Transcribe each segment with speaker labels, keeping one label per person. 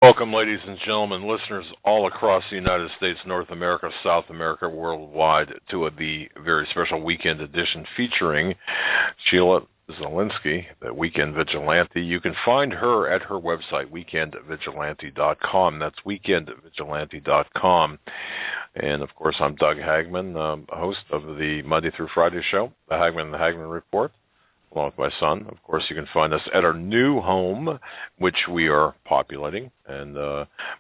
Speaker 1: Welcome, ladies and gentlemen, listeners all across the United States, North America, South America, worldwide, to the very special weekend edition featuring Sheila Zielinski, the Weekend Vigilante. You can find her at her website, weekendvigilante.com. That's weekendvigilante.com. And, of course, I'm Doug Hagmann, host of the Monday through Friday show, the Hagmann and Hagmann Report, along with my son. Of course, you can find us at our new home, which we are populating and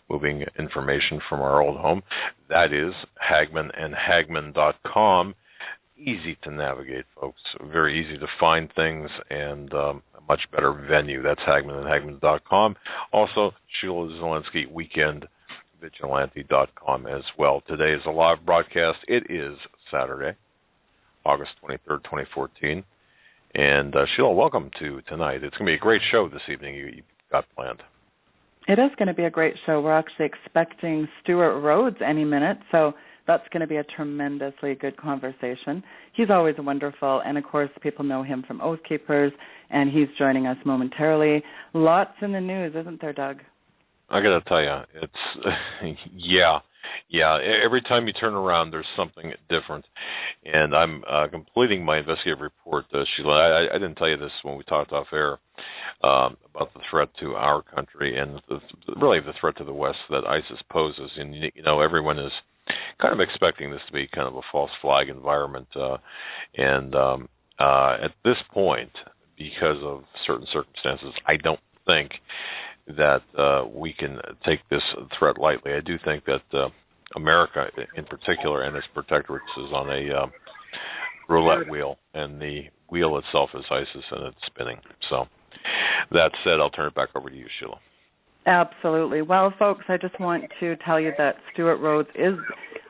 Speaker 1: moving information from our old home. That is hagmanandhagmann.com. Easy to navigate, folks. Very easy to find things and a much better venue. That's hagmanandhagmann.com. Also, Sheila Zielinski, weekendvigilante.com as well. Today is a live broadcast. It is Saturday, August 23rd, 2014. And Sheila, welcome to tonight. It's going to be a great show this evening you've got planned.
Speaker 2: It is going to be a great show. We're actually expecting Stuart Rhodes any minute, so that's going to be a tremendously good conversation. He's always wonderful, and of course people know him from Oath Keepers, and he's joining us momentarily. Lots in the news, isn't there, Doug?
Speaker 1: I got to tell you, it's, yeah. Every time you turn around, there's something different. And I'm completing my investigative report, Sheila. I didn't tell you this when we talked off air about the threat to our country and really the threat to the West that ISIS poses. And, you know, everyone is kind of expecting this to be kind of a false flag environment. At this point, because of certain circumstances, I don't think that we can take this threat lightly. I do think that America, in particular, and its protectorates, is on a roulette wheel, and the wheel itself is ISIS, and it's spinning. So, that said, I'll turn it back over to you, Sheila.
Speaker 2: Absolutely. Well, folks, I just want to tell you that Stuart Rhodes is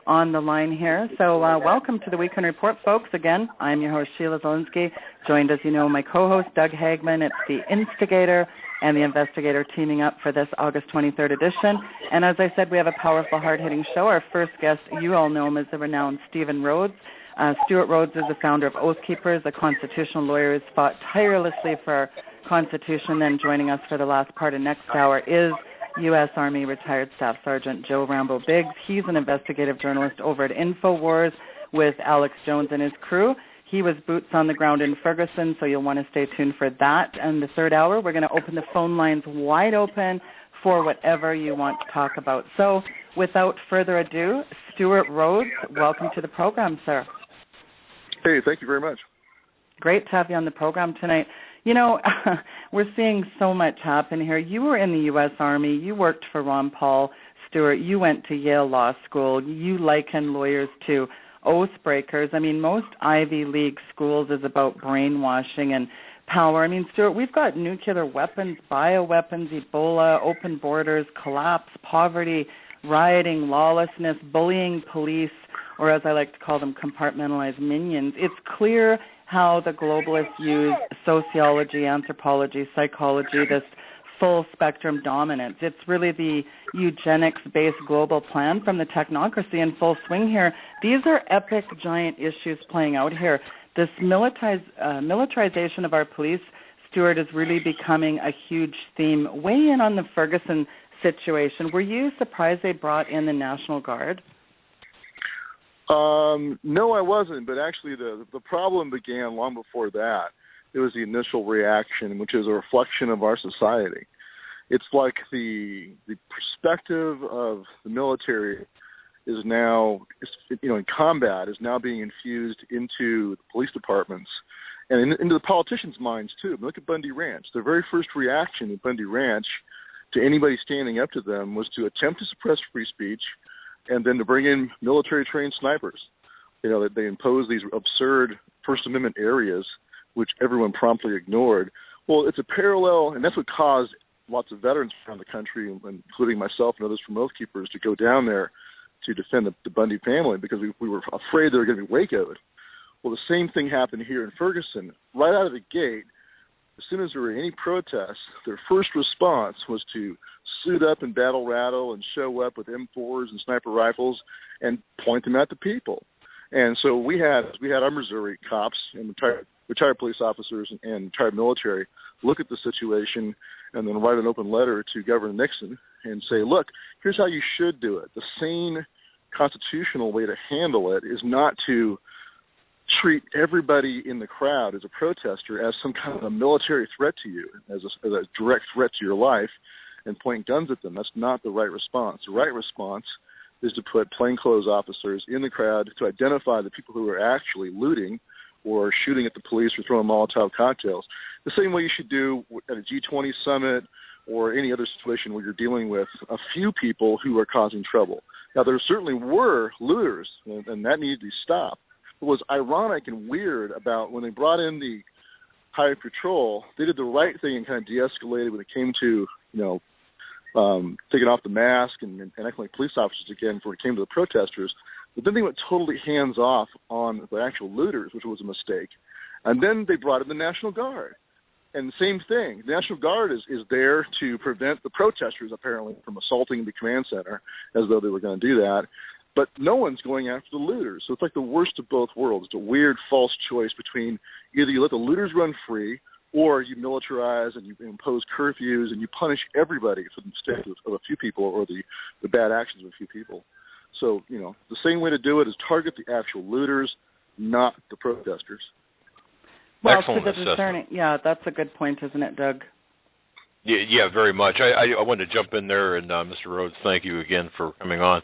Speaker 2: on the line here. So welcome to the Weekend Report, folks. Again, I'm your host, Sheila Zielinski, joined, as you know, my co-host, Doug Hagmann. It's the instigator and the investigator teaming up for this August 23rd edition. And as I said, we have a powerful, hard-hitting show. Our first guest, you all know him as the renowned Stephen Rhodes. Stuart Rhodes is the founder of Oath Keepers, a constitutional lawyer who's fought tirelessly for our Constitution. And joining us for the last part of next hour is U.S. Army retired Staff Sergeant Joe Rambo Biggs. He's an investigative journalist over at InfoWars with Alex+Jones and his crew. He was boots on the ground in Ferguson, so you'll want to stay tuned for that. And the third hour, we're going to open the phone lines wide open for whatever you want to talk about. So without further ado, Stuart Rhodes, welcome to the program, sir.
Speaker 3: Hey, thank you very much.
Speaker 2: Great to have you on the program tonight. You know, we're seeing so much happen here. You were in the U.S. Army. You worked for Ron Paul. Stuart, you went to Yale Law School. You liken lawyers to oath breakers. I mean, most Ivy League schools is about brainwashing and power. I mean, Stuart, we've got nuclear weapons, bioweapons, Ebola, open borders, collapse, poverty, rioting, lawlessness, bullying police, or as I like to call them, compartmentalized minions. It's clear how the globalists use sociology, anthropology, psychology, this full spectrum dominance. It's really the eugenics-based global plan from the technocracy in full swing here. These are epic, giant issues playing out here. This militarization of our police, Stuart, is really becoming a huge theme. Weigh in on the Ferguson situation. Were you surprised they brought in the National Guard?
Speaker 3: No, I wasn't, but actually the problem began long before that. It was the initial reaction, which is a reflection of our society. It's like the perspective of the military is now, in combat, is now being infused into the police departments and into the politicians' minds, too. Look at Bundy Ranch. Their very first reaction at Bundy Ranch to anybody standing up to them was to attempt to suppress free speech and then to bring in military-trained snipers. They imposed these absurd First Amendment areas, which everyone promptly ignored. Well, it's a parallel, and that's what caused lots of veterans around the country, including myself and others from Oath Keepers, to go down there to defend the Bundy family because we were afraid they were going to be Waco'd. Well, the same thing happened here in Ferguson. Right out of the gate, as soon as there were any protests, their first response was to suit up and battle rattle and show up with M4s and sniper rifles and point them at the people. And so we had our Missouri cops and retired police officers and retired military look at the situation and then write an open letter to Governor Nixon and say, look, here's how you should do it. The sane constitutional way to handle it is not to treat everybody in the crowd as a protester as some kind of a military threat to you, as a direct threat to your life, and point guns at them. That's not the right response. The right response is to put plainclothes officers in the crowd to identify the people who are actually looting or shooting at the police or throwing Molotov cocktails. The same way you should do at a G20 summit or any other situation where you're dealing with a few people who are causing trouble. Now, there certainly were looters, and that needed to stop. What was ironic and weird about when they brought in the Highway Patrol, they did the right thing and kind of de-escalated when it came to, taking off the mask and acting like police officers again when it came to the protesters. But then they went totally hands-off on the actual looters, which was a mistake. And then they brought in the National Guard. And the same thing, the National Guard is there to prevent the protesters, apparently, from assaulting the command center, as though they were going to do that. But no one's going after the looters. So it's like the worst of both worlds. It's a weird, false choice between either you let the looters run free or you militarize and you impose curfews and you punish everybody for the mistakes of a few people or the bad actions of a few people. So, the same way to do it is target the actual looters, not the protesters.
Speaker 2: Well,
Speaker 1: Excellent
Speaker 2: to the discerning, that's a good point, isn't it, Doug?
Speaker 1: Yeah, very much. I wanted to jump in there, and Mr. Rhodes, thank you again for coming on.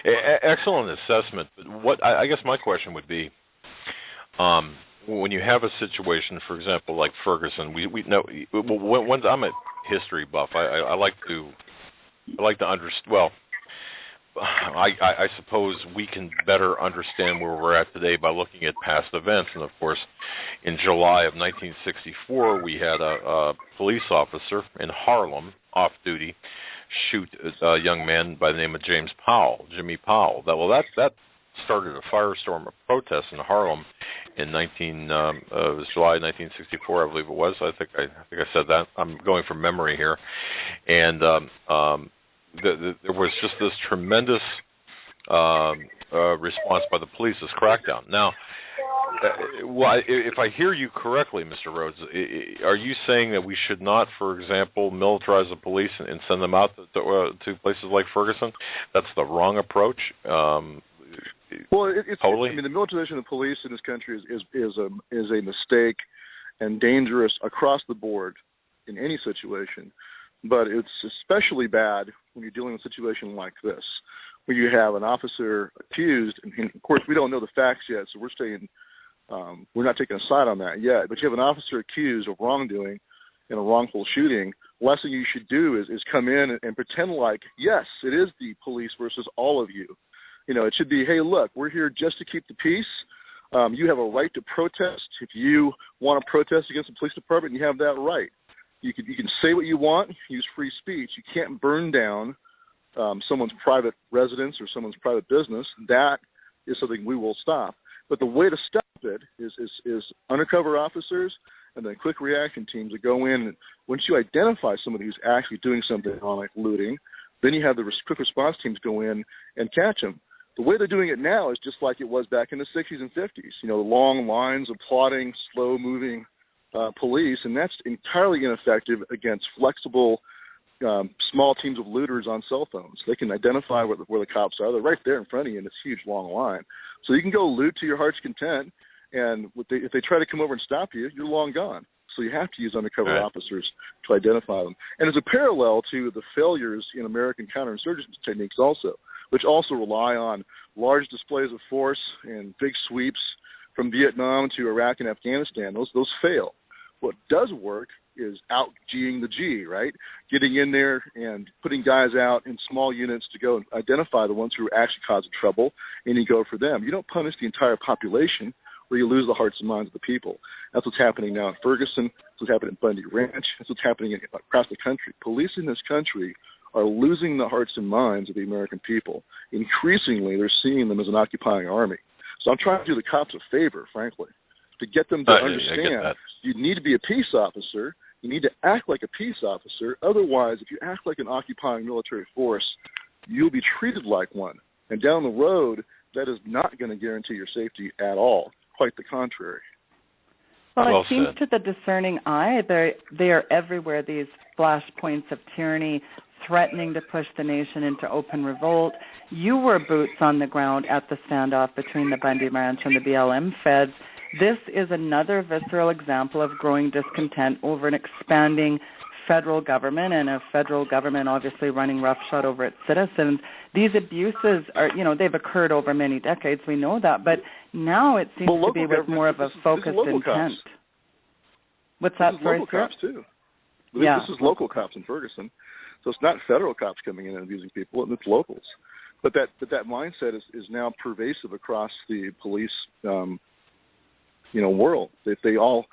Speaker 1: Excellent assessment. What I guess my question would be, when you have a situation, for example, like Ferguson, we know. When I'm a history buff, I like to understand. Well, I suppose we can better understand where we're at today by looking at past events. And, of course, in July of 1964, we had a police officer in Harlem, off-duty, shoot a young man by the name of Jimmy Powell. That started a firestorm of protests in Harlem in it was July 1964, I believe it was. I think I said that. I'm going from memory here. And there was just this tremendous response by the police, this crackdown. Now, if I hear you correctly, Mr. Rhodes, are you saying that we should not, for example, militarize the police and send them out to places like Ferguson? That's the wrong approach.
Speaker 3: It's
Speaker 1: totally.
Speaker 3: The militarization of the police in this country is a mistake and dangerous across the board in any situation. But it's especially bad when you're dealing with a situation like this, where you have an officer accused, and of course we don't know the facts yet, so we're not taking a side on that yet. But you have an officer accused of wrongdoing in a wrongful shooting. The last thing you should do is come in and pretend like, yes, it is the police versus all of you. It should be, hey, look, we're here just to keep the peace. You have a right to protest. If you want to protest against the police department, you have that right. You can say what you want, use free speech. You can't burn down someone's private residence or someone's private business. That is something we will stop. But the way to stop it is undercover officers and then quick reaction teams that go in. And once you identify somebody who's actually doing something wrong, like looting, then you have the quick response teams go in and catch them. The way they're doing it now is just like it was back in the 60s and 50s. The long lines of plodding, slow-moving police, and that's entirely ineffective against flexible, small teams of looters on cell phones. They can identify where the cops are. They're right there in front of you in this huge, long line. So you can go loot to your heart's content, and if they try to come over and stop you, you're long gone. So you have to use undercover officers to identify them. And as a parallel to the failures in American counterinsurgency techniques also, which also rely on large displays of force and big sweeps from Vietnam to Iraq and Afghanistan, those fail. What does work is out-G'ing the G, right? Getting in there and putting guys out in small units to go and identify the ones who are actually causing trouble, and you go for them. You don't punish the entire population where you lose the hearts and minds of the people. That's what's happening now in Ferguson. That's what's happening in Bundy Ranch. That's what's happening across the country. Police in this country are losing the hearts and minds of the American people. Increasingly, they're seeing them as an occupying army. So I'm trying to do the cops a favor, frankly, to get them to understand you need to be a peace officer. You need to act like a peace officer. Otherwise, if you act like an occupying military force, you'll be treated like one. And down the road, that is not going to guarantee your safety at all. Quite the contrary.
Speaker 2: Well, it seems to the discerning eye, they are everywhere, these flashpoints of tyranny, threatening to push the nation into open revolt. You were boots on the ground at the standoff between the Bundy Ranch and the BLM feds. This is another visceral example of growing discontent over an expanding federal government, and a federal government obviously running roughshod over its citizens. These abuses are, they've occurred over many decades. We know that, but now it seems to be with more of a focused intent.
Speaker 3: Cops.
Speaker 2: What's that?
Speaker 3: This is local cops too. This is local cops in Ferguson, so it's not federal cops coming in and abusing people; it's locals. But that mindset is now pervasive across the police, world. They all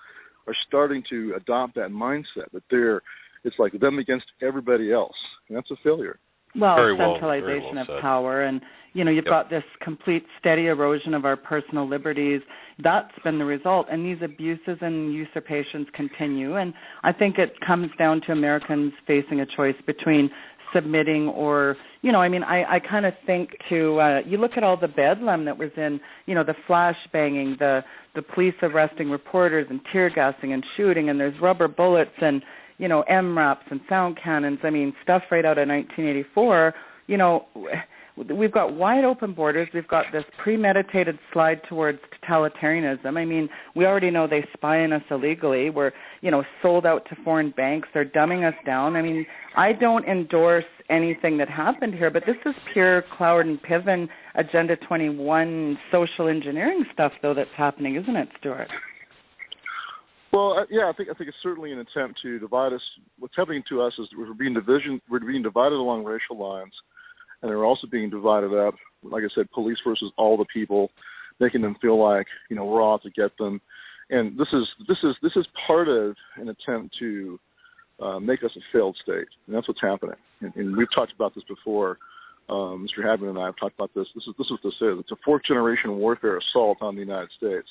Speaker 3: are starting to adopt that mindset that it's like them against everybody else, and that's a failure.
Speaker 2: Well, centralization of power, and you've got this complete steady erosion of our personal liberties. That's been the result, and these abuses and usurpations continue. And I think it comes down to Americans facing a choice between submitting or, I kind of think you look at all the bedlam that was in, the flash banging, the police arresting reporters and tear gassing and shooting, and there's rubber bullets and, MRAPs and sound cannons. Stuff right out of 1984. We've got wide open borders. We've got this premeditated slide towards totalitarianism. We already know they spy on us illegally. We're, sold out to foreign banks. They're dumbing us down. I don't endorse anything that happened here, but this is pure Cloward and Piven Agenda 21 social engineering stuff, though, that's happening, isn't it, Stuart?
Speaker 3: Well, I think it's certainly an attempt to divide us. What's happening to us is we're being divided along racial lines, and they're also being divided up. Like I said, police versus all the people, making them feel like we're all out to get them. And this is part of an attempt to make us a failed state, and that's what's happening. And we've talked about this before. Mr. Hagmann and I have talked about this. This is what this is. It's a fourth-generation warfare assault on the United States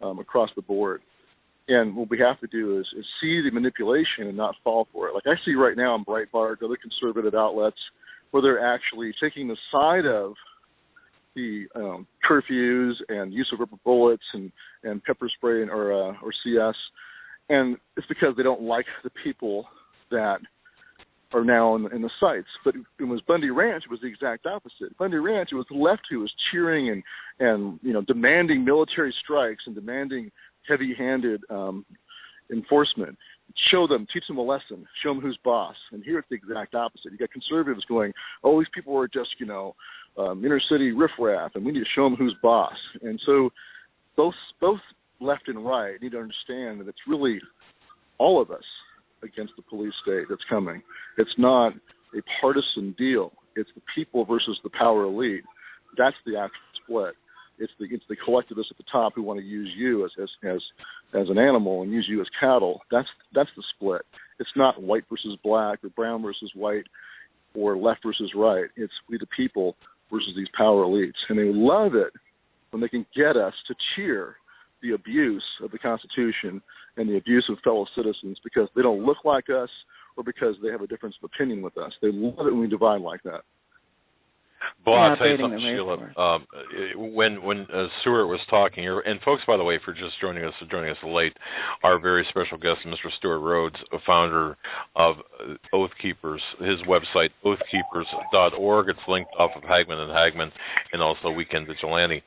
Speaker 3: across the board. And what we have to do is see the manipulation and not fall for it. Like I see right now in Breitbart, other conservative outlets, where they're actually taking the side of the curfews and use of rubber bullets and pepper spray or CS, and it's because they don't like the people that are now in the sites. But it was Bundy Ranch, it was the exact opposite. Bundy Ranch, it was the left who was cheering and demanding military strikes and demanding heavy-handed enforcement. Teach them a lesson, show them who's boss. And here it's the exact opposite. You got conservatives going, these people are just, inner-city riffraff, and we need to show them who's boss. And so both left and right need to understand that it's really all of us against the police state that's coming. It's not a partisan deal. It's the people versus the power elite. That's the actual split. It's the collectivists at the top who want to use you as an animal and use you as cattle. That's the split. It's not white versus black or brown versus white or left versus right. It's we the people versus these power elites. And they love it when they can get us to cheer the abuse of the Constitution and the abuse of fellow citizens because they don't look like us or because they have a difference of opinion with us. They love it when we divide like that.
Speaker 1: Well, I'll tell you something, Sheila. When Stuart was talking, and folks, by the way, for just joining us late, our very special guest, Mr. Stuart Rhodes, a founder of Oath Keepers, his website, oathkeepers.org. It's linked off of Hagmann and Hagmann and also Weekend Vigilante.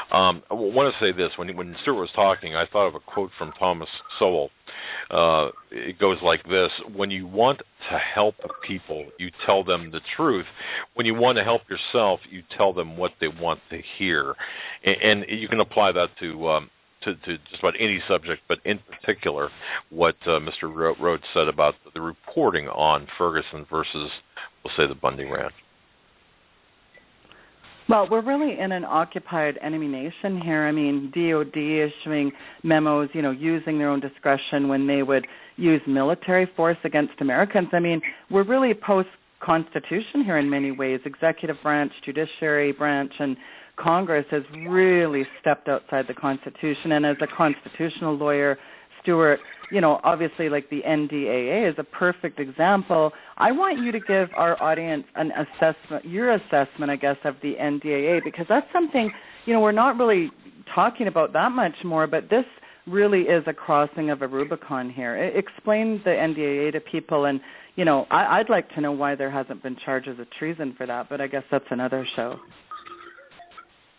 Speaker 1: I want to say this. When Stuart was talking, I thought of a quote from Thomas Sowell. It goes like this: when you want to help people, you tell them the truth. When you want to help yourself, you tell them what they want to hear. And you can apply that to just about any subject, but in particular what Mr. Rhodes said about the reporting on Ferguson versus, we'll say, the Bundy Ranch.
Speaker 2: Well, we're really in an occupied enemy nation here. DOD issuing memos, using their own discretion when they would use military force against Americans. We're really post-Constitution here in many ways. Executive branch, judiciary branch, and Congress has really stepped outside the Constitution. And as a constitutional lawyer, Stuart, obviously like the NDAA is a perfect example. I want you to give our audience an assessment, your assessment, I guess, of the NDAA, because that's something, we're not really talking about that much more, but this really is a crossing of a Rubicon here. Explain the NDAA to people, and, you know, I'd like to know why there hasn't been charges of treason for that, but I guess that's another show.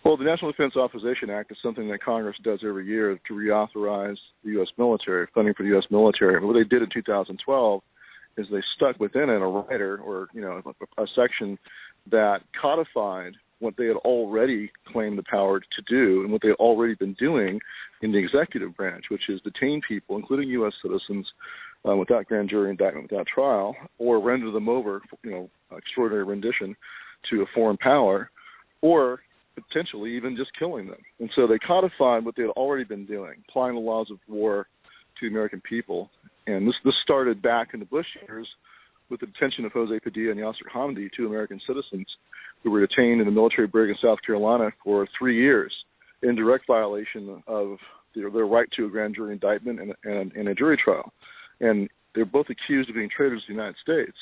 Speaker 3: Well, the National Defense Authorization Act is something that Congress does every year to reauthorize the U.S. military, funding for the U.S. military. And what they did in 2012 is they stuck within it a rider, or, you know, a section that codified what they had already claimed the power to do and what they had already been doing in the executive branch, which is detain people, including U.S. citizens, without grand jury indictment, without trial, or render them over, you know, extraordinary rendition to a foreign power, or potentially even just killing them. And so they codified what they had already been doing, applying the laws of war to the American people. And this started back in the Bush years with the detention of Jose Padilla and Yasser Hamdi, 2 American citizens who were detained in a military brig in South Carolina for 3 years in direct violation of their right to a grand jury indictment and a jury trial. And they're both accused of being traitors to the United States.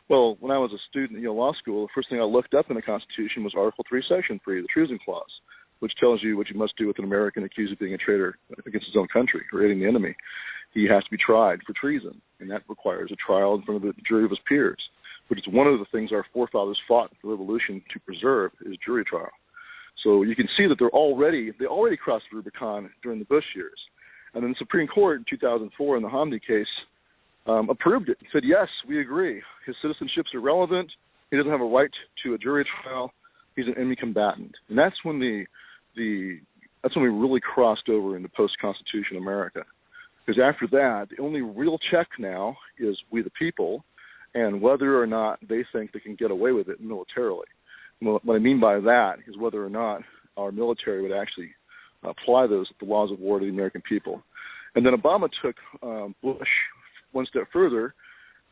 Speaker 3: Well, when I was a student at Yale Law School, the first thing I looked up in the Constitution was Article 3, Section 3, the Treason Clause, which tells you what you must do with an American accused of being a traitor against his own country or aiding the enemy. He has to be tried for treason, and that requires a trial in front of the jury of his peers, which is one of the things our forefathers fought the revolution to preserve, is jury trial. So you can see that they already crossed the Rubicon during the Bush years. And then the Supreme Court in 2004 in the Hamdi case approved it and said, yes, we agree. His citizenship's irrelevant. He doesn't have a right to a jury trial. He's an enemy combatant. And that's when we really crossed over into post-Constitution America. Because after that, the only real check now is we the people and whether or not they think they can get away with it militarily. And what I mean by that is whether or not our military would actually apply the laws of war to the American people. And then Obama took Bush one step further.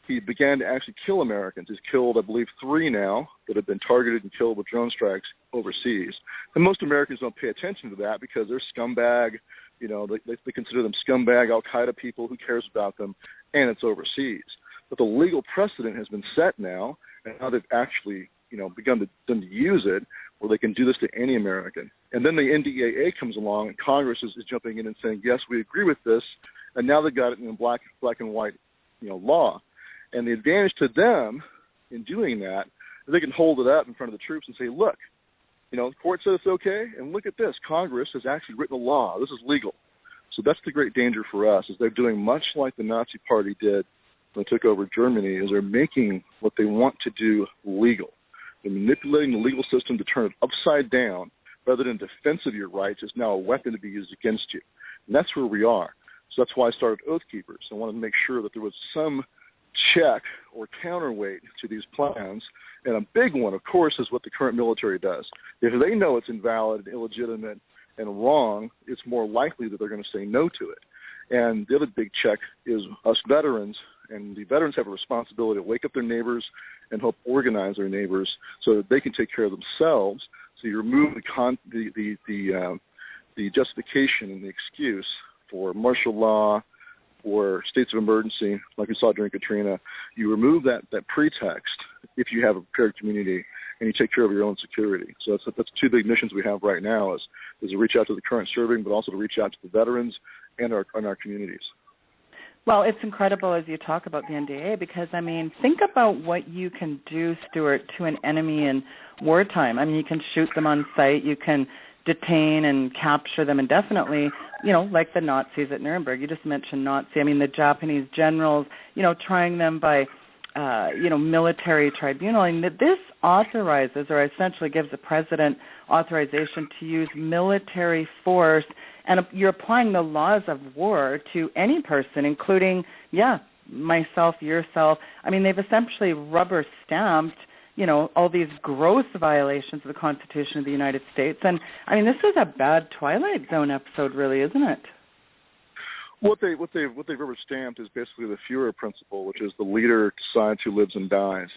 Speaker 3: He began to actually kill Americans. He's killed, I believe, 3 now that have been targeted and killed with drone strikes overseas. And most Americans don't pay attention to that because they're scumbag. You know, they consider them scumbag Al-Qaeda people. Who cares about them? And it's overseas. But the legal precedent has been set now, and now they've actually, you know, begun to use it where they can do this to any American. And then the NDAA comes along, and Congress is jumping in and saying, yes, we agree with this, and now they've got it in black and white, you know, law. And the advantage to them in doing that is they can hold it up in front of the troops and say, look, you know, the court said it's okay, and look at this. Congress has actually written a law. This is legal. So that's the great danger for us, is they're doing much like the Nazi Party did when they took over Germany, is they're making what they want to do legal. They're manipulating the legal system to turn it upside down rather than defense of your rights is now a weapon to be used against you. And that's where we are. So that's why I started Oath Keepers. I wanted to make sure that there was some check or counterweight to these plans. And a big one, of course, is what the current military does. If they know it's invalid, illegitimate, and wrong, it's more likely that they're going to say no to it. And the other big check is us veterans, and the veterans have a responsibility to wake up their neighbors and help organize their neighbors so that they can take care of themselves. So you remove the justification and the excuse for martial law or states of emergency, like we saw during Katrina. You remove that pretext if you have a prepared community and you take care of your own security. So that's 2 big missions we have right now is to reach out to the current serving, but also to reach out to the veterans and our communities.
Speaker 2: Well, it's incredible as you talk about the NDAA because, I mean, think about what you can do, Stuart, to an enemy in wartime. I mean, you can shoot them on sight. You can detain and capture them indefinitely, you know, like the Nazis at Nuremberg. You just mentioned Nazi. I mean, the Japanese generals, you know, trying them by, military tribunal. And this authorizes or essentially gives the president authorization to use military force, and you're applying the laws of war to any person, including, myself, yourself. I mean, they've essentially rubber stamped, you know, all these gross violations of the Constitution of the United States. And, I mean, this is a bad Twilight Zone episode, really, isn't it?
Speaker 3: What they've rubber stamped is basically the Führer principle, which is the leader decides who lives and dies.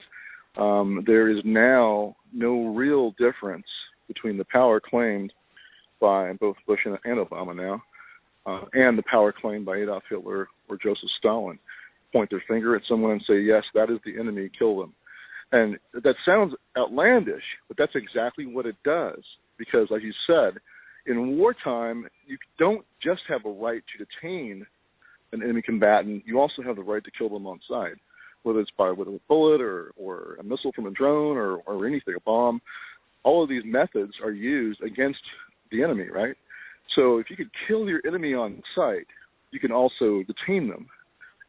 Speaker 3: There is now no real difference between the power claimed by both Bush and Obama now, and the power claimed by Adolf Hitler or Joseph Stalin. Point their finger at someone and say, yes, that is the enemy, kill them. And that sounds outlandish, but that's exactly what it does. Because, like you said, in wartime, you don't just have a right to detain an enemy combatant. You also have the right to kill them on sight, whether it's with a bullet or a missile from a drone or anything, a bomb. All of these methods are used against the enemy, right? So if you could kill your enemy on sight, you can also detain them.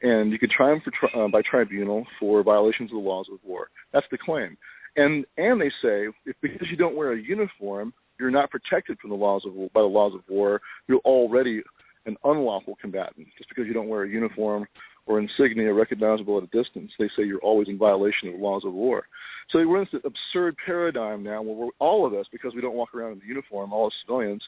Speaker 3: And you could try them by tribunal for violations of the laws of war. That's the claim. And they say, because you don't wear a uniform, you're not protected from by the laws of war. You're already an unlawful combatant. Just because you don't wear a uniform or insignia recognizable at a distance, they say you're always in violation of the laws of war. So we're in this absurd paradigm now where all of us, because we don't walk around in the uniform, all as civilians,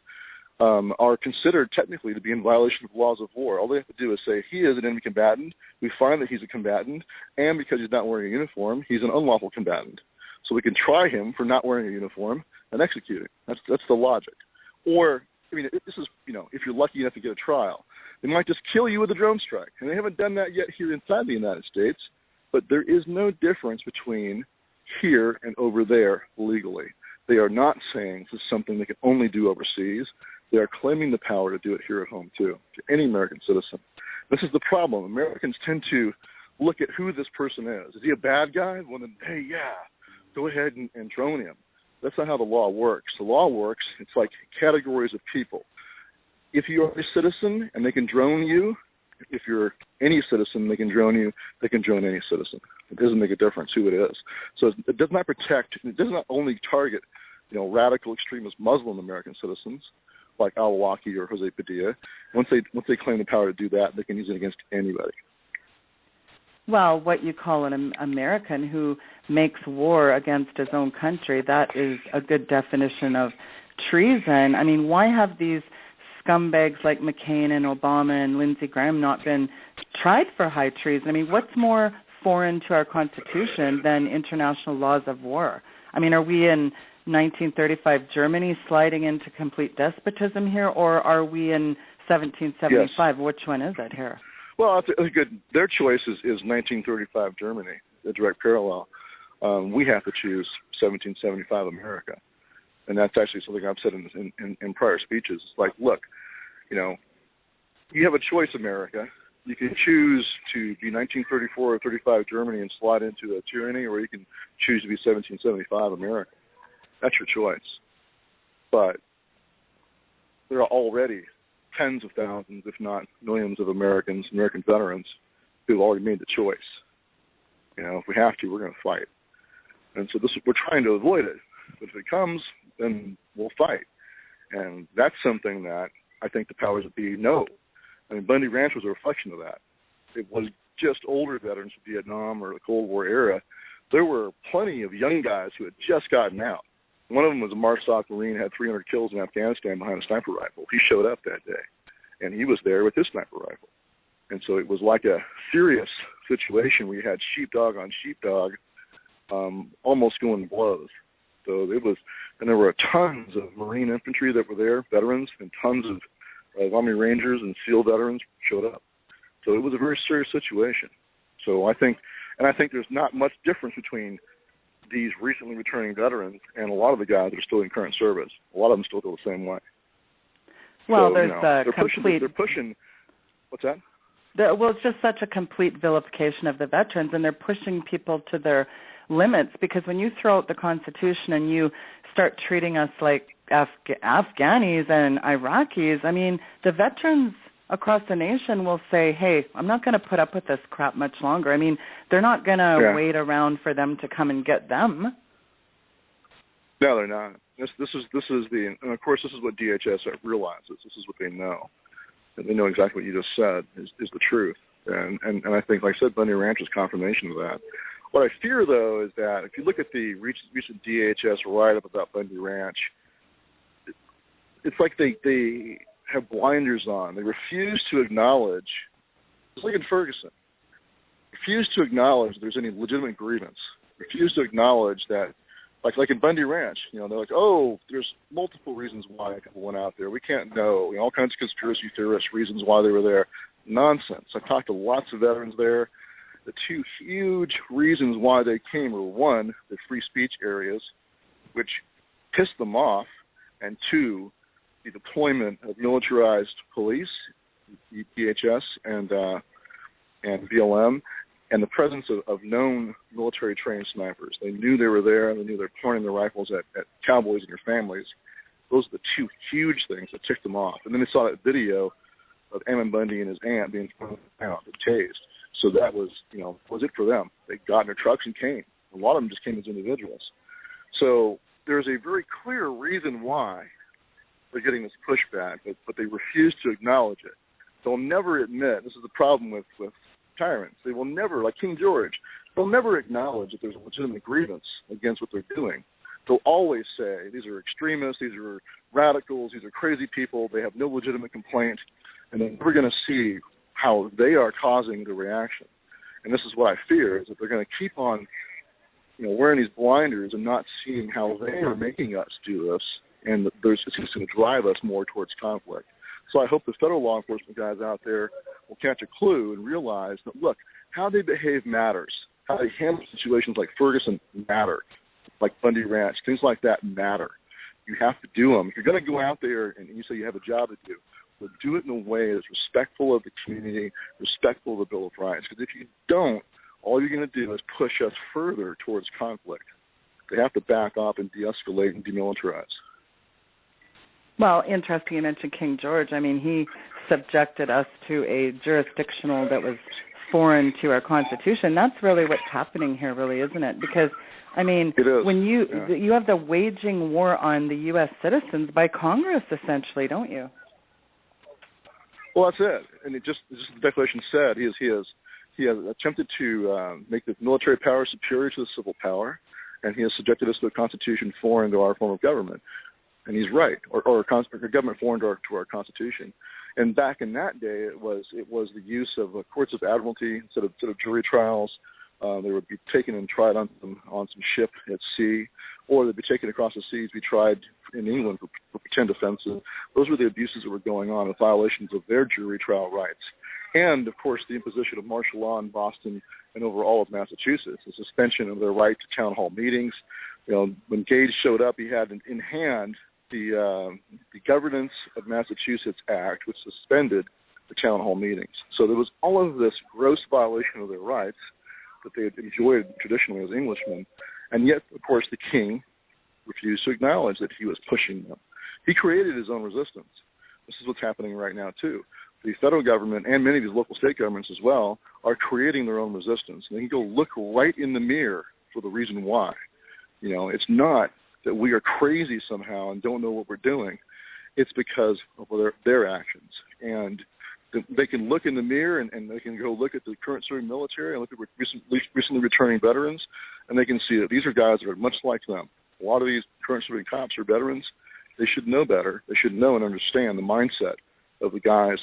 Speaker 3: are considered technically to be in violation of the laws of war. All they have to do is say he is an enemy combatant, we find that he's a combatant, and because he's not wearing a uniform, he's an unlawful combatant. So we can try him for not wearing a uniform and execute him. That's the logic. Or, this is, if you're lucky enough to get a trial, they might just kill you with a drone strike. And they haven't done that yet here inside the United States, but there is no difference between here and over there legally. They are not saying this is something they can only do overseas. They are claiming the power to do it here at home, too, to any American citizen. This is the problem. Americans tend to look at who this person is. Is he a bad guy? Well, then, hey, yeah, go ahead and drone him. That's not how the law works. The law works, it's like categories of people. If you are a citizen and they can drone you, if you're any citizen, they can drone you, they can drone any citizen. It doesn't make a difference who it is. So it does not protect, it does not only target, radical extremist Muslim American citizens, like al-Awlaki or Jose Padilla. Once they claim the power to do that, they can use it against anybody.
Speaker 2: Well, what you call an American who makes war against his own country, that is a good definition of treason. I mean, why have these scumbags like McCain and Obama and Lindsey Graham not been tried for high treason? I mean, what's more foreign to our Constitution than international laws of war? I mean, are we in 1935 Germany sliding into complete despotism here, or are we in 1775? Yes. Which one is it here?
Speaker 3: Well, it's good. Their choice is 1935 Germany, the direct parallel. We have to choose 1775 America. And that's actually something I've said in prior speeches. It's like, look, you have a choice, America. You can choose to be 1934 or 35 Germany and slide into a tyranny, or you can choose to be 1775 America. That's your choice. But there are already tens of thousands, if not millions of American veterans who've already made the choice. If we have to, we're going to fight. And so we're trying to avoid it. But if it comes, then we'll fight. And that's something that I think the powers that be know. I mean, Bundy Ranch was a reflection of that. It was just older veterans of Vietnam or the Cold War era. There were plenty of young guys who had just gotten out. One of them was a MARSOC Marine, had 300 kills in Afghanistan behind a sniper rifle. He showed up that day, and he was there with his sniper rifle. And so it was like a serious situation where you had sheepdog on sheepdog almost going to blows. So and there were tons of Marine infantry that were there, veterans, and tons of Army Rangers and SEAL veterans showed up. So it was a very serious situation. So I think there's not much difference between these recently returning veterans and a lot of the guys that are still in current service. A lot of them still feel the same way.
Speaker 2: Well,
Speaker 3: so,
Speaker 2: they're
Speaker 3: pushing. What's that?
Speaker 2: It's just such a complete vilification of the veterans, and they're pushing people to their limits, because when you throw out the Constitution and you start treating us like Afghanis and Iraqis, I mean, the veterans across the nation will say, hey, I'm not going to put up with this crap much longer. I mean, they're not going to wait around for them to come and get them.
Speaker 3: No, they're not. This is and of course, this is what DHS realizes. This is what they know. And they know exactly what you just said is the truth. And I think, like I said, Bundy Ranch is confirmation of that. What I fear, though, is that if you look at the recent DHS write-up about Bundy Ranch, it's like they have blinders on. They refuse to acknowledge, it's like in Ferguson, refuse to acknowledge there's any legitimate grievance, refuse to acknowledge that, like in Bundy Ranch, they're like, oh, there's multiple reasons why people went out there. We can't know. All kinds of conspiracy theorists, reasons why they were there. Nonsense. I've talked to lots of veterans there. The two huge reasons why they came were, one, the free speech areas, which pissed them off, and two, the deployment of militarized police, DHS, and BLM, and the presence of known military-trained snipers. They knew they were there, and they knew they were pointing their rifles at cowboys and their families. Those are the two huge things that ticked them off. And then they saw that video of Ammon Bundy and his aunt being thrown out and tased. So that was, was it for them. They got in their trucks and came. A lot of them just came as individuals. So there's a very clear reason why they're getting this pushback, but they refuse to acknowledge it. They'll never admit, this is the problem with tyrants, they will never, like King George, they'll never acknowledge that there's a legitimate grievance against what they're doing. They'll always say, these are extremists, these are radicals, these are crazy people, they have no legitimate complaint, and they're never going to see how they are causing the reaction. And this is what I fear, is that they're going to keep on wearing these blinders and not seeing how they are making us do this, and it's just going to drive us more towards conflict. So I hope the federal law enforcement guys out there will catch a clue and realize that, look, how they behave matters. How they handle situations like Ferguson matter, like Bundy Ranch, things like that matter. You have to do them. If you're going to go out there and you say you have a job to do, but do it in a way that's respectful of the community, respectful of the Bill of Rights. Because if you don't, all you're going to do is push us further towards conflict. They have to back off and de-escalate and demilitarize.
Speaker 2: Well, interesting you mentioned King George. I mean, he subjected us to a jurisdictional that was foreign to our Constitution. That's really what's happening here, really, isn't it? Because, I mean, when you have the waging war on the U.S. citizens by Congress, essentially, don't you?
Speaker 3: Well, that's it. And it just as the Declaration said, he has attempted to make the military power superior to the civil power, and he has subjected us to a constitution foreign to our form of government. And he's right, or a government foreign to our Constitution. And back in that day, it was the use of courts of admiralty instead of jury trials. They would be taken and tried on some ship at sea, or they'd be taken across the seas, be tried in England for pretend offenses. Those were the abuses that were going on, the violations of their jury trial rights. And, of course, the imposition of martial law in Boston and over all of Massachusetts, the suspension of their right to town hall meetings. When Gage showed up, he had in hand the Governance of Massachusetts Act, which suspended the town hall meetings. So there was all of this gross violation of their rights that they had enjoyed traditionally as Englishmen, and yet, of course, the king refused to acknowledge that he was pushing them. He created his own resistance. This is what's happening right now, too. The federal government and many of these local state governments as well are creating their own resistance. And they can go look right in the mirror for the reason why. It's not that we are crazy somehow and don't know what we're doing. It's because of their actions. And they can look in the mirror and they can go look at the current serving military and look at recently returning veterans, and they can see that these are guys that are much like them. A lot of these current serving cops are veterans. They should know better. They should know and understand the mindset of the guys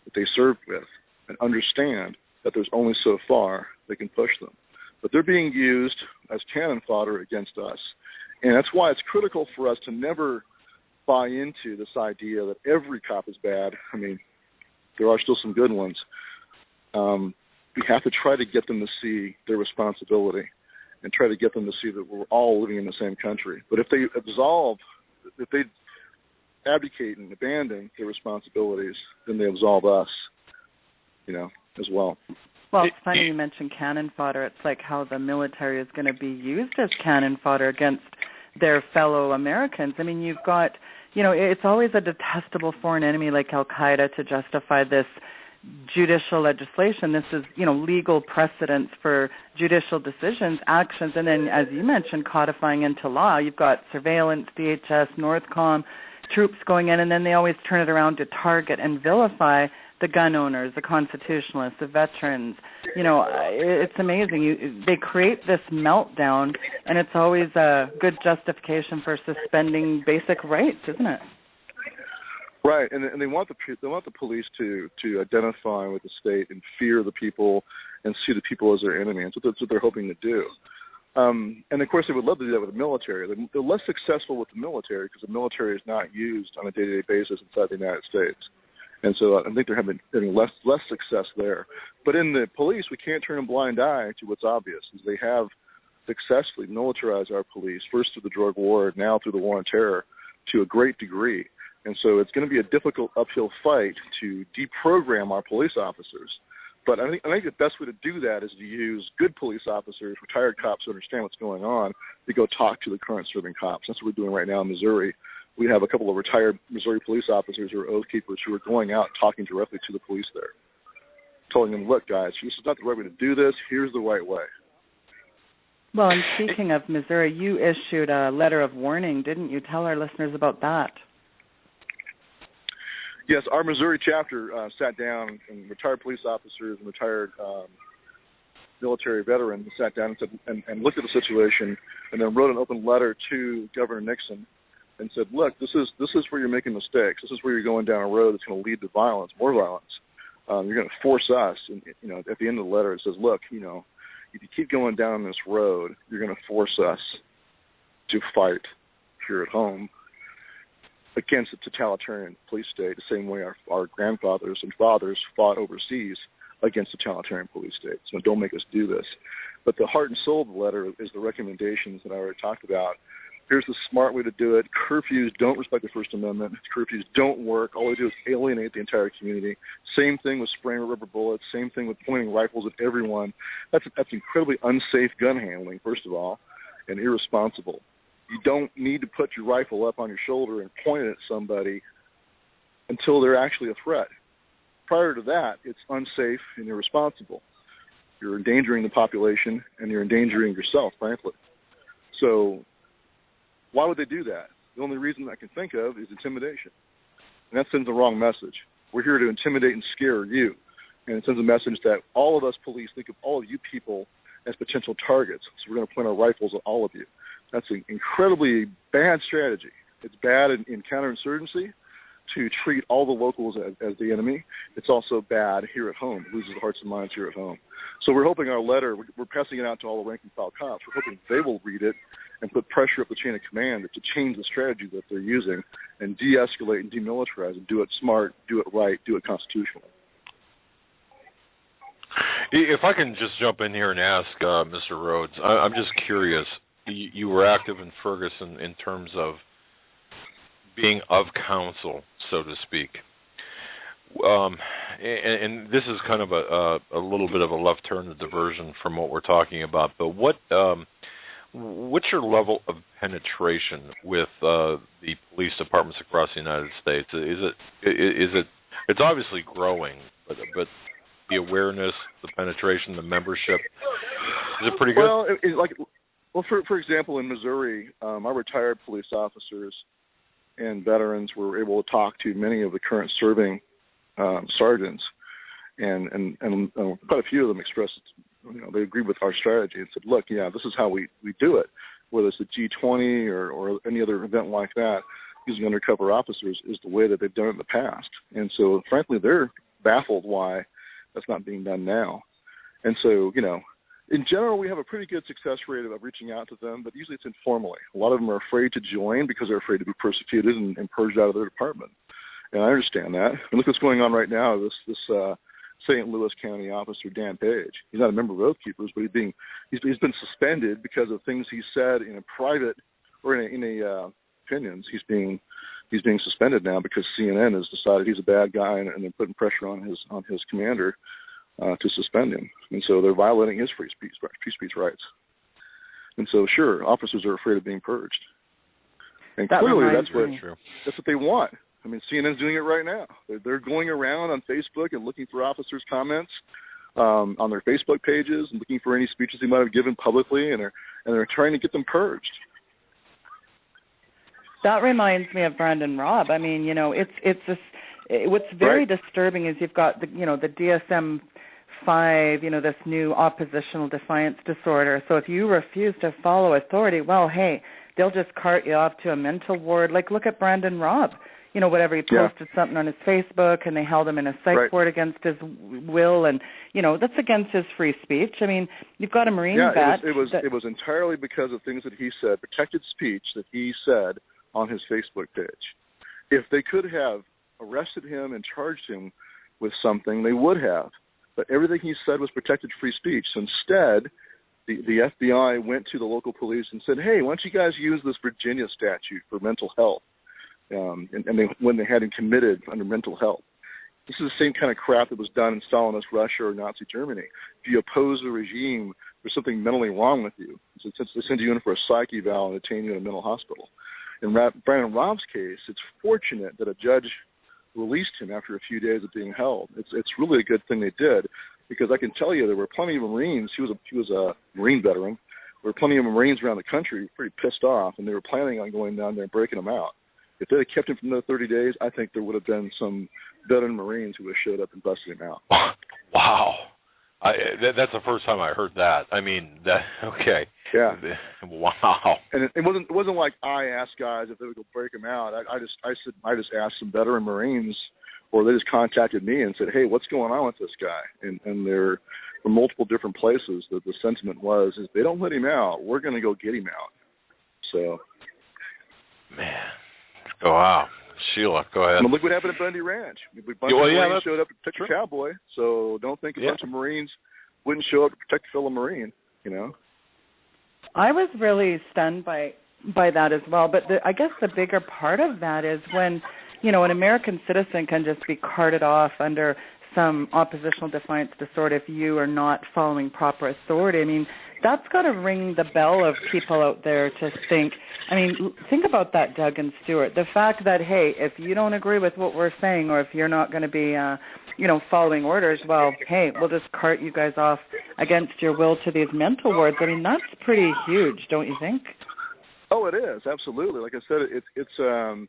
Speaker 3: that they served with and understand that there's only so far they can push them. But they're being used as cannon fodder against us. And that's why it's critical for us to never buy into this idea that every cop is bad. I mean, there are still some good ones. We have to try to get them to see their responsibility and try to get them to see that we're all living in the same country. But if they abdicate and abandon their responsibilities, then they absolve us, as well.
Speaker 2: Well, it's funny you mentioned cannon fodder. It's like how the military is going to be used as cannon fodder against their fellow Americans. I mean, you've got, it's always a detestable foreign enemy like Al-Qaeda to justify this judicial legislation. This is, legal precedents for judicial decisions, actions, and then, as you mentioned, codifying into law. You've got surveillance, DHS, Northcom, troops going in, and then they always turn it around to target and vilify the gun owners, the constitutionalists, the veterans. It's amazing. They create this meltdown, and it's always a good justification for suspending basic rights, isn't it?
Speaker 3: Right, and they want the police to identify with the state and fear the people and see the people as their enemy. That's what they're hoping to do. And, of course, they would love to do that with the military. They're less successful with the military because the military is not used on a day-to-day basis inside the United States. And so I think they're having less success there. But in the police, we can't turn a blind eye to what's obvious. They have successfully militarized our police, first through the drug war, now through the war on terror, to a great degree. And so it's going to be a difficult uphill fight to deprogram our police officers. But I think the best way to do that is to use good police officers, retired cops who understand what's going on, to go talk to the current serving cops. That's what we're doing right now in Missouri. We have a couple of retired Missouri police officers who are oath keepers who are going out talking directly to the police there, telling them, look, guys, this is not the right way to do this. Here's the right way.
Speaker 2: Well, and speaking of Missouri, you issued a letter of warning, didn't you? Tell our listeners about that.
Speaker 3: Yes, our Missouri chapter sat down, and retired police officers and retired military veterans sat down and said, and looked at the situation, and then wrote an open letter to Governor Nixon and said, look, this is where you're making mistakes. This is where you're going down a road that's going to lead to violence, more violence. You're going to force us. And, at the end of the letter, it says, look, if you keep going down this road, you're going to force us to fight here at home against a totalitarian police state, the same way our grandfathers and fathers fought overseas against a totalitarian police state. So don't make us do this. But the heart and soul of the letter is the recommendations that I already talked about. Here's the smart way to do it. Curfews don't respect the First Amendment. Curfews don't work. All they do is alienate the entire community. Same thing with spraying rubber bullets. Same thing with pointing rifles at everyone. That's incredibly unsafe gun handling, first of all, and irresponsible. You don't need to put your rifle up on your shoulder and point it at somebody until they're actually a threat. Prior to that, it's unsafe and irresponsible. You're endangering the population, and you're endangering yourself, frankly. So why would they do that? The only reason I can think of is intimidation. And that sends the wrong message. We're here to intimidate and scare you. And it sends a message that all of us police think of all of you people as potential targets. So we're going to point our rifles at all of you. That's an incredibly bad strategy. It's bad in counterinsurgency to treat all the locals as the enemy. It's also bad here at home. It loses the hearts and minds here at home. So we're hoping our letter, we're passing it out to all the rank and file cops. We're hoping they will read it and put pressure up the chain of command to change the strategy that they're using and de-escalate and demilitarize and do it smart, do it right, do it constitutionally.
Speaker 1: If I can just jump in here and ask Mr. Rhodes, I'm just curious. You were active in Ferguson in terms of being of counsel, so to speak. And this is kind of a little bit of a left turn, a diversion from what we're talking about. But what's your level of penetration with the police departments across the United States? It's obviously growing, but the awareness, the penetration, the membership, is it pretty good?
Speaker 3: Well, for example, in Missouri, our retired police officers and veterans were able to talk to many of the current serving sergeants, and quite a few of them expressed, they agreed with our strategy and said, look, this is how we do it, whether it's the G20 or any other event like that, using undercover officers is the way that they've done it in the past. And so, frankly, they're baffled why that's not being done now. And so, in general, we have a pretty good success rate of reaching out to them, but usually it's informally. A lot of them are afraid to join because they're afraid to be persecuted and purged out of their department. And I understand that. And look what's going on right now. This St. Louis County officer, Dan Page. He's not a member of Oath Keepers, but he's been suspended because of things he said in a private or in a opinions. He's being suspended now because CNN has decided he's a bad guy, and they're putting pressure on his commander to suspend him. And so they're violating his free speech rights. And so, sure, officers are afraid of being purged. And clearly that's what they want. I mean, CNN's doing it right now. They're going around on Facebook and looking for officers' comments on their Facebook pages and looking for any speeches they might have given publicly, and they're trying to get them purged.
Speaker 2: That reminds me of Brandon Robb. I mean, it's this. What's very disturbing is you've got the DSM-5, this new oppositional defiance disorder. So if you refuse to follow authority, well, hey, they'll just cart you off to a mental ward. Like, look at Brandon Robb. Whatever, he posted something on his Facebook, and they held him in a psych ward against his will, and that's against his free speech. I mean, you've got a Marine vet.
Speaker 3: It was entirely because of things that he said, protected speech that he said on his Facebook page. If they could have arrested him and charged him with something, they would have. But everything he said was protected free speech. So instead, the FBI went to the local police and said, hey, why don't you guys use this Virginia statute for mental health? when they had him committed under mental health. This is the same kind of crap that was done in Stalinist Russia or Nazi Germany. If you oppose the regime, there's something mentally wrong with you. So they send you in for a psych eval and detain you in a mental hospital. In Brandon Robb's case, it's fortunate that a judge released him after a few days of being held. It's really a good thing they did, because I can tell you there were plenty of Marines. He was a Marine veteran. There were plenty of Marines around the country pretty pissed off, and they were planning on going down there and breaking him out. If they had kept him for another 30 days, I think there would have been some veteran Marines who would have showed up and busted him out.
Speaker 1: Wow. That's the first time I heard that. I mean, okay.
Speaker 3: Yeah.
Speaker 1: Wow.
Speaker 3: And it wasn't like I asked guys if they would go break him out. I just asked some veteran Marines, or they just contacted me and said, hey, what's going on with this guy? And they're from multiple different places. The sentiment was, if they don't let him out, we're going to go get him out. So.
Speaker 1: Man. Oh, wow. Sheila, go ahead.
Speaker 3: Well, look what happened at Bundy Ranch. A bunch of Marines showed up to protect the cowboy, so don't think a bunch of Marines wouldn't show up to protect a fellow Marine, you know?
Speaker 2: I was really stunned by that as well, but I guess the bigger part of that is when, you know, an American citizen can just be carted off under some oppositional defiance disorder if you are not following proper authority. I mean, that's got to ring the bell of people out there to think. I mean, think about that, Doug and Stuart. The fact that, hey, if you don't agree with what we're saying, or if you're not going to be, following orders, well, hey, we'll just cart you guys off against your will to these mental wards. I mean, that's pretty huge, don't you think?
Speaker 3: Oh, it is, absolutely. Like I said, it's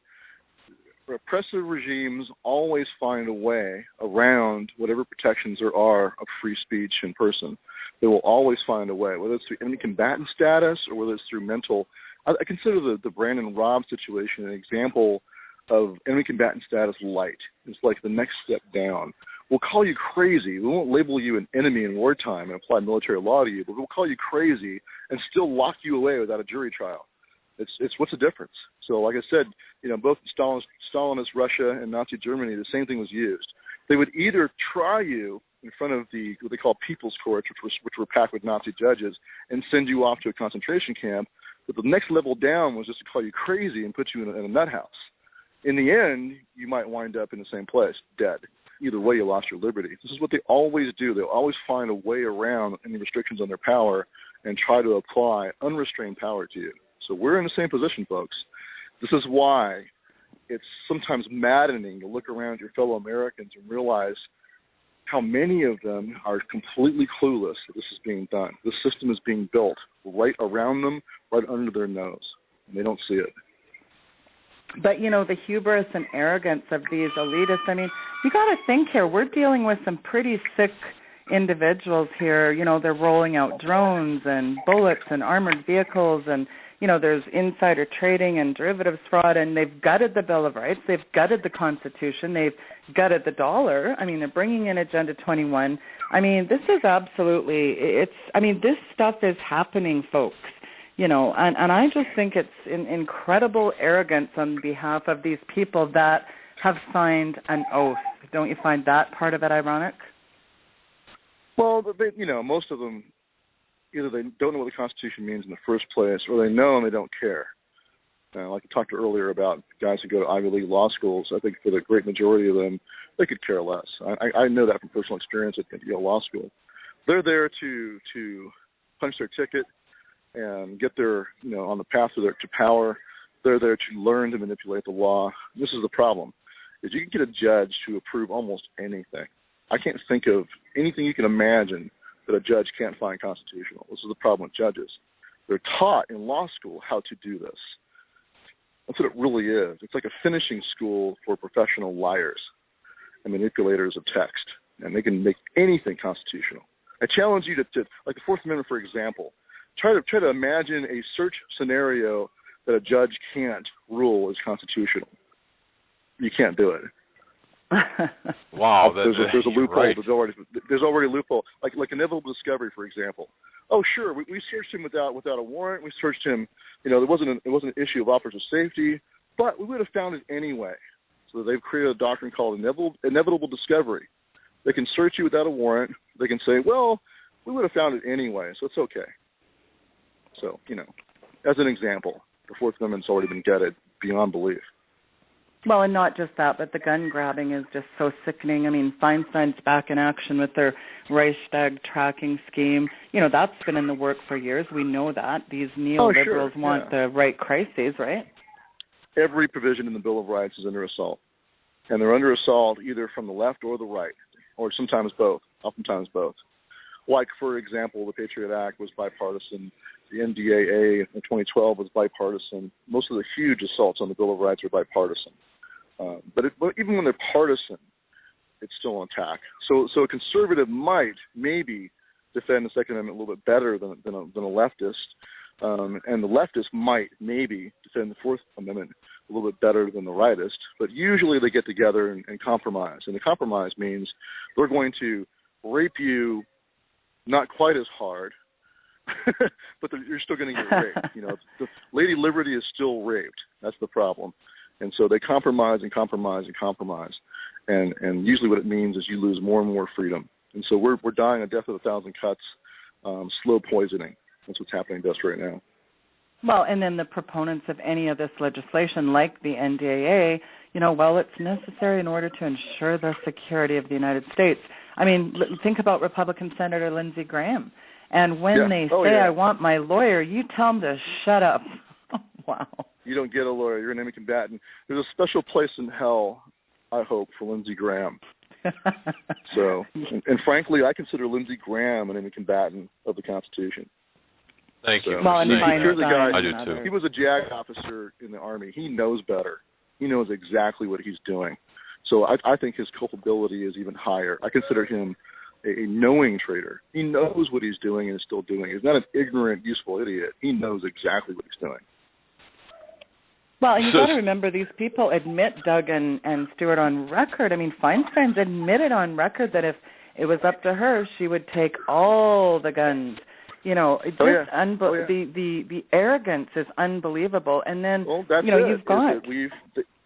Speaker 3: repressive regimes always find a way around whatever protections there are of free speech in person. They will always find a way, whether it's through enemy combatant status or whether it's through mental. I consider the Brandon Robb situation an example of enemy combatant status light. It's like the next step down. We'll call you crazy. We won't label you an enemy in wartime and apply military law to you, but we'll call you crazy and still lock you away without a jury trial. It's what's the difference? So, like I said, both Stalinist Russia and Nazi Germany, the same thing was used. They would either try you in front of what they call people's courts, which were packed with Nazi judges, and send you off to a concentration camp. But the next level down was just to call you crazy and put you in a nut house. In the end, you might wind up in the same place, dead. Either way, you lost your liberty. This is what they always do. They'll always find a way around any restrictions on their power and try to apply unrestrained power to you. So we're in the same position, folks. This is why it's sometimes maddening to look around your fellow Americans and realize how many of them are completely clueless that this is being done. This system is being built right around them, right under their nose, and they don't see it.
Speaker 2: But, the hubris and arrogance of these elitists, I mean, you got to think here, we're dealing with some pretty sick individuals here. They're rolling out drones and bullets and armored vehicles, and there's insider trading and derivatives fraud, and they've gutted the Bill of Rights. They've gutted the Constitution. They've gutted the dollar. I mean, they're bringing in Agenda 21. I mean, this is absolutely, this stuff is happening, folks, and I just think it's incredible arrogance on behalf of these people that have signed an oath. Don't you find that part of it ironic?
Speaker 3: Well, most of them, either they don't know what the Constitution means in the first place, or they know and they don't care. Like I talked earlier about guys who go to Ivy League law schools, I think for the great majority of them, they could care less. I know that from personal experience at Yale Law School. They're there to punch their ticket and get their, on the path to power. They're there to learn to manipulate the law. This is the problem, is you can get a judge to approve almost anything. I can't think of anything you can imagine that a judge can't find constitutional. This is the problem with judges. They're taught in law school how to do this. That's what it really is. It's like a finishing school for professional liars and manipulators of text, and they can make anything constitutional. I challenge you to like the Fourth Amendment, for example, try to imagine a search scenario that a judge can't rule is constitutional. You can't do it.
Speaker 1: Wow,
Speaker 3: there's a loophole.
Speaker 1: Right.
Speaker 3: There's already a loophole. Like inevitable discovery, for example. Oh, sure, we searched him without a warrant. We searched him. It wasn't an issue of officer safety, but we would have found it anyway. So they've created a doctrine called inevitable discovery. They can search you without a warrant. They can say, well, we would have found it anyway, so it's okay. So as an example, the Fourth Amendment's already been gutted beyond belief.
Speaker 2: Well, and not just that, but the gun grabbing is just so sickening. I mean, Feinstein's back in action with their Reichstag tracking scheme. You know, that's been in the work for years. We know that. These neoliberals want the right crises, right?
Speaker 3: Every provision in the Bill of Rights is under assault. And they're under assault either from the left or the right, or sometimes both, oftentimes both. Like, for example, the Patriot Act was bipartisan. The NDAA in 2012 was bipartisan. Most of the huge assaults on the Bill of Rights are bipartisan. But even when they're partisan, it's still on attack. So a conservative might maybe defend the Second Amendment a little bit better than a leftist, and the leftist might maybe defend the Fourth Amendment a little bit better than the rightist. But usually they get together and compromise. And the compromise means they're going to rape you not quite as hard, but you're still going to get raped. You know, the Lady Liberty is still raped. That's the problem. And so they compromise and compromise and compromise. And usually what it means is you lose more and more freedom. And so we're dying a death of 1,000 cuts, slow poisoning. That's what's happening to us right now.
Speaker 2: Well, and then the proponents of any of this legislation, like the NDAA, you know, well, it's necessary in order to ensure the security of the United States. I mean, think about Republican Senator Lindsey Graham. And when they say, I want my lawyer, you tell them to shut up. Wow. You
Speaker 3: don't get a lawyer. You're an enemy combatant. There's a special place in hell, I hope, for Lindsey Graham. So, and frankly, I consider Lindsey Graham an enemy combatant of the Constitution.
Speaker 1: Thank you.
Speaker 2: Well,
Speaker 1: I do too.
Speaker 3: He was a JAG officer in the Army. He knows better. He knows exactly what he's doing. So I think his culpability is even higher. I consider him a knowing traitor. He knows what he's doing and is still doing. He's not an ignorant, useful idiot. He knows exactly what he's doing.
Speaker 2: Well, you got to remember, these people admit, Doug and Stuart, on record. I mean, Feinstein's admitted on record that if it was up to her, she would take all the guns. You know, the arrogance is unbelievable. And then, you've got...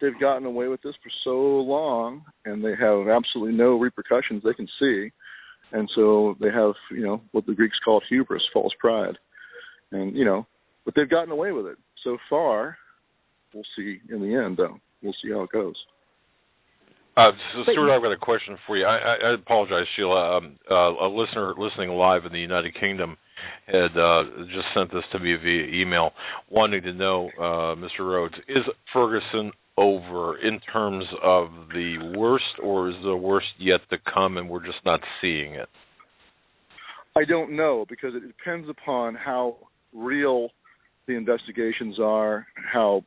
Speaker 2: They've gotten away with this for so long, and they have absolutely no repercussions they can see. And so they have, what the Greeks called hubris, false pride. And, but they've gotten away with it so far. We'll see in the end, though. We'll see how it goes.
Speaker 1: So, Stuart, I've got a question for you. I apologize, Sheila. A listener listening live in the United Kingdom had just sent this to me via email, wanting to know, Mr. Rhodes, is Ferguson over in terms of the worst, or is the worst yet to come and we're just not seeing it?
Speaker 3: I don't know, because it depends upon how real the investigations are, how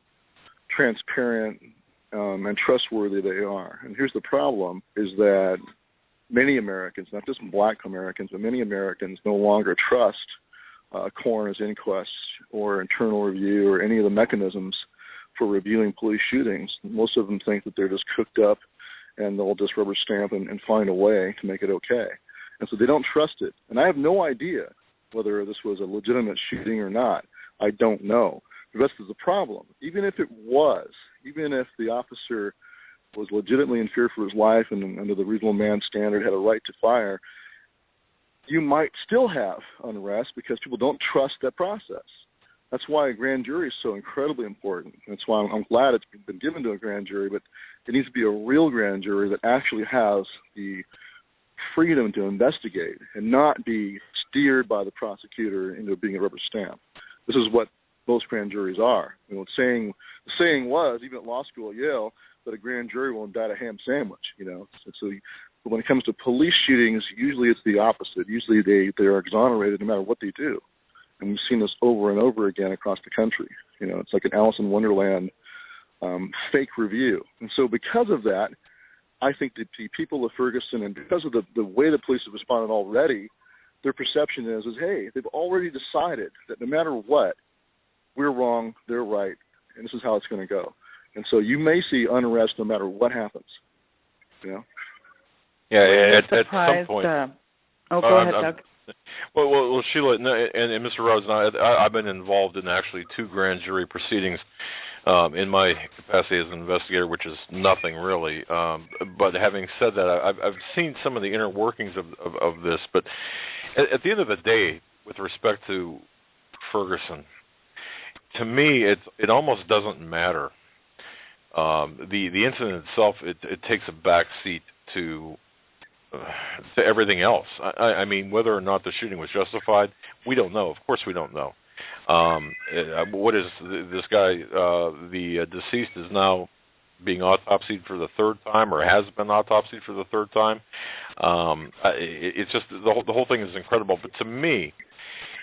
Speaker 3: transparent and trustworthy they are. And here's the problem, is that many Americans, not just black Americans, but many Americans no longer trust coroner's inquests or internal review or any of the mechanisms for reviewing police shootings. Most of them think that they're just cooked up and they'll just rubber stamp and find a way to make it okay. And so they don't trust it. And I have no idea whether this was a legitimate shooting or not. I don't know. The rest is the problem. Even if it was, even if the officer was legitimately in fear for his life and under the reasonable man standard had a right to fire, you might still have unrest because people don't trust that process. That's why a grand jury is so incredibly important. That's why I'm glad it's been given to a grand jury, but it needs to be a real grand jury that actually has the freedom to investigate and not be steered by the prosecutor into being a rubber stamp. This is what most grand juries are. The saying was, even at law school at Yale, that a grand jury will indict a ham sandwich. So but when it comes to police shootings, usually it's the opposite. Usually they are exonerated no matter what they do. And we've seen this over and over again across the country. It's like an Alice in Wonderland fake review. And so because of that, I think that the people of Ferguson, and because of the way the police have responded already, their perception is, hey, they've already decided that no matter what, we're wrong, they're right, and this is how it's going to go. And so you may see unrest no matter what happens.
Speaker 1: Yeah, at some point.
Speaker 2: Go ahead, Doug.
Speaker 1: Well, Sheila and Mr. Rhodes and I've been involved in actually 2 grand jury proceedings in my capacity as an investigator, which is nothing really. But having said that, I've seen some of the inner workings of this. But at the end of the day, with respect to Ferguson, to me, it almost doesn't matter the incident itself, it takes a back seat to everything else. I mean, whether or not the shooting was justified, we don't know. Of course, we don't know. What is this guy? The deceased is now being autopsied for the third time, or has been autopsied for the third time. It's just the whole thing is incredible. But to me,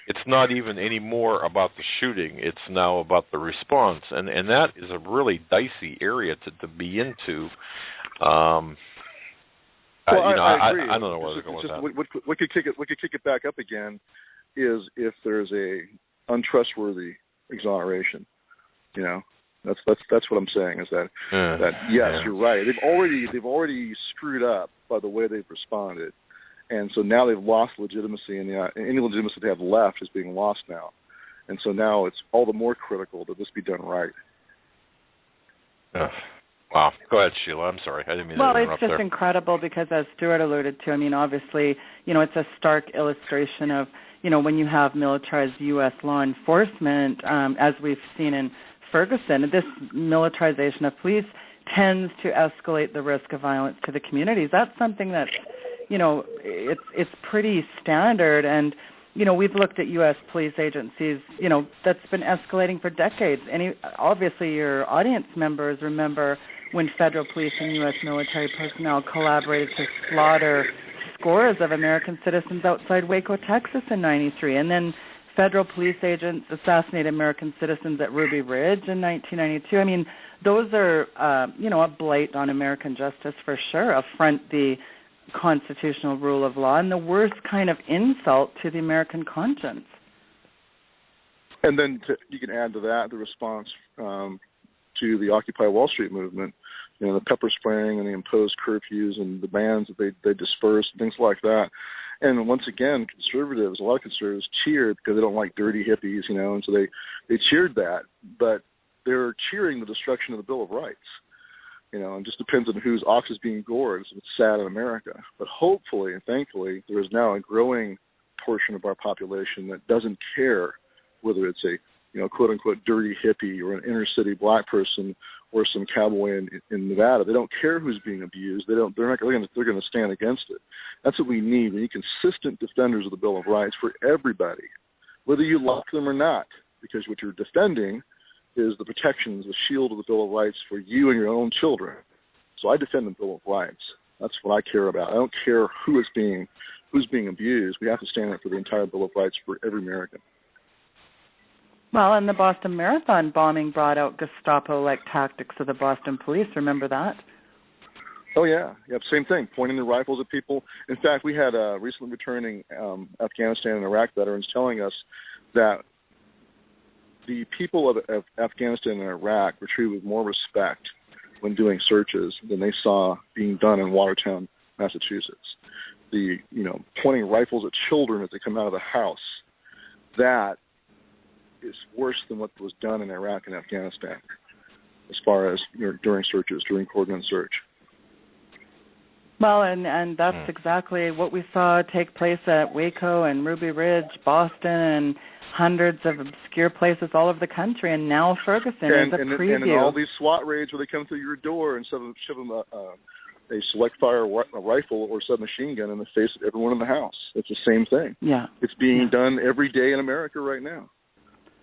Speaker 1: it's not even any more about the shooting. It's now about the response, and that is a really dicey area to be into.
Speaker 3: I agree.
Speaker 1: I don't know where they're going with that.
Speaker 3: What could kick it back up again is if there's a untrustworthy exoneration. You know, that's what I'm saying is that yes, you're right. They've already screwed up by the way they've responded, and so now they've lost legitimacy, and any legitimacy they have left is being lost now, and so now it's all the more critical that this be done right.
Speaker 1: Wow. Go ahead, Sheila. I'm sorry. I didn't mean to interrupt there.
Speaker 2: Well, it's just incredible because, as Stuart alluded to, I mean, obviously, it's a stark illustration of, when you have militarized U.S. law enforcement, as we've seen in Ferguson, this militarization of police tends to escalate the risk of violence to the communities. That's something that's, it's pretty standard. And, we've looked at U.S. police agencies, that's been escalating for decades. Obviously, your audience members remember when federal police and U.S. military personnel collaborated to slaughter scores of American citizens outside Waco, Texas in '93. And then federal police agents assassinated American citizens at Ruby Ridge in 1992. I mean, those are, a blight on American justice for sure, affront the constitutional rule of law, and the worst kind of insult to the American conscience.
Speaker 3: And then you can add to that the response to the Occupy Wall Street movement, the pepper spraying and the imposed curfews and the bans that they dispersed, things like that. And once again, a lot of conservatives cheered because they don't like dirty hippies, and so they cheered that, but they're cheering the destruction of the Bill of Rights. And just depends on whose ox is being gored. It's sad in America. But hopefully and thankfully, there is now a growing portion of our population that doesn't care whether it's a, quote-unquote dirty hippie or an inner-city black person or some cowboy in Nevada. They don't care who's being abused. They're going to stand against it. That's what we need. We need consistent defenders of the Bill of Rights for everybody, whether you like them or not, because what you're defending is the protections, the shield of the Bill of Rights for you and your own children. So I defend the Bill of Rights. That's what I care about. I don't care who's being abused. We have to stand up for the entire Bill of Rights for every American.
Speaker 2: Well, and the Boston Marathon bombing brought out Gestapo-like tactics of the Boston police. Remember that?
Speaker 3: Oh, yeah. Same thing, pointing their rifles at people. In fact, we had recently returning Afghanistan and Iraq veterans telling us that the people of Afghanistan and Iraq were treated with more respect when doing searches than they saw being done in Watertown, Massachusetts. The, pointing rifles at children as they come out of the house, that is worse than what was done in Iraq and Afghanistan as far as during searches, during coordinated search.
Speaker 2: Well, and that's exactly what we saw take place at Waco and Ruby Ridge, Boston, and hundreds of obscure places all over the country, and now Ferguson is a preview.
Speaker 3: And in all these SWAT raids where they come through your door and shove them a select fire rifle or submachine gun in the face of everyone in the house. It's the same thing. Yeah. It's being done every day in America right now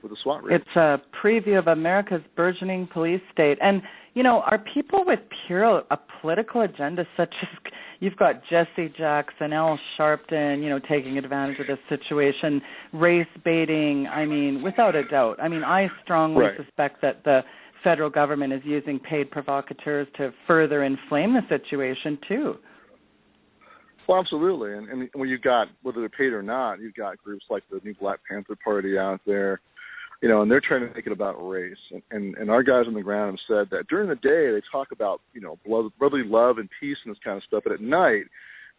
Speaker 3: with the SWAT raid.
Speaker 2: It's a preview of America's burgeoning police state. And, are people with a political agenda such as you've got Jesse Jackson, Al Sharpton, taking advantage of this situation, race baiting, without a doubt. I strongly suspect that the federal government is using paid provocateurs to further inflame the situation, too.
Speaker 3: Well, absolutely. And when you've got, whether they're paid or not, you've got groups like the New Black Panther Party out there, and they're trying to make it about race. And our guys on the ground have said that during the day they talk about, brotherly love and peace and this kind of stuff, but at night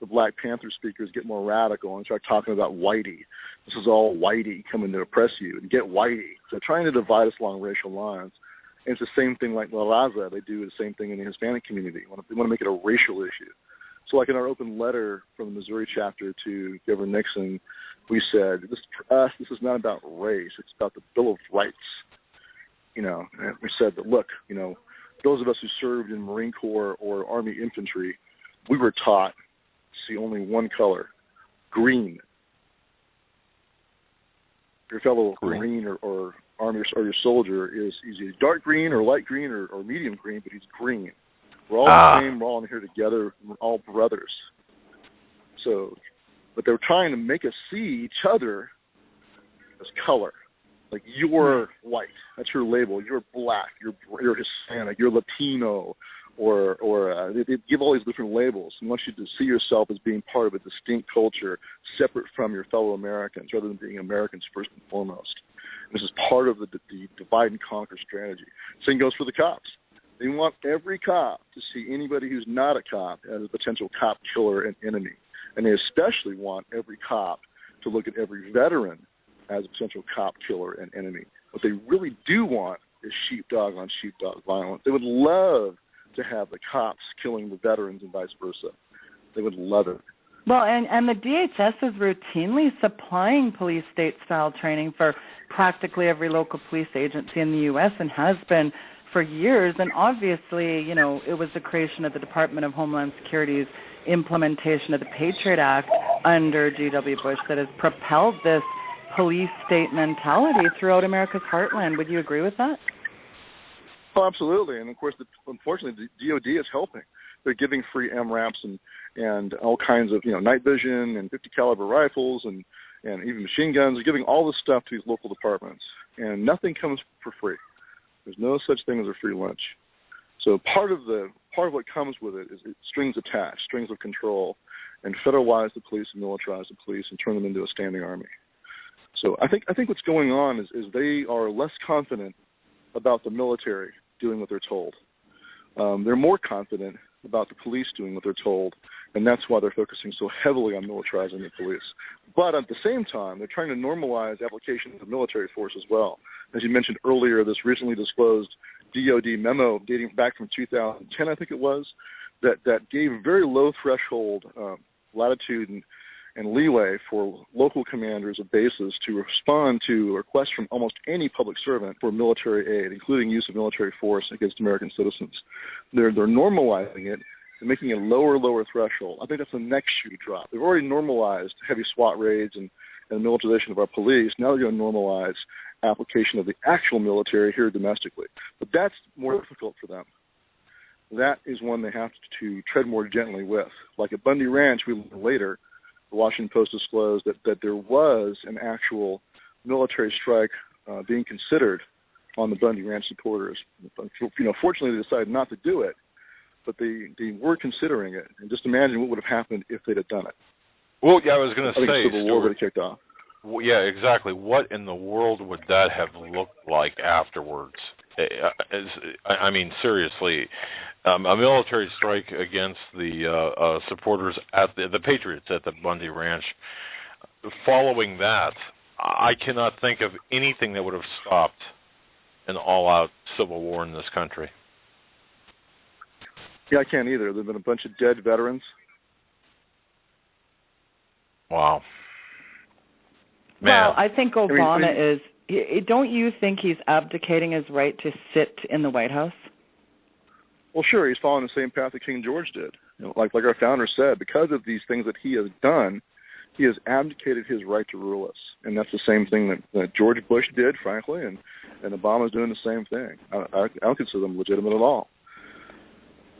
Speaker 3: the Black Panther speakers get more radical and start talking about whitey. This is all whitey coming to oppress you, and get whitey. So they're trying to divide us along racial lines. And it's the same thing like La Raza. They do the same thing in the Hispanic community. They want to make it a racial issue. So like in our open letter from the Missouri chapter to Governor Nixon, we said, for us, this is not about race. It's about the Bill of Rights. And we said that, look, those of us who served in Marine Corps or Army infantry, we were taught to see only one color, green. Your fellow Marine or Army or your soldier is either dark green or light green or medium green, but he's green. We're all the same. We're all in here together. We're all brothers. So, but they're trying to make us see each other as color. Like, you're white. That's your label. You're black. You're Hispanic. You're Latino. Or they give all these different labels and want you to see yourself as being part of a distinct culture separate from your fellow Americans rather than being Americans first and foremost. And this is part of the divide and conquer strategy. Same goes for the cops. They want every cop to see anybody who's not a cop as a potential cop killer and enemy. And they especially want every cop to look at every veteran as a potential cop killer and enemy. What they really do want is sheepdog on sheepdog violence. They would love to have the cops killing the veterans and vice versa. They would love it.
Speaker 2: Well, and the DHS is routinely supplying police state-style training for practically every local police agency in the U.S. and has been for years. And obviously, you know, it was the creation of the Department of Homeland Security's implementation of the Patriot Act under G.W. Bush that has propelled this police state mentality throughout America's heartland. Would you agree with that?
Speaker 3: Oh, absolutely. And, of course, unfortunately, the DOD is helping. They're giving free MRAPs and all kinds of, night vision and 50 caliber rifles and even machine guns. They're giving all this stuff to these local departments. And nothing comes for free. There's no such thing as a free lunch. So part of what comes with it is strings attached, strings of control, and federalize the police and militarize the police and turn them into a standing army. So I think what's going on is they are less confident about the military doing what they're told. They're more confident about the police doing what they're told, and that's why they're focusing so heavily on militarizing the police. But at the same time, they're trying to normalize application of military force as well. As you mentioned earlier, this recently disclosed DOD memo dating back from 2010, I think it was, that gave very low threshold latitude and leeway for local commanders of bases to respond to requests from almost any public servant for military aid, including use of military force against American citizens. They're normalizing it and making it lower threshold. I think that's the next shoe to drop. They've already normalized heavy SWAT raids and militarization of our police. Now they're going to normalize application of the actual military here domestically. But that's more difficult for them. That is one they have to tread more gently with. Like at Bundy Ranch, we learned later, the Washington Post disclosed that there was an actual military strike being considered on the Bundy Ranch supporters. Fortunately, they decided not to do it, but they were considering it. And just imagine what would have happened if they'd have done it.
Speaker 1: Well, yeah, I was going to say,
Speaker 3: Civil War would have kicked off.
Speaker 1: Well, yeah, exactly. What in the world would that have looked like afterwards? I mean, seriously. A military strike against the supporters at the Patriots at the Bundy Ranch. Following that, I cannot think of anything that would have stopped an all-out civil war in this country.
Speaker 3: Yeah, I can't either. There have been a bunch of dead veterans.
Speaker 1: Wow. Man.
Speaker 2: Well, I think Obama is... Don't you think he's abdicating his right to sit in the White House?
Speaker 3: Well, sure, he's following the same path that King George did. Like our founder said, because of these things that he has done, he has abdicated his right to rule us. And that's the same thing that George Bush did, frankly, and Obama's doing the same thing. I don't consider them legitimate at all.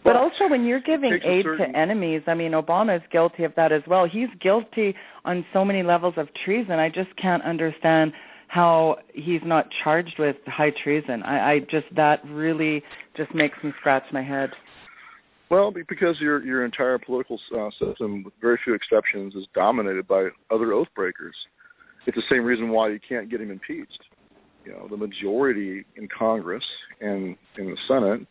Speaker 2: But also when you're giving aid to enemies, I mean, Obama is guilty of that as well. He's guilty on so many levels of treason. I just can't understand how he's not charged with high treason. That really just makes me scratch my head.
Speaker 3: Well, because your entire political system, with very few exceptions, is dominated by other oath breakers. It's the same reason why you can't get him impeached. The majority in Congress and in the Senate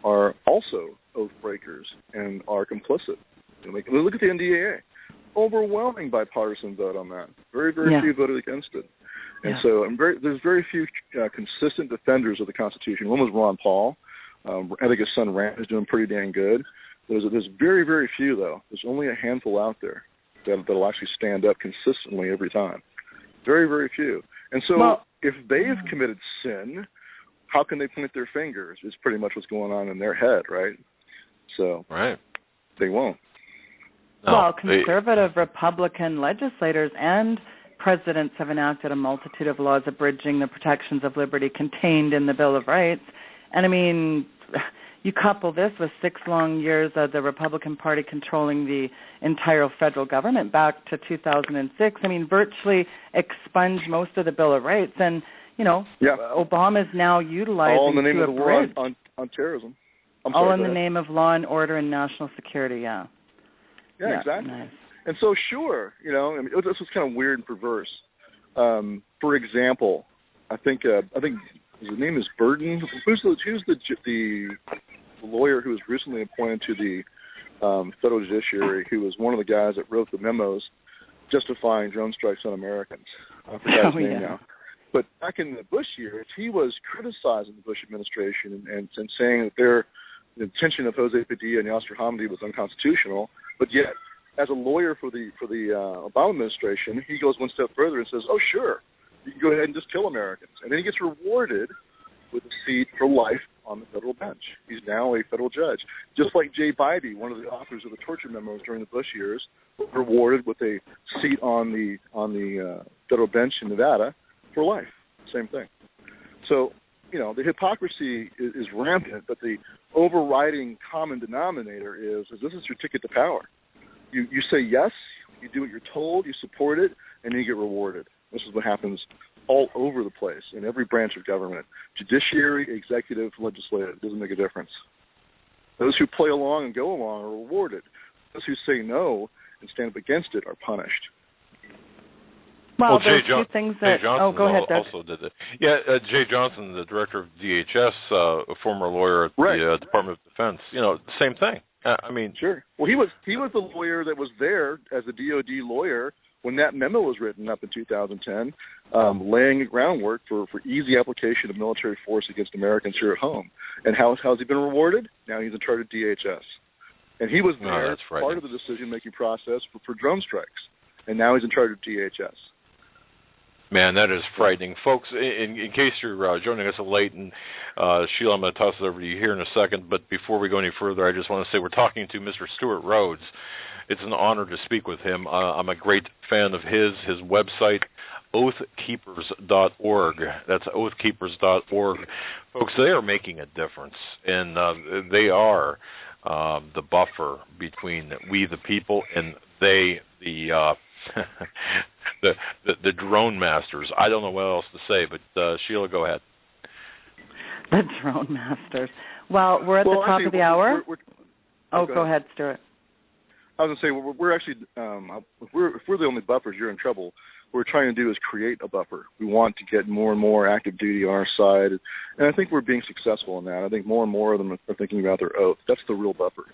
Speaker 3: are also oath breakers and are complicit. Look at the NDAA. Overwhelming bipartisan vote on that. Very few voted against it. And so there's very few consistent defenders of the Constitution. One was Ron Paul. I think his son Rand is doing pretty dang good. There's very, very few, though. There's only a handful out there that'll actually stand up consistently every time. Very, very few. And so if they've committed sin, how can they point their fingers? Is pretty much what's going on in their head, right? So they won't.
Speaker 1: No,
Speaker 2: well, conservative Republican legislators and presidents have enacted a multitude of laws abridging the protections of liberty contained in the Bill of Rights. And I mean, you couple this with 6 long years of the Republican Party controlling the entire federal government back to 2006. I mean, virtually expunged most of the Bill of Rights. And, you know, Obama is now utilizing
Speaker 3: all in the name
Speaker 2: to
Speaker 3: of the war on terrorism.
Speaker 2: All in the name of law and order and national security, Yeah,
Speaker 3: exactly.
Speaker 2: Nice.
Speaker 3: And so, sure, you know, I mean, this was kind of weird and perverse. For example, I think his name is Burden. Who's the lawyer who was recently appointed to the federal judiciary, who was one of the guys that wrote the memos justifying drone strikes on Americans? I forgot his name now. But back in the Bush years, he was criticizing the Bush administration and saying that the detention of Jose Padilla and Yasser Hamdi was unconstitutional. But yet, as a lawyer for the Obama administration, he goes one step further and says, "Oh, sure, you can go ahead and just kill Americans," and then he gets rewarded with a seat for life on the federal bench. He's now a federal judge, just like Jay Bybee, one of the authors of the torture memos during the Bush years, was rewarded with a seat on the federal bench in Nevada for life. Same thing. So, you know, the hypocrisy is rampant, but the overriding common denominator is this is your ticket to power. You say yes, you do what you're told, you support it, and you get rewarded. This is what happens all over the place in every branch of government. Judiciary, executive, legislative, it doesn't make a difference. Those who play along and go along are rewarded. Those who say no and stand up against it are punished.
Speaker 2: Well, there's two things that...
Speaker 1: Jay Johnson
Speaker 2: go ahead, Doug.
Speaker 1: also did it. Yeah, Jay Johnson, the director of DHS, a former lawyer at the Department of Defense, you know, same thing. I mean... Sure.
Speaker 3: Well, he was the lawyer that was there as a DOD lawyer when that memo was written up in 2010, laying the groundwork for easy application of military force against Americans here at home. And how's he been rewarded? Now he's in charge of DHS. And he was there as part of the decision-making process for drone strikes. And now he's in charge of DHS.
Speaker 1: Man, that is frightening. Folks, in case you're joining us late, and Sheila, I'm going to toss it over to you here in a second, but before we go any further, I just want to say we're talking to Mr. Stuart Rhodes. It's an honor to speak with him. I'm a great fan of his website, oathkeepers.org. That's oathkeepers.org. Folks, they are making a difference, and they are the buffer between we, the people, and they, the drone masters. I don't know what else to say, but Sheila, go ahead.
Speaker 2: The drone masters. Well, we're at the top of the hour. Go ahead, Stuart.
Speaker 3: I was going to say, we're actually, if we're the only buffers, you're in trouble. What we're trying to do is create a buffer. We want to get more and more active duty on our side, and I think we're being successful in that. I think more and more of them are thinking about their oath. That's the real buffer.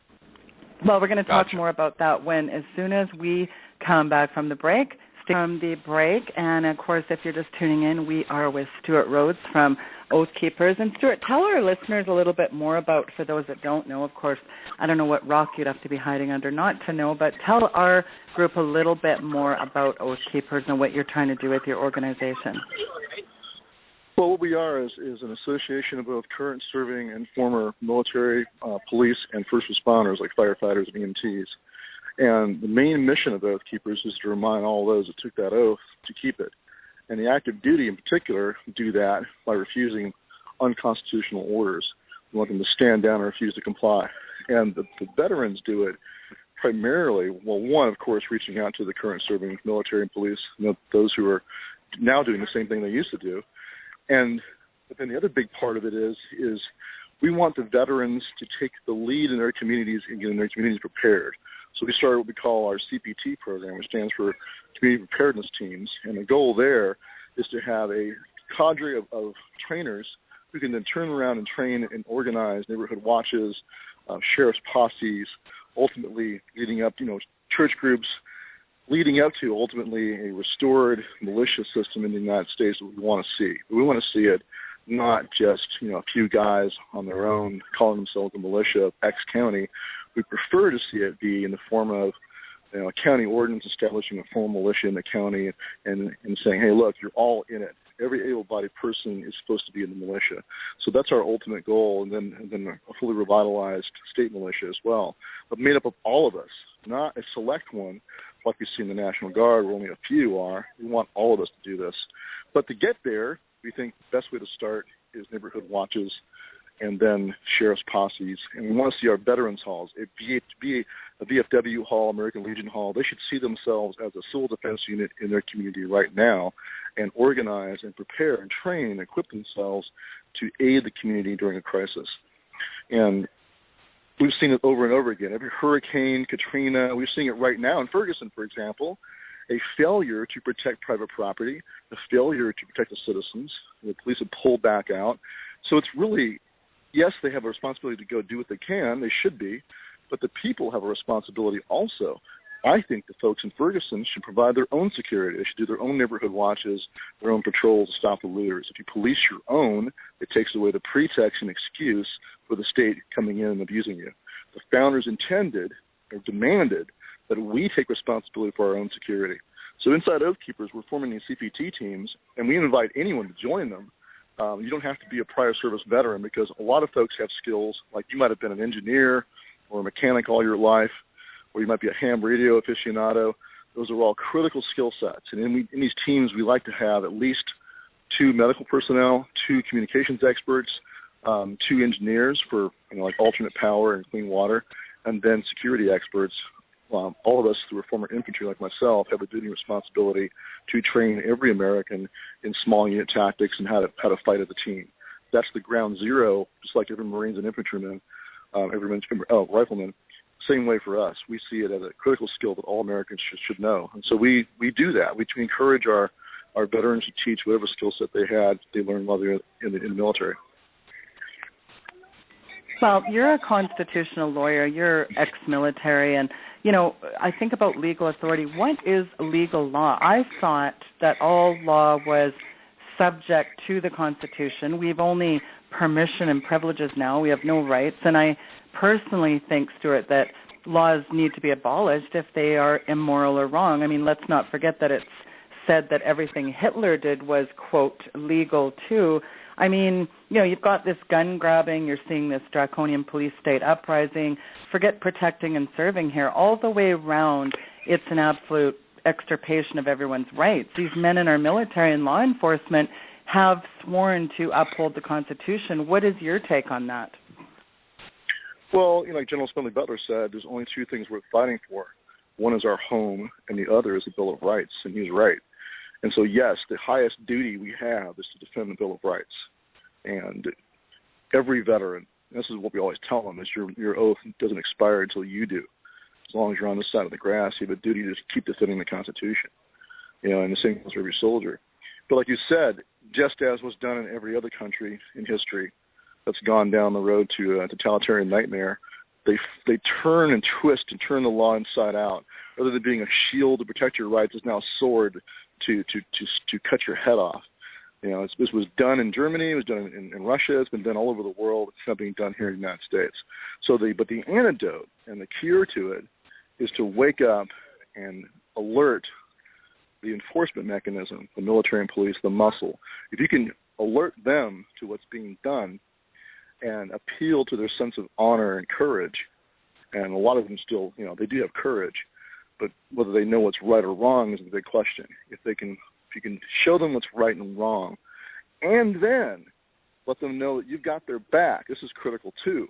Speaker 2: Well, we're going to talk more about that as soon as we come back from the break. And, of course, if you're just tuning in, we are with Stuart Rhodes from Oath Keepers. And, Stuart, tell our listeners a little bit more about, for those that don't know, of course, I don't know what rock you'd have to be hiding under not to know, but tell our group a little bit more about Oath Keepers and what you're trying to do with your organization.
Speaker 3: Well, what we are is an association of both current serving and former military, police, and first responders like firefighters and EMTs. And the main mission of Oath Keepers is to remind all those that took that oath to keep it. And the active duty in particular do that by refusing unconstitutional orders. We want them to stand down and refuse to comply. And the veterans do it primarily, well, one, of course, reaching out to the current serving military and police, those who are now doing the same thing they used to do. But then the other big part of it is we want the veterans to take the lead in their communities and getting their communities prepared. So we started what we call our CPT program, which stands for Community Preparedness Teams. And the goal there is to have a cadre of trainers who can then turn around and train and organize neighborhood watches, sheriff's posses, ultimately leading up, church groups, leading up to ultimately a restored militia system in the United States that we want to see. We want to see it not just, a few guys on their own calling themselves a militia of X county. We prefer to see it be in the form of a county ordinance establishing a formal militia in the county and saying, hey, look, you're all in it. every able-bodied person is supposed to be in the militia. So that's our ultimate goal, and then a fully revitalized state militia as well, but made up of all of us, not a select one like we see in the National Guard where only a few are. We want all of us to do this. But to get there, we think the best way to start is neighborhood watches and then sheriff's posses. And we want to see our veterans halls, a VFW hall, American Legion hall. They should see themselves as a civil defense unit in their community right now and organize and prepare and train and equip themselves to aid the community during a crisis. And we've seen it over and over again. Every hurricane, Katrina, we're seeing it right now in Ferguson, for example, a failure to protect private property, a failure to protect the citizens. The police have pulled back out. So it's really, yes, they have a responsibility to go do what they can. They should be. But the people have a responsibility also. I think the folks in Ferguson should provide their own security. They should do their own neighborhood watches, their own patrols to stop the looters. If you police your own, it takes away the pretext and excuse for the state coming in and abusing you. The founders intended or demanded that we take responsibility for our own security. So inside Oath Keepers, we're forming these CPT teams, and we invite anyone to join them. You don't have to be a prior service veteran because a lot of folks have skills, like you might have been an engineer or a mechanic all your life, or you might be a ham radio aficionado. Those are all critical skill sets. And in these teams, we like to have at least 2 medical personnel, 2 communications experts, 2 engineers for like alternate power and clean water, and then security experts. All of us who are former infantry like myself have a duty and responsibility to train every American in small unit tactics and how to fight as a team. That's the ground zero, just like every Marines and infantryman, rifleman. Same way for us. We see it as a critical skill that all Americans should know. And so we do that. We encourage our veterans to teach whatever skill set they learned while they're in the military.
Speaker 2: Well, you're a constitutional lawyer. You're ex-military, and I think about legal authority. What is legal law? I thought that all law was subject to the Constitution. We've only permission and privileges now. We have no rights. And I personally think, Stuart, that laws need to be abolished if they are immoral or wrong. I mean, let's not forget that it's said that everything Hitler did was, quote, legal too. I mean, you've got this gun grabbing, you're seeing this draconian police state uprising. Forget protecting and serving here. All the way around, it's an absolute extirpation of everyone's rights. These men in our military and law enforcement have sworn to uphold the Constitution. What is your take on that?
Speaker 3: Well, like General Smedley Butler said, there's only 2 things worth fighting for. One is our home, and the other is the Bill of Rights, and he's right. And so, yes, the highest duty we have is to defend the Bill of Rights. And every veteran, this is what we always tell them, is your oath doesn't expire until you do. As long as you're on this side of the grass, you have a duty to keep defending the Constitution. And the same goes for every soldier. But like you said, just as was done in every other country in history that's gone down the road to a totalitarian nightmare, they turn and twist and turn the law inside out. Rather than being a shield to protect your rights, it's now a sword to cut your head off. This was done in Germany, it was done in Russia, it's been done all over the world. It's not being done here in the United States. But the antidote and the cure to it is to wake up and alert the enforcement mechanism, the military and police, the muscle. If you can alert them to what's being done and appeal to their sense of honor and courage, and a lot of them still, they do have courage, but whether they know what's right or wrong is the big question. If you can show them what's right and wrong, and then let them know that you've got their back, this is critical too.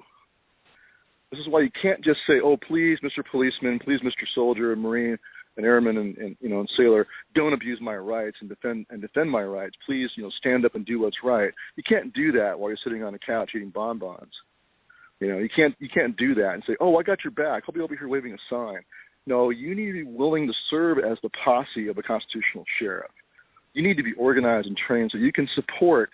Speaker 3: This is why you can't just say, "Oh, please, Mr. Policeman, please, Mr. Soldier, and Marine, and Airman, and Sailor, don't abuse my rights and defend my rights. Please, stand up and do what's right." You can't do that while you're sitting on a couch eating bonbons. You can't do that and say, "Oh, I got your back. I'll be over here waving a sign." No, you need to be willing to serve as the posse of a constitutional sheriff. You need to be organized and trained so you can support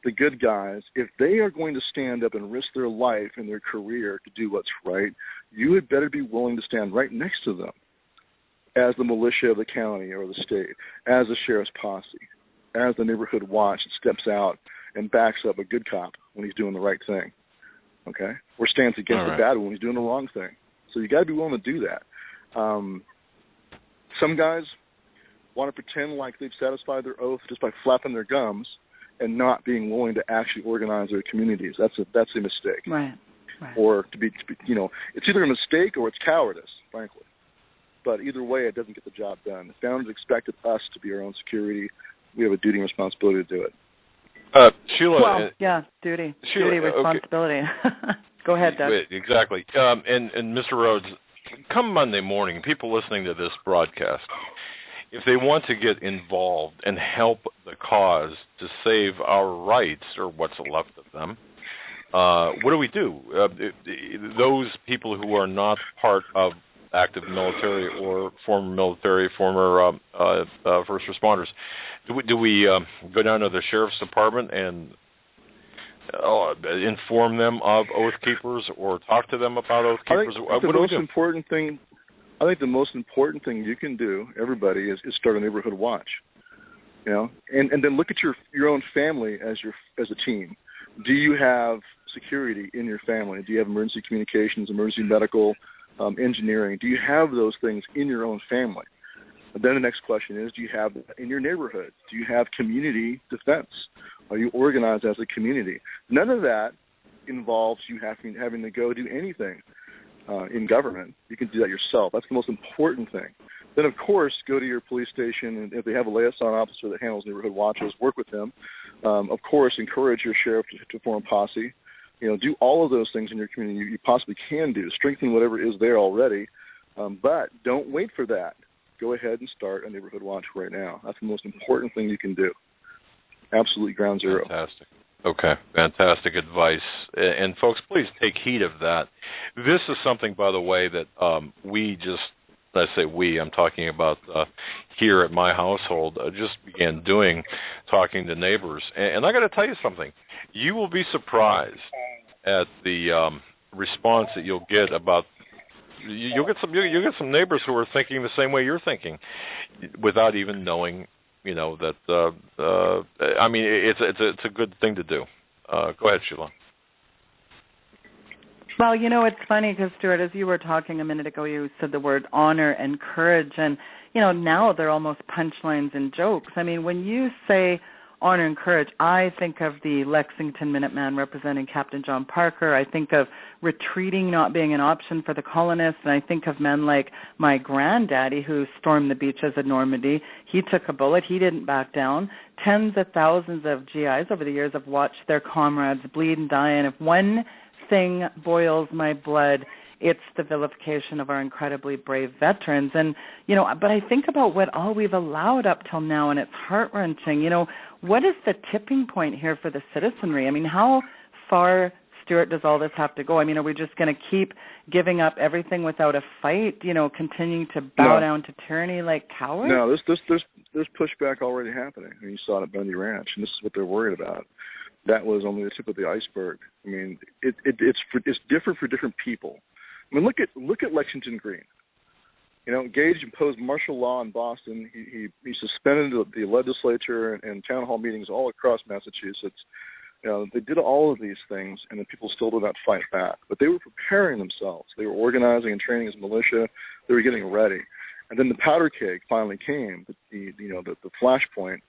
Speaker 3: the good guys. If they are going to stand up and risk their life and their career to do what's right, you had better be willing to stand right next to them as the militia of the county or the state, as the sheriff's posse, as the neighborhood watch that steps out and backs up a good cop when he's doing the right thing, okay? Or stands against the bad one when he's doing the wrong thing. So you got to be willing to do that. Some guys want to pretend like they've satisfied their oath just by flapping their gums and not being willing to actually organize their communities. That's a mistake.
Speaker 2: Right.
Speaker 3: Or to be, it's either a mistake or it's cowardice, frankly. But either way, it doesn't get the job done. The founders expected us to be our own security. We have a duty and responsibility to do it.
Speaker 1: Sheila.
Speaker 2: Well, yeah, duty, responsibility. Okay. Go ahead, Doug.
Speaker 1: Exactly. And Mr. Rhodes, come Monday morning, people listening to this broadcast, if they want to get involved and help the cause to save our rights, or what's left of them, what do we do? Those people who are not part of active military or former military, former first responders, do we go down to the sheriff's department and inform them of Oath Keepers or talk to them about Oath Keepers?
Speaker 3: I think the most important thing you can do, everybody, is start a neighborhood watch. And then look at your own family as a team. Do you have security in your family? Do you have emergency communications, emergency medical, engineering? Do you have those things in your own family? And then the next question is, do you have that in your neighborhood? Do you have community defense? Are you organized as a community? None of that involves you having to go do anything in government. You can do that yourself. That's the most important thing. Then, of course, go to your police station, and if they have a liaison officer that handles neighborhood watches, work with them. Of course, encourage your sheriff to form posse. Do all of those things in your community you possibly can do. Strengthen whatever is there already, but don't wait for that. Go ahead and start a neighborhood watch right now. That's the most important thing you can do. Absolutely ground zero.
Speaker 1: Fantastic. Okay, fantastic advice. And folks, please take heed of that. This is something, by the way, that I say we, I'm talking about here at my household, just began doing, talking to neighbors. And I got to tell you something. You will be surprised at the response that you'll get about. You'll get some neighbors who are thinking the same way you're thinking, without even knowing, that. I mean, it's a good thing to do. Go ahead, Sheila.
Speaker 2: Well, it's funny because, Stuart, as you were talking a minute ago, you said the word honor and courage, and now they're almost punchlines and jokes. I mean, when you say honor and courage, I think of the Lexington Minuteman representing Captain John Parker. I think of retreating not being an option for the colonists, and I think of men like my granddaddy who stormed the beaches of Normandy. He took a bullet. He didn't back down. Tens of thousands of GIs over the years have watched their comrades bleed and die, and if one thing boils my blood, it's the vilification of our incredibly brave veterans. And, but I think about what all we've allowed up till now, and it's heart-wrenching. What is the tipping point here for the citizenry? I mean, how far, Stuart, does all this have to go? I mean, are we just going to keep giving up everything without a fight, continuing to bow down to tyranny like cowards?
Speaker 3: No, there's pushback already happening. I mean, you saw it at Bundy Ranch, and this is what they're worried about. That was only the tip of the iceberg. I mean, it's different for different people. I mean, look at Lexington Green. Gage imposed martial law in Boston. He suspended the legislature and town hall meetings all across Massachusetts. They did all of these things, and the people still did not fight back. But they were preparing themselves. They were organizing and training as militia. They were getting ready. And then the powder keg finally came. The flashpoint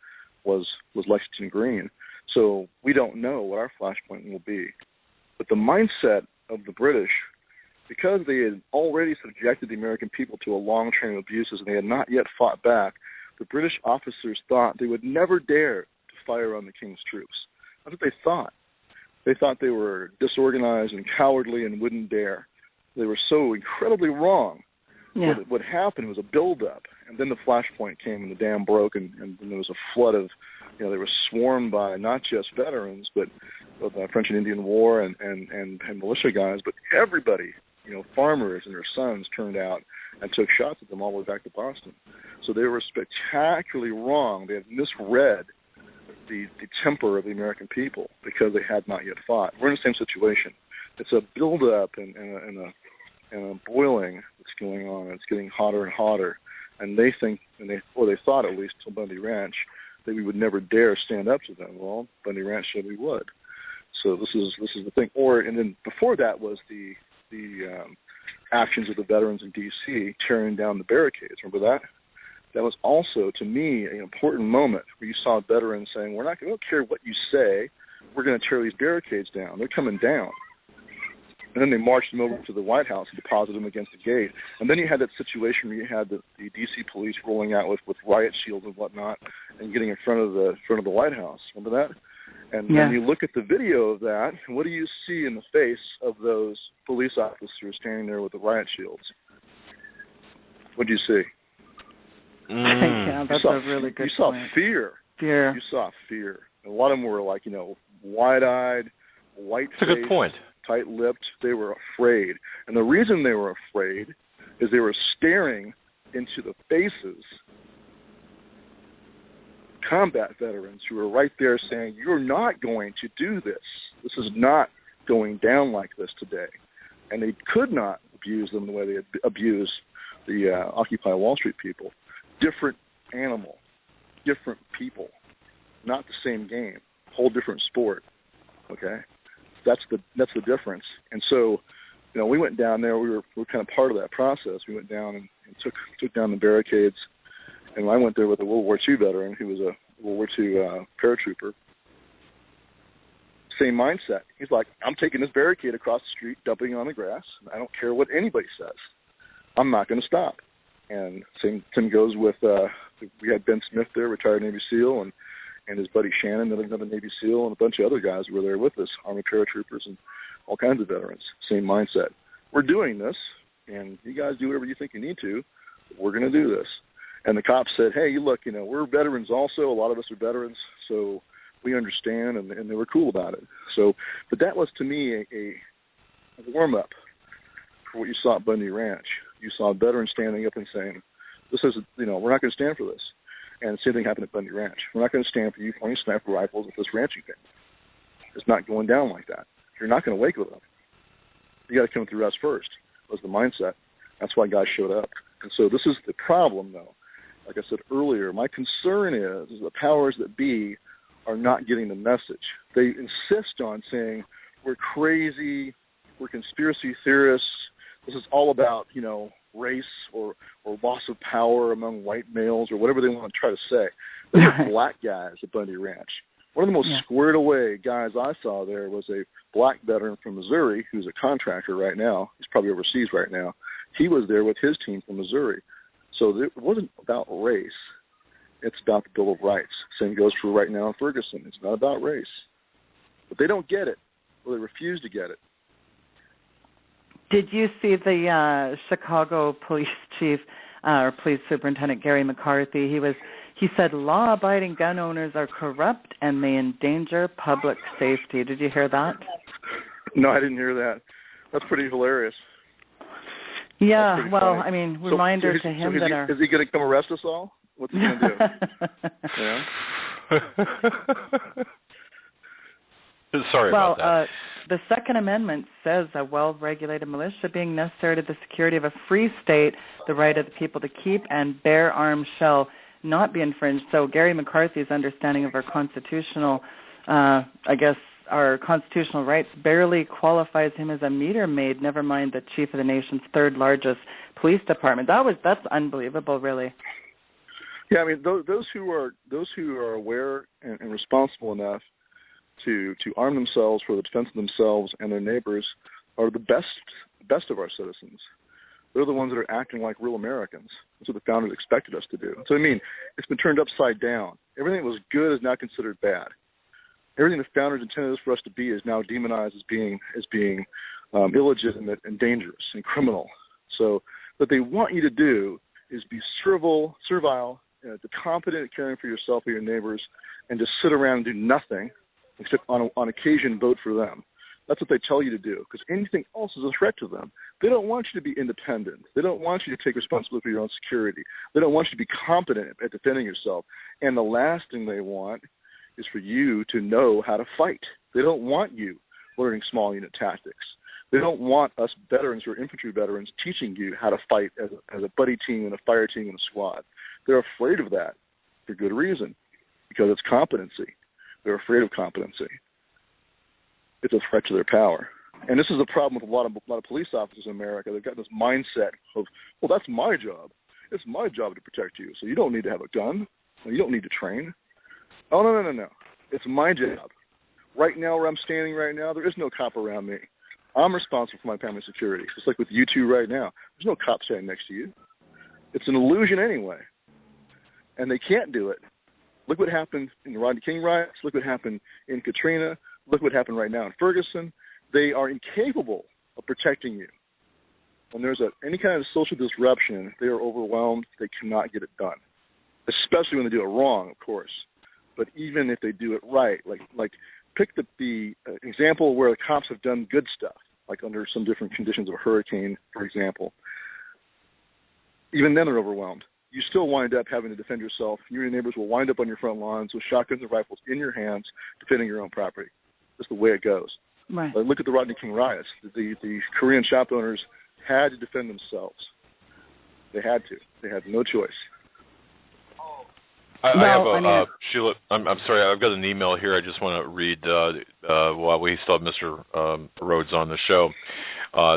Speaker 3: was Lexington Green. So we don't know what our flashpoint will be. But the mindset of the British, because they had already subjected the American people to a long train of abuses and they had not yet fought back, the British officers thought they would never dare to fire on the King's troops. That's what they thought. They thought they were disorganized and cowardly and wouldn't dare. They were so incredibly wrong.
Speaker 2: Yeah.
Speaker 3: What happened was a buildup, and then the flashpoint came and the dam broke, and there was a flood of, they were swarmed by not just veterans, but the French and Indian War and militia guys, but everybody, farmers and their sons turned out and took shots at them all the way back to Boston. So they were spectacularly wrong. They had misread the temper of the American people because they had not yet fought. We're in the same situation. It's a buildup and a boiling that's going on. It's getting hotter and hotter. And they think, they thought at least till Bundy Ranch, that we would never dare stand up to them. Well, Bundy Ranch said we would. So this is the thing. And then before that was the actions of the veterans in D.C. tearing down the barricades. Remember that? that was also, to me, an important moment where you saw veterans saying, we don't care what you say, we're going to tear these barricades down. They're coming down. And then they marched them over to the White House and deposited them against the gate. And then you had that situation where you had the D.C. police rolling out with riot shields and whatnot and getting in front of the White House. Remember that? And when you look at the video of that, what do you see in the face of those police officers standing there with the riot shields? What do you see?
Speaker 2: Yeah, that's a really good point.
Speaker 3: You saw fear.
Speaker 2: Fear.
Speaker 3: You saw fear. And a lot of them were like, wide-eyed, white-faced.
Speaker 1: That's a good point.
Speaker 3: Tight-lipped. They were afraid. And the reason they were afraid is they were staring into the faces combat veterans who were right there saying, you're not going to do this. This is not going down like this today. And they could not abuse them the way they abused the Occupy Wall Street people. Different animal, different people, not the same game, whole different sport, okay? That's the difference. And so, we went down there. We were kind of part of that process. We went down and took down the barricades. And I went there with a World War II veteran who was a World War II paratrooper. Same mindset. He's like, I'm taking this barricade across the street, dumping it on the grass. I don't care what anybody says. I'm not going to stop. And same goes with, we had Ben Smith there, retired Navy SEAL, and his buddy Shannon, another Navy SEAL, and a bunch of other guys who were there with us, Army paratroopers and all kinds of veterans. Same mindset. We're doing this, and you guys do whatever you think you need to. We're going to do this. And the cops said, hey, look, we're veterans also. A lot of us are veterans, so we understand, and they were cool about it. So, but that was, to me, a warm-up for what you saw at Bundy Ranch. You saw veterans standing up and saying, this is, we're not going to stand for this. And the same thing happened at Bundy Ranch. We're not going to stand for you pointing sniper rifles at this ranching thing. It's not going down like that. You're not going to wake with them. You got to come through us first, was the mindset. That's why guys showed up. And so this is the problem, though. Like I said earlier, my concern is the powers that be are not getting the message. They insist on saying, we're crazy, we're conspiracy theorists, this is all about, race or loss of power among white males or whatever they want to try to say. Those are black guys at Bundy Ranch. One of the most squared away guys I saw there was a black veteran from Missouri who's a contractor right now. He's probably overseas right now. He was there with his team from Missouri. So it wasn't about race. It's about the Bill of Rights. Same goes for right now in Ferguson. It's not about race. But they don't get it, or they refuse to get it.
Speaker 2: Did you see the Chicago police chief or police superintendent Gary McCarthy? He said law-abiding gun owners are corrupt and may endanger public safety. Did you hear that?
Speaker 3: No, I didn't hear that. That's pretty hilarious.
Speaker 2: Yeah, well,
Speaker 3: funny.
Speaker 2: I mean, reminder to him
Speaker 3: is he going to come arrest us all? What's he going to
Speaker 1: do? Sorry about that.
Speaker 2: The Second Amendment says a well-regulated militia being necessary to the security of a free state, the right of the people to keep and bear arms shall not be infringed. So Gary McCarthy's understanding of our constitutional, our constitutional rights barely qualifies him as a meter maid, never mind the chief of the nation's third largest police department. That's unbelievable, really.
Speaker 3: Yeah, I mean, those who are aware and responsible enough to arm themselves for the defense of themselves and their neighbors are the best of our citizens. They're the ones that are acting like real Americans. That's what the founders expected us to do. So, I mean, it's been turned upside down. Everything that was good is now considered bad. Everything the founders intended for us to be is now demonized as being illegitimate and dangerous and criminal. So what they want you to do is be servile, competent at caring for yourself or your neighbors, and just sit around and do nothing except on occasion vote for them. That's what they tell you to do, because anything else is a threat to them. They don't want you to be independent. They don't want you to take responsibility for your own security. They don't want you to be competent at defending yourself. And the last thing they want is for you to know how to fight. They don't want you learning small unit tactics. They don't want us veterans or infantry veterans teaching you how to fight as a buddy team and a fire team and a squad. They're afraid of that for good reason, because it's competency. They're afraid of competency. It's a threat to their power. And this is a problem with a lot of police officers in America. They've got this mindset of, well, that's my job. It's my job to protect you, so you don't need to have a gun. You don't need to train. Oh, no. It's my job. Right now, where I'm standing right now, there is no cop around me. I'm responsible for my family's security, just like with you two right now. There's no cop standing next to you. It's an illusion anyway, and they can't do it. Look what happened in the Rodney King riots. Look what happened in Katrina. Look what happened right now in Ferguson. They are incapable of protecting you. When there's any kind of social disruption, they are overwhelmed. They cannot get it done, especially when they do it wrong, of course. But even if they do it right, like pick the example where the cops have done good stuff, like under some different conditions of a hurricane, for example. Even then they're overwhelmed. You still wind up having to defend yourself. You and your neighbors will wind up on your front lawns with shotguns and rifles in your hands, defending your own property. That's the way it goes.
Speaker 2: Right.
Speaker 3: But look at the Rodney King riots. The Korean shop owners had to defend themselves. They had to. They had no choice.
Speaker 1: Sheila, I'm sorry, I've got an email here I just want to read while we still have Mr. Rhodes on the show.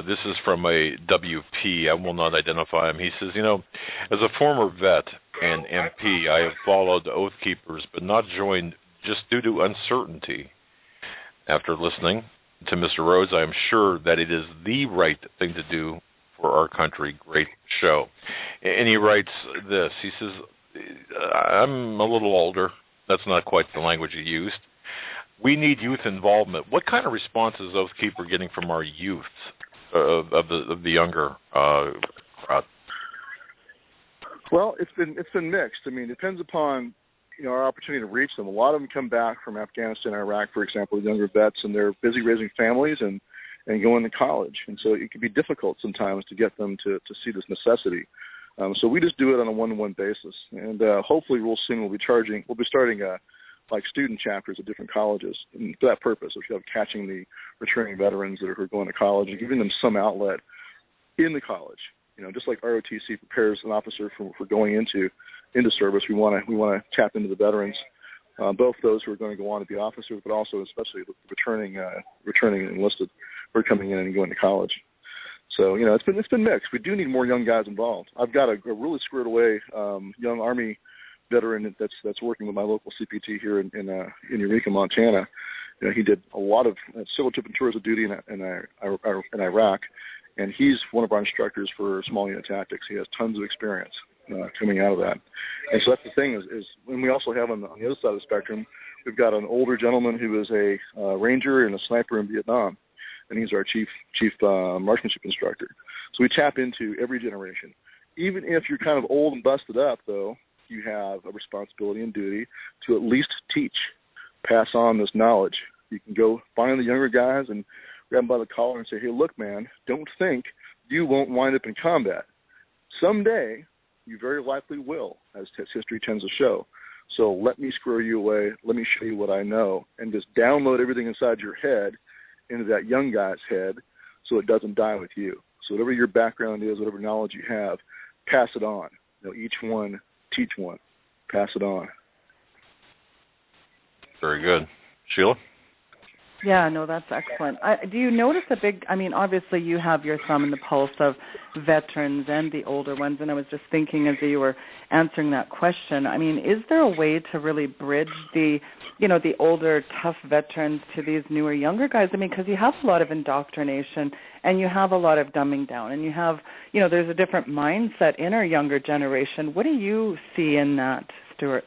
Speaker 1: This is from a WP. I will not identify him. He says, as a former vet and MP, I have followed Oath Keepers, but not joined just due to uncertainty. After listening to Mr. Rhodes, I am sure that it is the right thing to do for our country. Great show. And he writes this. He says, I'm a little older. That's not quite the language he used. We need youth involvement. What kind of response is Oath Keeper getting from our youth, of the younger crowd?
Speaker 3: Well, it's been mixed. I mean, it depends upon our opportunity to reach them. A lot of them come back from Afghanistan, Iraq, for example, younger vets, and they're busy raising families and going to college. And so it can be difficult sometimes to get them to see this necessity. So we just do it on a one-to-one basis. And hopefully real soon we'll be starting like student chapters at different colleges and for that purpose, of catching the returning veterans that are going to college and giving them some outlet in the college. Just like ROTC prepares an officer for going into service, we want to tap into the veterans, both those who are going to go on to be officers, but also especially the returning enlisted who are coming in and going to college. So it's been mixed. We do need more young guys involved. I've got a really squared away young Army veteran that's working with my local CPT here in Eureka, Montana. He did a lot of civil trip and tours of duty in Iraq, and he's one of our instructors for small unit tactics. He has tons of experience coming out of that. And so that's the thing is when we also have on the other side of the spectrum, we've got an older gentleman who is a ranger and a sniper in Vietnam, and he's our chief marksmanship instructor. So we tap into every generation. Even if you're kind of old and busted up, though, you have a responsibility and duty to at least teach, pass on this knowledge. You can go find the younger guys and grab them by the collar and say, hey, look, man, don't think you won't wind up in combat. Someday, you very likely will, as history tends to show. So let me square you away. Let me show you what I know, and just download everything inside your head into that young guy's head so it doesn't die with you. So whatever your background is, whatever knowledge you have, pass it on. Each one, teach one. Pass it on.
Speaker 1: Very good. Sheila?
Speaker 2: Yeah, no, that's excellent. Do you notice obviously you have your thumb in the pulse of veterans and the older ones, and I was just thinking as you were answering that question, is there a way to really bridge the older, tough veterans to these newer, younger guys? Because you have a lot of indoctrination and you have a lot of dumbing down, and you have, there's a different mindset in our younger generation. What do you see in that, Stuart?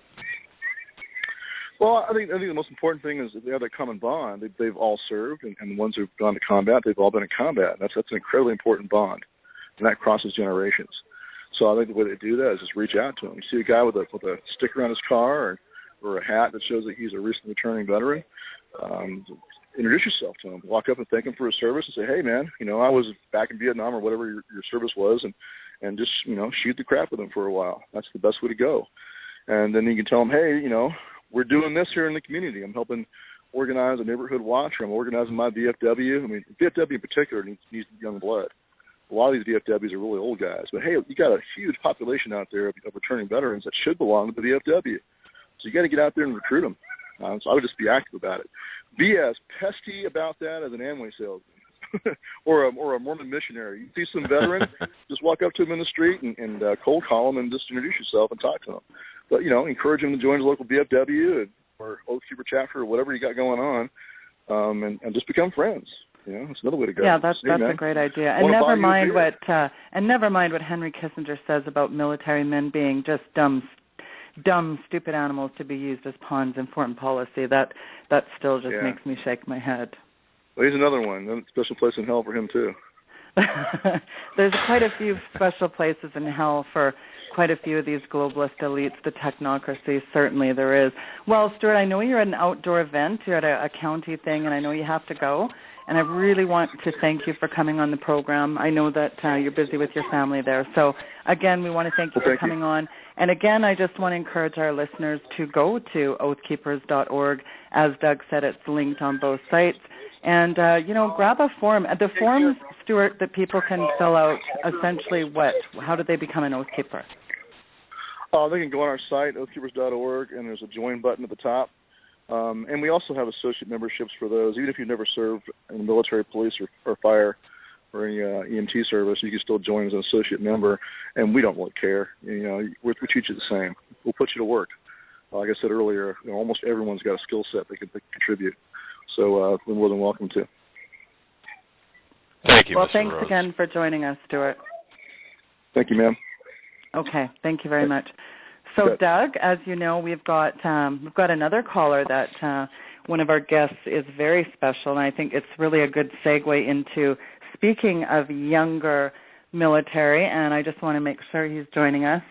Speaker 3: Well, I think the most important thing is that they have that common bond. They've all served, and the ones who've gone to combat, they've all been in combat. That's an incredibly important bond, and that crosses generations. So I think the way they do that is just reach out to them. You see a guy with a sticker on his car or a hat that shows that he's a recently returning veteran, introduce yourself to him. Walk up and thank him for his service and say, hey, man, I was back in Vietnam or whatever your service was, and just, shoot the crap with him for a while. That's the best way to go. And then you can tell him, hey, we're doing this here in the community. I'm helping organize a neighborhood watch, or I'm organizing my VFW. VFW in particular needs young blood. A lot of these VFWs are really old guys. But, hey, you got a huge population out there of returning veterans that should belong to the VFW. So you got to get out there and recruit them. So I would just be active about it. Be as pesky about that as an Amway salesman. or a Mormon missionary. You see some veteran, just walk up to him in the street and cold call him and just introduce yourself and talk to him. But, encourage him to join his local BFW or Oath Keeper chapter or whatever you got going on, and just become friends. It's another way to go.
Speaker 2: Yeah, that's a great idea. And never mind what Henry Kissinger says about military men being just dumb, stupid animals to be used as pawns in foreign policy. That still just makes me shake my head.
Speaker 3: Well, he's another one. Special place in hell for him too.
Speaker 2: There's quite a few special places in hell for quite a few of these globalist elites, the technocracy. Certainly there is. Well, Stuart, I know you're at an outdoor event. You're at a county thing, and I know you have to go. And I really want to thank you for coming on the program. I know that you're busy with your family there. So, again, we want to thank you for coming on. And, again, I just want to encourage our listeners to go to oathkeepers.org. As Doug said, it's linked on both sites. And, grab a form. The forms, Stuart, that people can fill out, essentially what? How do they become an Oath Keeper?
Speaker 3: They can go on our site, oathkeepers.org, and there's a join button at the top. And we also have associate memberships for those. Even if you've never served in the military, police, or fire, or any EMT service, you can still join as an associate member, and we don't really care. We treat you the same. We'll put you to work. Like I said earlier, almost everyone's got a skill set they can contribute. So we're more than welcome to.
Speaker 1: Thank you,
Speaker 2: well,
Speaker 1: Mr.
Speaker 2: thanks
Speaker 1: Rose.
Speaker 2: again for joining us, Stuart.
Speaker 3: Thank you, ma'am.
Speaker 2: Okay, thank you very much. So, Doug, as you know, we've got another caller that one of our guests is very special, and I think it's really a good segue into speaking of younger military, and I just want to make sure he's joining us.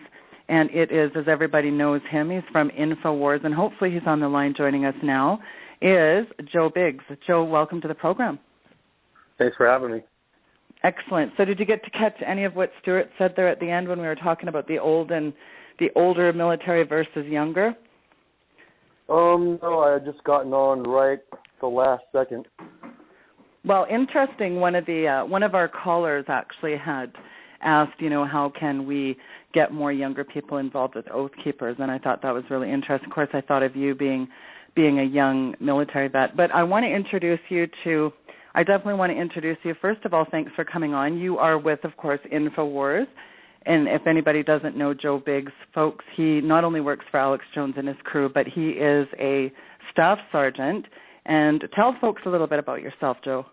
Speaker 2: And it is, as everybody knows him, he's from InfoWars, and hopefully he's on the line joining us now, is Joe Biggs. Joe, welcome to the program.
Speaker 4: Thanks for having me.
Speaker 2: Excellent. So did you get to catch any of what Stuart said there at the end when we were talking about the older military versus younger?
Speaker 4: No, I had just gotten on right the last second.
Speaker 2: Well, interesting. One of our callers actually had asked, how can we get more younger people involved with Oath Keepers, and I thought that was really interesting. Of course, I thought of you being a young military vet, but I definitely want to introduce you. First of all, thanks for coming on. You are with, of course, InfoWars. And if anybody doesn't know Joe Biggs, folks, he not only works for Alex Jones and his crew, but he is a staff sergeant. And tell folks a little bit about yourself, Joe.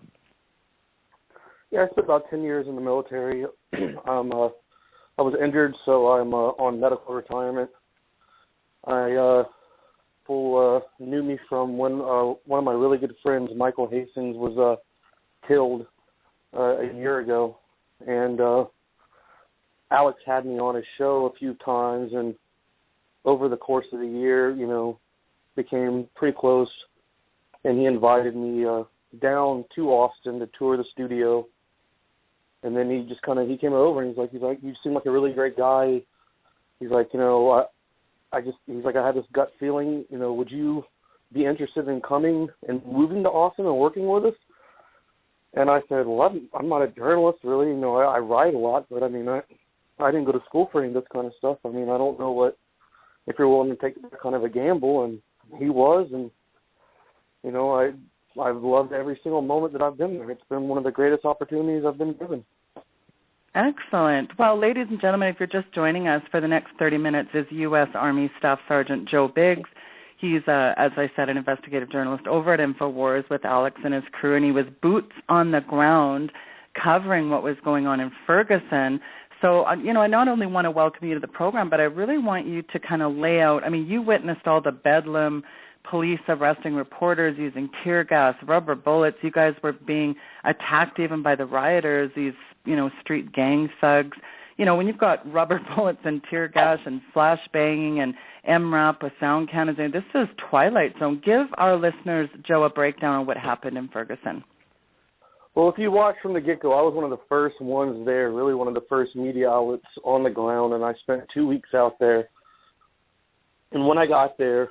Speaker 4: Yeah, I spent about 10 years in the military. I was injured, so I'm on medical retirement. People knew me from when one of my really good friends, Michael Hastings, was killed a year ago. And Alex had me on his show a few times, and over the course of the year, became pretty close. And he invited me down to Austin to tour the studio. And then he came over and he's like, you seem like a really great guy. He's like, I had this gut feeling, would you be interested in coming and moving to Austin and working with us? And I said, well, I'm not a journalist, really. I write a lot, but I didn't go to school for any of this kind of stuff. I don't know if you're willing to take that kind of a gamble. And he was, and, I've loved every single moment that I've been there. It's been one of the greatest opportunities I've been given.
Speaker 2: Excellent. Well, ladies and gentlemen, if you're just joining us, for the next 30 minutes is U.S. Army Staff Sergeant Joe Biggs. He's, as I said, an investigative journalist over at InfoWars with Alex and his crew, and he was boots on the ground covering what was going on in Ferguson. So, I not only want to welcome you to the program, but I really want you to kind of lay out, you witnessed all the bedlam, police arresting reporters using tear gas, rubber bullets. You guys were being attacked even by the rioters, these, street gang thugs. When you've got rubber bullets and tear gas and flash banging and MRAP with sound cannons, this is Twilight Zone. Give our listeners, Joe, a breakdown of what happened in Ferguson.
Speaker 4: Well, if you watch from the get-go, I was one of the first ones there, really one of the first media outlets on the ground, and I spent 2 weeks out there. And when I got there,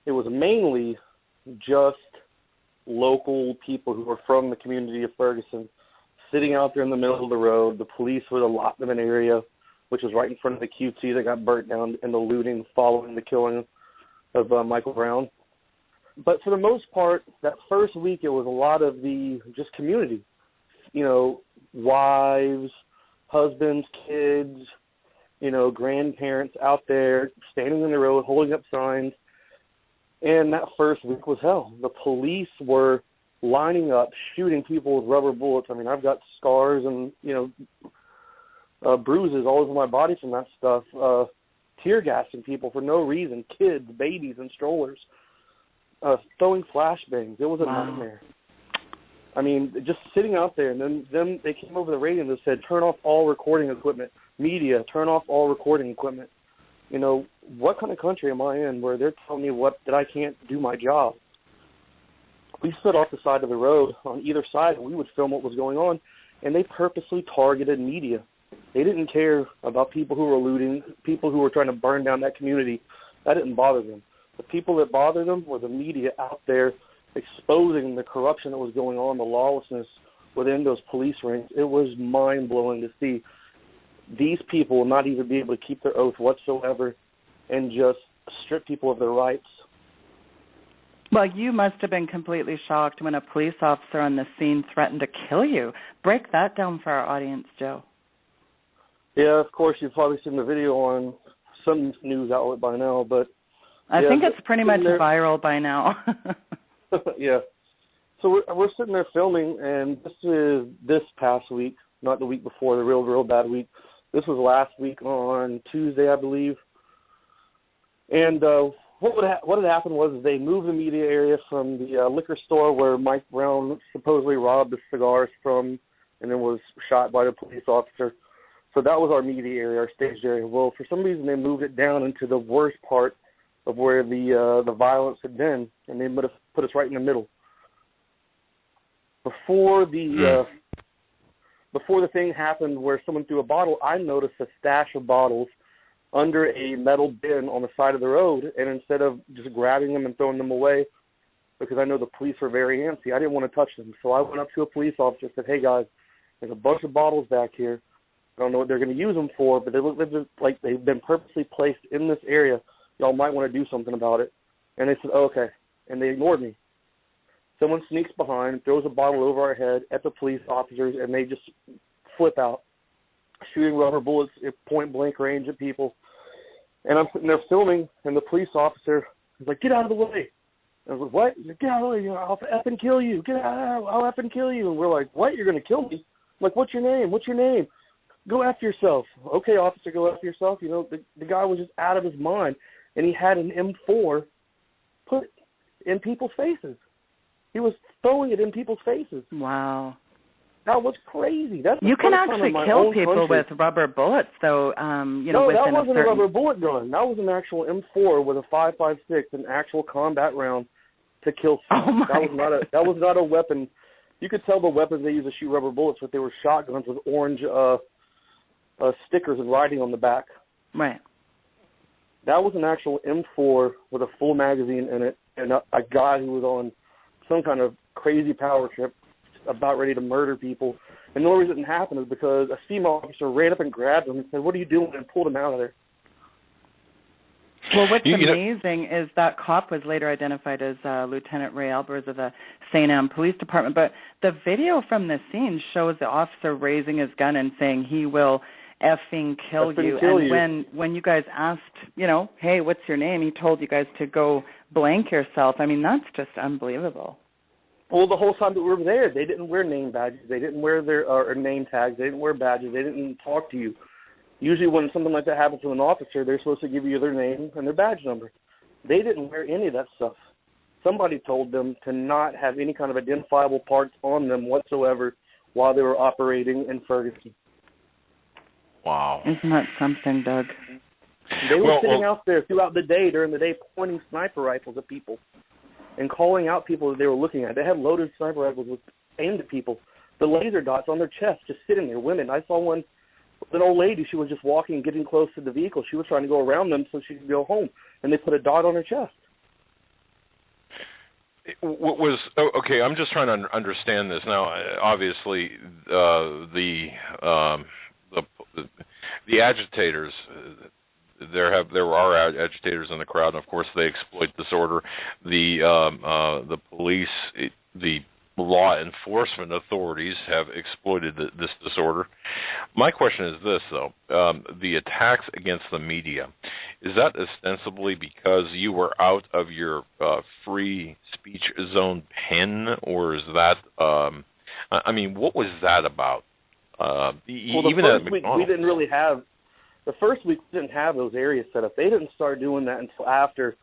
Speaker 4: it was mainly just local people who were from the community of Ferguson sitting out there in the middle of the road. The police were the Lockman area, which was right in front of the QT that got burnt down in the looting following the killing of Michael Brown. But for the most part, that first week, it was a lot of the just community. wives, husbands, kids, grandparents out there standing in the road, holding up signs. And that first week was hell. The police were lining up, shooting people with rubber bullets. I mean, I've got scars and, bruises all over my body from that stuff. Tear gassing people for no reason, kids, babies, and strollers. Throwing flashbangs. It was a nightmare. I mean, just sitting out there, and then they came over the radio and they said, turn off all recording equipment. Media, turn off all recording equipment. What kind of country am I in where they're telling me that I can't do my job? We stood off the side of the road on either side, and we would film what was going on, and they purposely targeted media. They didn't care about people who were looting, people who were trying to burn down that community. That didn't bother them. The people that bothered them were the media out there exposing the corruption that was going on, the lawlessness within those police ranks. It was mind-blowing to see these people not even be able to keep their oath whatsoever and just strip people of their rights.
Speaker 2: Well, you must have been completely shocked when a police officer on the scene threatened to kill you. Break that down for our audience, Joe.
Speaker 4: Yeah, of course, you've probably seen the video on some news outlet by now, but
Speaker 2: I think it's pretty much viral by now.
Speaker 4: Yeah. So we're sitting there filming, and this is this past week, not the week before, the real bad week. This was last week on Tuesday, I believe. And what had happened was they moved the media area from the liquor store where Mike Brown supposedly robbed the cigars from and then was shot by the police officer. So that was our media area, our staged area. Well, for some reason, they moved it down into the worst part of where the violence had been, and they put us right in the middle. Before the thing happened where someone threw a bottle, I noticed a stash of bottles under a metal bin on the side of the road, and instead of just grabbing them and throwing them away, because I know the police were very antsy, I didn't want to touch them. So I went up to a police officer and said, hey, guys, there's a bunch of bottles back here. I don't know what they're going to use them for, but they look like they've been purposely placed in this area. Y'all might want to do something about it. And they said, okay. And they ignored me. Someone sneaks behind, throws a bottle over our head at the police officers, and they just flip out, shooting rubber bullets at point-blank range at people. And I'm sitting there filming, and the police officer is like, get out of the way. And I was like, what? He's like, get out of the way. I'll effing kill you. Get out. I'll effing kill you. And we're like, what? You're going to kill me? I'm like, what's your name? What's your name? Go after yourself. Okay, officer, go after yourself. The guy was just out of his mind, and he had an M4 put in people's faces. He was throwing it in people's faces. Wow. That was crazy.
Speaker 2: You can actually kill people with rubber bullets, though.
Speaker 4: No, that wasn't a rubber bullet gun. That was an actual M4 with a 5.56, an actual combat round to kill someone. That was not a weapon. You could tell the weapons they used to shoot rubber bullets, but they were shotguns with orange stickers and writing on the back.
Speaker 2: Right.
Speaker 4: That was an actual M4 with a full magazine in it, and a guy who was on some kind of crazy power trip about ready to murder people. And the only reason it didn't happen is because a female officer ran up and grabbed him and said, what are you doing? And pulled him out of there.
Speaker 2: Well, what's amazing is that cop was later identified as Lieutenant Ray Albers of the St. Anne Police Department. But the video from the scene shows the officer raising his gun and saying he will effing kill you. And when you guys asked, hey, what's your name, he told you guys to go blank yourself. I mean, that's just unbelievable.
Speaker 4: Well, the whole time that we were there, they didn't wear name badges. They didn't wear their name tags. They didn't wear badges. They didn't talk to you. Usually when something like that happens to an officer, they're supposed to give you their name and their badge number. They didn't wear any of that stuff. Somebody told them to not have any kind of identifiable parts on them whatsoever while they were operating in Ferguson.
Speaker 1: Wow.
Speaker 2: Isn't that something, Doug?
Speaker 4: They were sitting out there throughout the day, during the day, pointing sniper rifles at people and calling out people that they were looking at. They had loaded sniper rifles aimed at people. The laser dots on their chest, just sitting there. Women. I saw one with an old lady. She was just walking, getting close to the vehicle. She was trying to go around them so she could go home, and they put a dot on her chest.
Speaker 1: What was okay? I'm just trying to understand this now. Obviously, the agitators. There are agitators in the crowd, and of course they exploit disorder. The police, law enforcement authorities have exploited this disorder. My question is this, though. The attacks against the media, is that ostensibly because you were out of your free speech zone pen, or is that, I mean, what was that about?
Speaker 4: Well,
Speaker 1: even
Speaker 4: the
Speaker 1: at
Speaker 4: first week
Speaker 1: McDonald's?
Speaker 4: we didn't really have, the first week we didn't have those areas set up. They didn't start doing that until after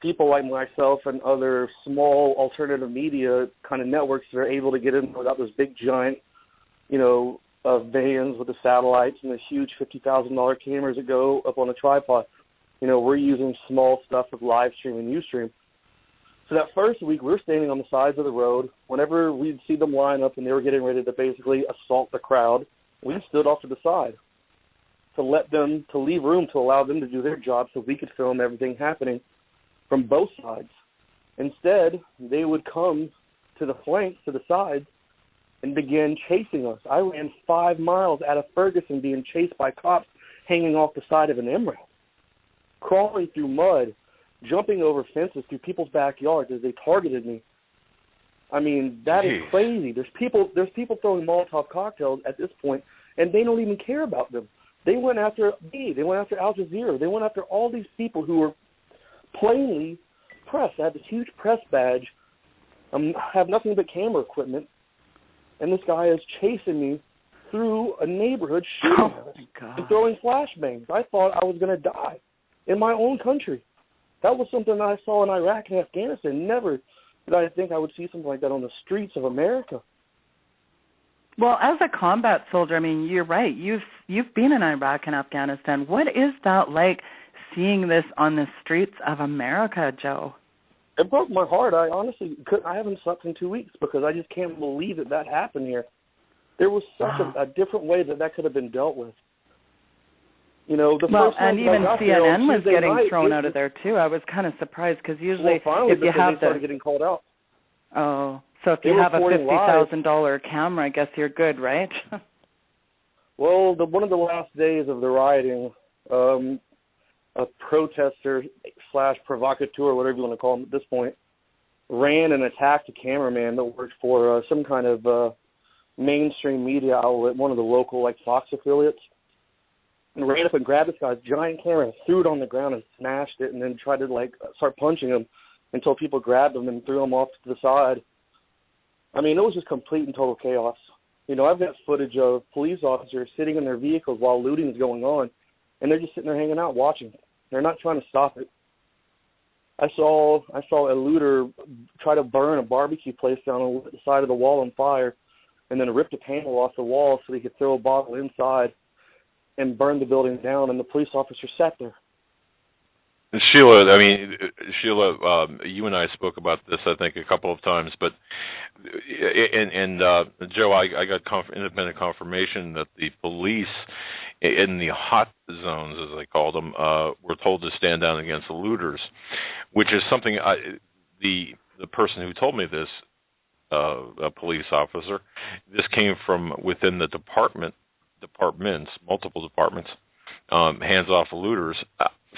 Speaker 4: people like myself and other small alternative media kind of networks that are able to get in without those big giant, vans with the satellites and the huge $50,000 cameras that go up on a tripod. We're using small stuff with live stream and Ustream. So that first week, we were standing on the sides of the road. Whenever we'd see them line up and they were getting ready to basically assault the crowd, we stood off to the side to leave room to allow them to do their job so we could film everything happening from both sides. Instead, they would come to the flanks, to the sides, and begin chasing us. I ran 5 miles out of Ferguson being chased by cops hanging off the side of an MRAP, crawling through mud, jumping over fences through people's backyards as they targeted me. I mean, that is crazy. There's people throwing Molotov cocktails at this point, and they don't even care about them. They went after me. They went after Al Jazeera. They went after all these people who were plainly press. I have this huge press badge. I have nothing but camera equipment, and this guy is chasing me through a neighborhood, shooting us and throwing flashbangs. I thought I was going to die in my own country. That was something that I saw in Iraq and Afghanistan. Never did I think I would see something like that on the streets of America.
Speaker 2: Well, as a combat soldier, I mean, you're right. You've been in Iraq and Afghanistan. What is that like, seeing this on the streets of America, Joe?
Speaker 4: It broke my heart. I honestly I haven't slept in 2 weeks because I just can't believe that happened here. There was such a different way that could have been dealt with. The first time
Speaker 2: even CNN was getting thrown out of
Speaker 4: there.
Speaker 2: there too. I was kind of surprised because usually
Speaker 4: finally,
Speaker 2: if you have
Speaker 4: they started getting called out.
Speaker 2: Oh, so if you have a $50,000 camera, I guess you're good, right?
Speaker 4: Well, one of the last days of the rioting, a protester / provocateur, whatever you want to call him at this point, ran and attacked a cameraman that worked for some kind of mainstream media outlet, one of the local Fox affiliates, and ran up and grabbed this guy's giant camera and threw it on the ground and smashed it, and then tried to start punching him until people grabbed him and threw him off to the side. I mean, it was just complete and total chaos. I've got footage of police officers sitting in their vehicles while looting is going on, and they're just sitting there hanging out watching. They're not trying to stop it. I saw a looter try to burn a barbecue place down on the side of the wall on fire, and then ripped a panel off the wall so he could throw a bottle inside and burn the building down, and the police officer sat there.
Speaker 1: Sheila, you and I spoke about this, I think, a couple of times, but Joe, I got independent confirmation that the police in the hot zones, as they call them, were told to stand down against the looters, which is something the person who told me this, a police officer, this came from within the departments, multiple departments, hands off the looters.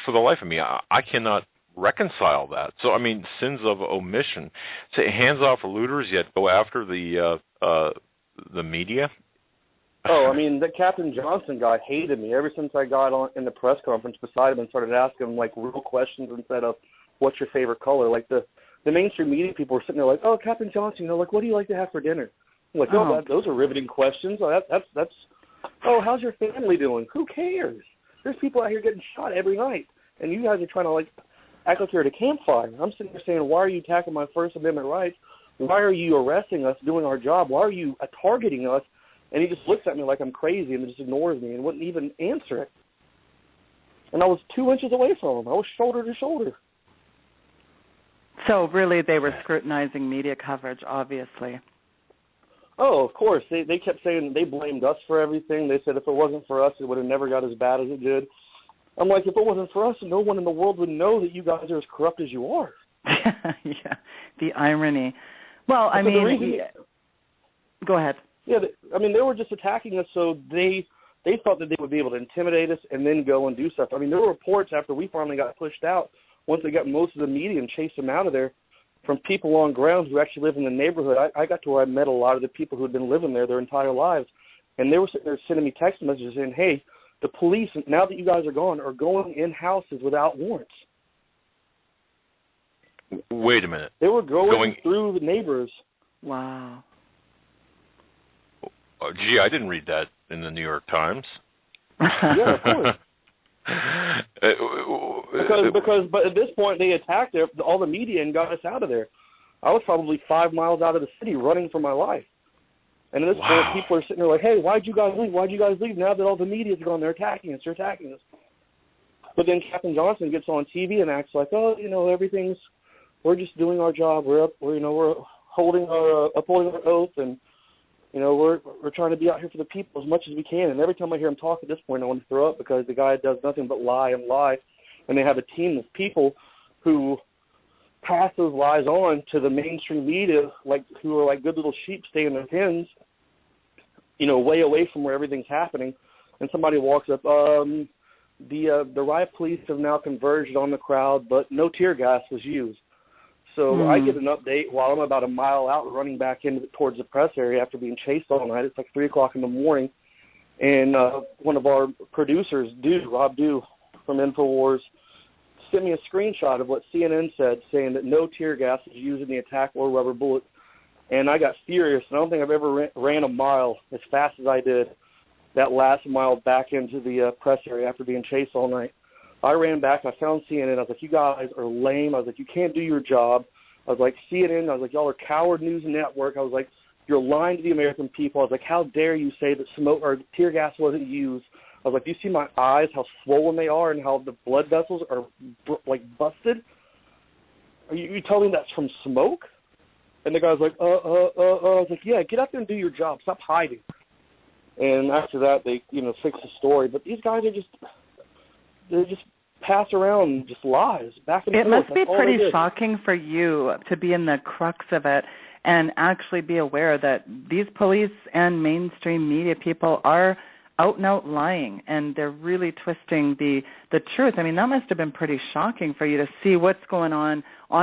Speaker 1: For the life of me, I cannot reconcile that. So, I mean, sins of omission. Say hands off the looters, yet go after the media.
Speaker 4: Oh, I mean, the Captain Johnson guy hated me ever since I got on in the press conference beside him and started asking him real questions instead of what's your favorite color. The mainstream media people were sitting there oh, Captain Johnson, what do you like to have for dinner? I'm those are riveting questions. That's how's your family doing? Who cares? There's people out here getting shot every night, and you guys are trying to act like you're at a campfire. I'm sitting there saying, why are you attacking my First Amendment rights? Why are you arresting us, doing our job? Why are you targeting us? And he just looks at me like I'm crazy and just ignores me and wouldn't even answer it. And I was 2 inches away from him. I was shoulder to shoulder.
Speaker 2: So really they were scrutinizing media coverage, obviously.
Speaker 4: Oh, of course. They kept saying they blamed us for everything. They said if it wasn't for us, it would have never got as bad as it did. I'm like, if it wasn't for us, no one in the world would know that you guys are as corrupt as you are.
Speaker 2: Yeah, the irony. Well, I mean, go ahead.
Speaker 4: Yeah, they were just attacking us, so they thought that they would be able to intimidate us and then go and do stuff. I mean, there were reports after we finally got pushed out, once they got most of the media and chased them out of there, from people on ground who actually live in the neighborhood. I got to where I met a lot of the people who had been living there their entire lives, and they were sitting there sending me text messages saying, hey, the police, now that you guys are gone, are going in houses without warrants.
Speaker 1: Wait a minute.
Speaker 4: They were going through the neighbors.
Speaker 2: Wow.
Speaker 1: Oh, gee, I didn't read that in the New York Times.
Speaker 4: Yeah, of course. But at this point, they attacked all the media and got us out of there. I was probably 5 miles out of the city running for my life. And at this point, people are sitting there like, hey, why'd you guys leave? Why'd you guys leave? Now that all the media's gone, they're attacking us. But then Captain Johnson gets on TV and acts like, oh, we're just doing our job. We're upholding our oath, and we're trying to be out here for the people as much as we can. And every time I hear him talk at this point, I want to throw up, because the guy does nothing but lie and lie. And they have a team of people who pass those lies on to the mainstream media, who are like good little sheep staying in their pens, way away from where everything's happening. And somebody walks up, the riot police have now converged on the crowd, but no tear gas was used. So I get an update while I'm about a mile out running back towards the press area after being chased all night. It's like 3 o'clock in the morning. And one of our producers, Rob Dew from InfoWars, sent me a screenshot of what CNN said, saying that no tear gas was used in the attack or rubber bullets. And I got furious. I don't think I've ever ran a mile as fast as I did that last mile back into the press area after being chased all night. I ran back. I found CNN. I was like, you guys are lame. I was like, you can't do your job. I was like, CNN. I was like, y'all are coward news network. I was like, you're lying to the American people. I was like, how dare you say that smoke or tear gas wasn't used? I was like, do you see my eyes, how swollen they are, and how the blood vessels are busted? Are you telling me that's from smoke? And the guy was like, I was like, yeah, get out there and do your job. Stop hiding. And after that, they, fixed the story. But these guys they just pass around just lies back and forth.
Speaker 2: It must be pretty shocking for you to be in the crux of it and actually be aware that these police and mainstream media people are out and out lying, and they're really twisting the truth. I mean, that must have been pretty shocking for you to see what's going on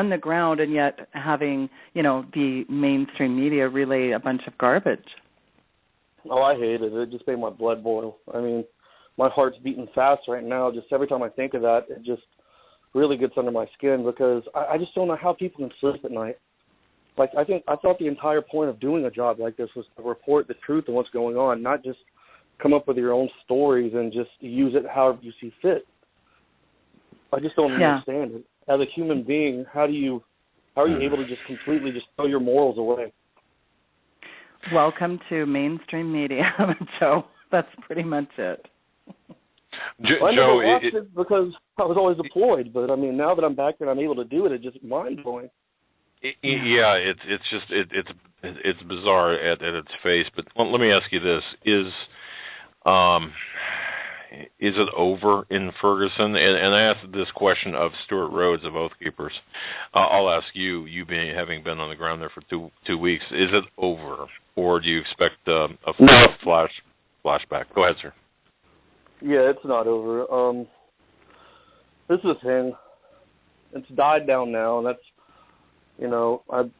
Speaker 2: the ground, and yet having, the mainstream media relay a bunch of garbage.
Speaker 4: Oh, I hate it. It just made my blood boil. I mean, my heart's beating fast right now. Just every time I think of that, it just really gets under my skin, because I just don't know how people can sleep at night. I thought the entire point of doing a job like this was to report the truth of what's going on, not just come up with your own stories and just use it however you see fit. I just don't understand it. As a human being, how are you able to just completely just throw your morals away?
Speaker 2: Welcome to mainstream media, Joe. That's pretty much it.
Speaker 4: I never watched it because I was always deployed, but I mean, now that I'm back and I'm able to do it, it's just mind blowing.
Speaker 1: Yeah, it's bizarre at its face. But let me ask you this: is it over in Ferguson? And I asked this question of Stuart Rhodes of Oath Keepers. I'll ask you having been on the ground there for two weeks, is it over, or do you expect a flashback? Go ahead, sir.
Speaker 4: Yeah, it's not over. This is the thing. It's died down now, and that's,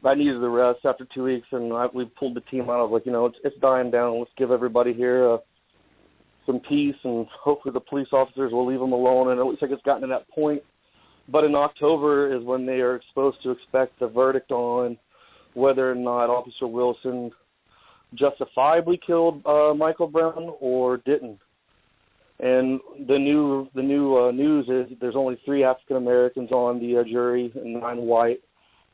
Speaker 4: I needed the rest after 2 weeks, and we pulled the team out. I was like, it's dying down. Let's give everybody here some peace, and hopefully the police officers will leave them alone. And it looks like it's gotten to that point. But in October is when they are supposed to expect the verdict on whether or not Officer Wilson justifiably killed Michael Brown or didn't. And the new news is there's only 3 African Americans on the jury and 9 white.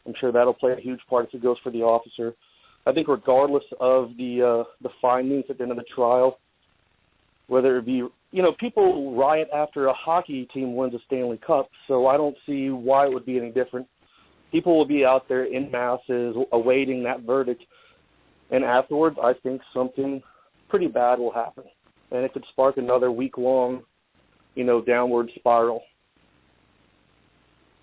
Speaker 4: I'm sure that'll play a huge part if it goes for the officer. I think regardless of the findings at the end of the trial, whether it be, people riot after a hockey team wins a Stanley Cup, so I don't see why it would be any different. People will be out there in masses awaiting that verdict, and afterwards I think something pretty bad will happen, and it could spark another week-long, downward spiral.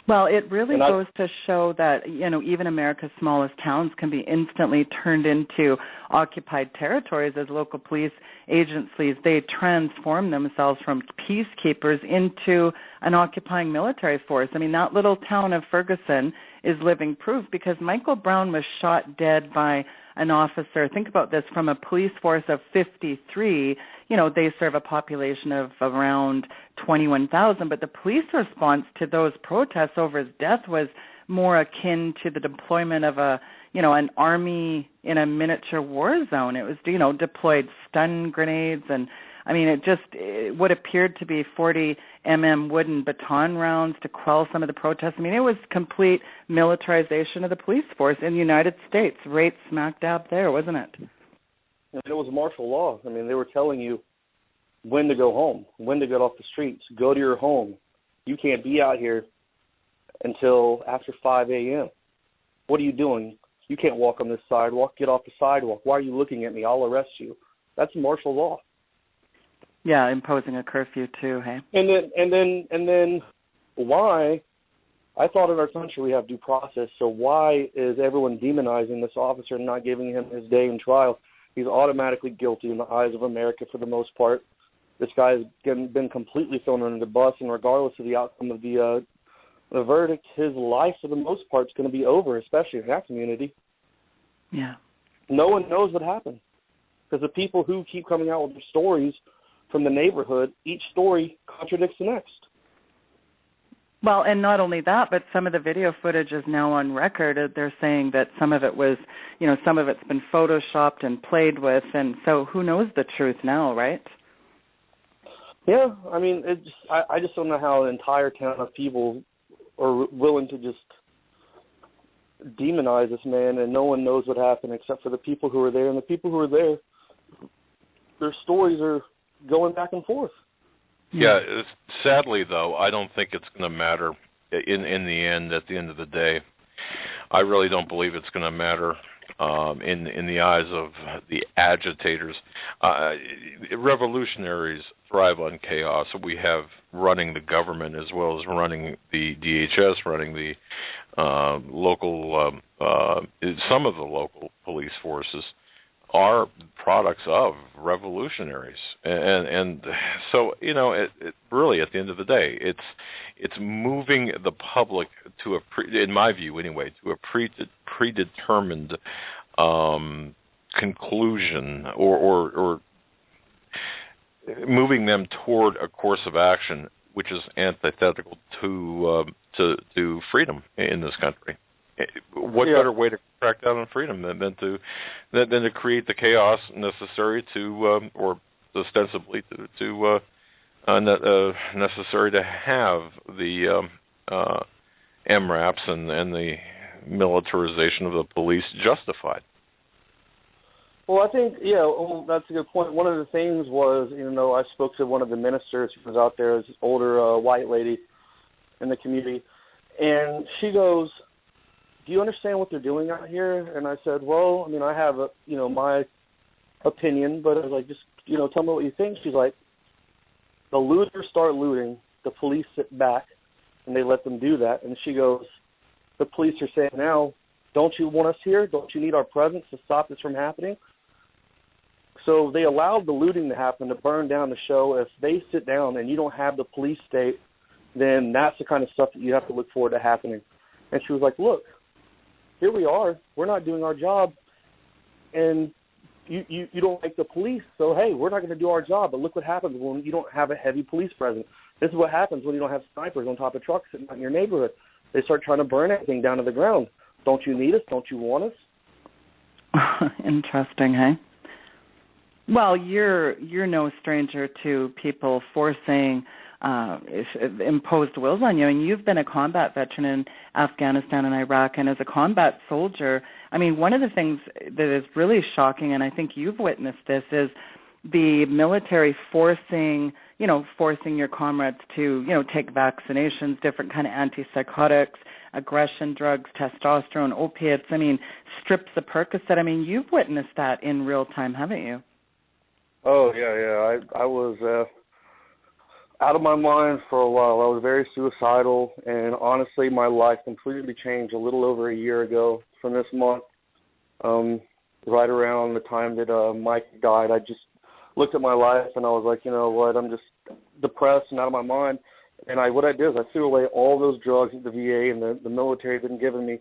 Speaker 2: Well, it really goes to show that, even America's smallest towns can be instantly turned into occupied territories as local police agencies. They transform themselves from peacekeepers into an occupying military force. I mean, that little town of Ferguson is living proof, because Michael Brown was shot dead by an officer. Think about this, from a police force of 53. They serve a population of around 21,000, but the police response to those protests over his death was more akin to the deployment of an army in a miniature war zone. It was, deployed stun grenades, and what appeared to be 40 wooden baton rounds to quell some of the protests. It was complete militarization of the police force in the United States, right smack dab there, wasn't it?
Speaker 4: And it was martial law. They were telling you when to go home, when to get off the streets, go to your home. You can't be out here until after 5 a.m. What are you doing? You can't walk on this sidewalk. Get off the sidewalk. Why are you looking at me? I'll arrest you. That's martial law.
Speaker 2: Yeah, imposing a curfew too, hey?
Speaker 4: And then why? I thought in our country we have due process, so why is everyone demonizing this officer and not giving him his day in trial? He's automatically guilty in the eyes of America for the most part. This guy has been completely thrown under the bus, and regardless of the outcome of the verdict, his life for the most part is going to be over, especially in that community.
Speaker 2: Yeah.
Speaker 4: No one knows what happened, because the people who keep coming out with their stories from the neighborhood, each story contradicts the next.
Speaker 2: Well, and not only that, but some of the video footage is now on record. They're saying that some of it was, some of it's been photoshopped and played with, and so who knows the truth now, right?
Speaker 4: Yeah, I just don't know how an entire town of people are willing to just demonize this man, and no one knows what happened except for the people who are there, and the people who are there, their stories are going back and forth.
Speaker 1: Yeah, sadly, though, I don't think it's going to matter in the end, at the end of the day. I really don't believe it's going to matter in the eyes of the agitators. Revolutionaries thrive on chaos. We have running the government as well as running the DHS, running the local, some of the local police forces are products of revolutionaries, and so it really, at the end of the day, it's moving the public to in my view anyway, to a predetermined conclusion, or moving them toward a course of action which is antithetical to freedom in this country. What better way to crack down on freedom than to create the chaos necessary or ostensibly necessary to have the MRAPs and the militarization of the police justified?
Speaker 4: Well, I think, that's a good point. One of the things was, I spoke to one of the ministers who was out there, this older white lady in the community, and she goes, do you understand what they're doing out here? And I said, well, I have my opinion, but I was like, just, tell me what you think. She's like, the looters start looting, the police sit back, and they let them do that. And she goes, the police are saying now, don't you want us here? Don't you need our presence to stop this from happening? So they allowed the looting to happen, to burn down the show. If they sit down and you don't have the police state, then that's the kind of stuff that you have to look forward to happening. And she was like, look, here we are. We're not doing our job, and you don't like the police, so, hey, we're not going to do our job. But look what happens when you don't have a heavy police presence. This is what happens when you don't have snipers on top of trucks sitting out in your neighborhood. They start trying to burn everything down to the ground. Don't you need us? Don't you want us?
Speaker 2: Interesting, hey? Well, you're no stranger to people forcing imposed wills on you, and you've been a combat veteran in Afghanistan and Iraq, and as a combat soldier, one of the things that is really shocking, and I think you've witnessed this, is the military forcing your comrades to, take vaccinations, different kind of antipsychotics, aggression drugs, testosterone, opiates, strips of Percocet. You've witnessed that in real time, haven't you?
Speaker 4: Oh, yeah. I was out of my mind for a while. I was very suicidal, and honestly, my life completely changed a little over a year ago from this month. Right around the time that Mike died, I just looked at my life, and I was like, you know what, I'm just depressed and out of my mind. And what I did is I threw away all those drugs that the VA and the military had been giving me,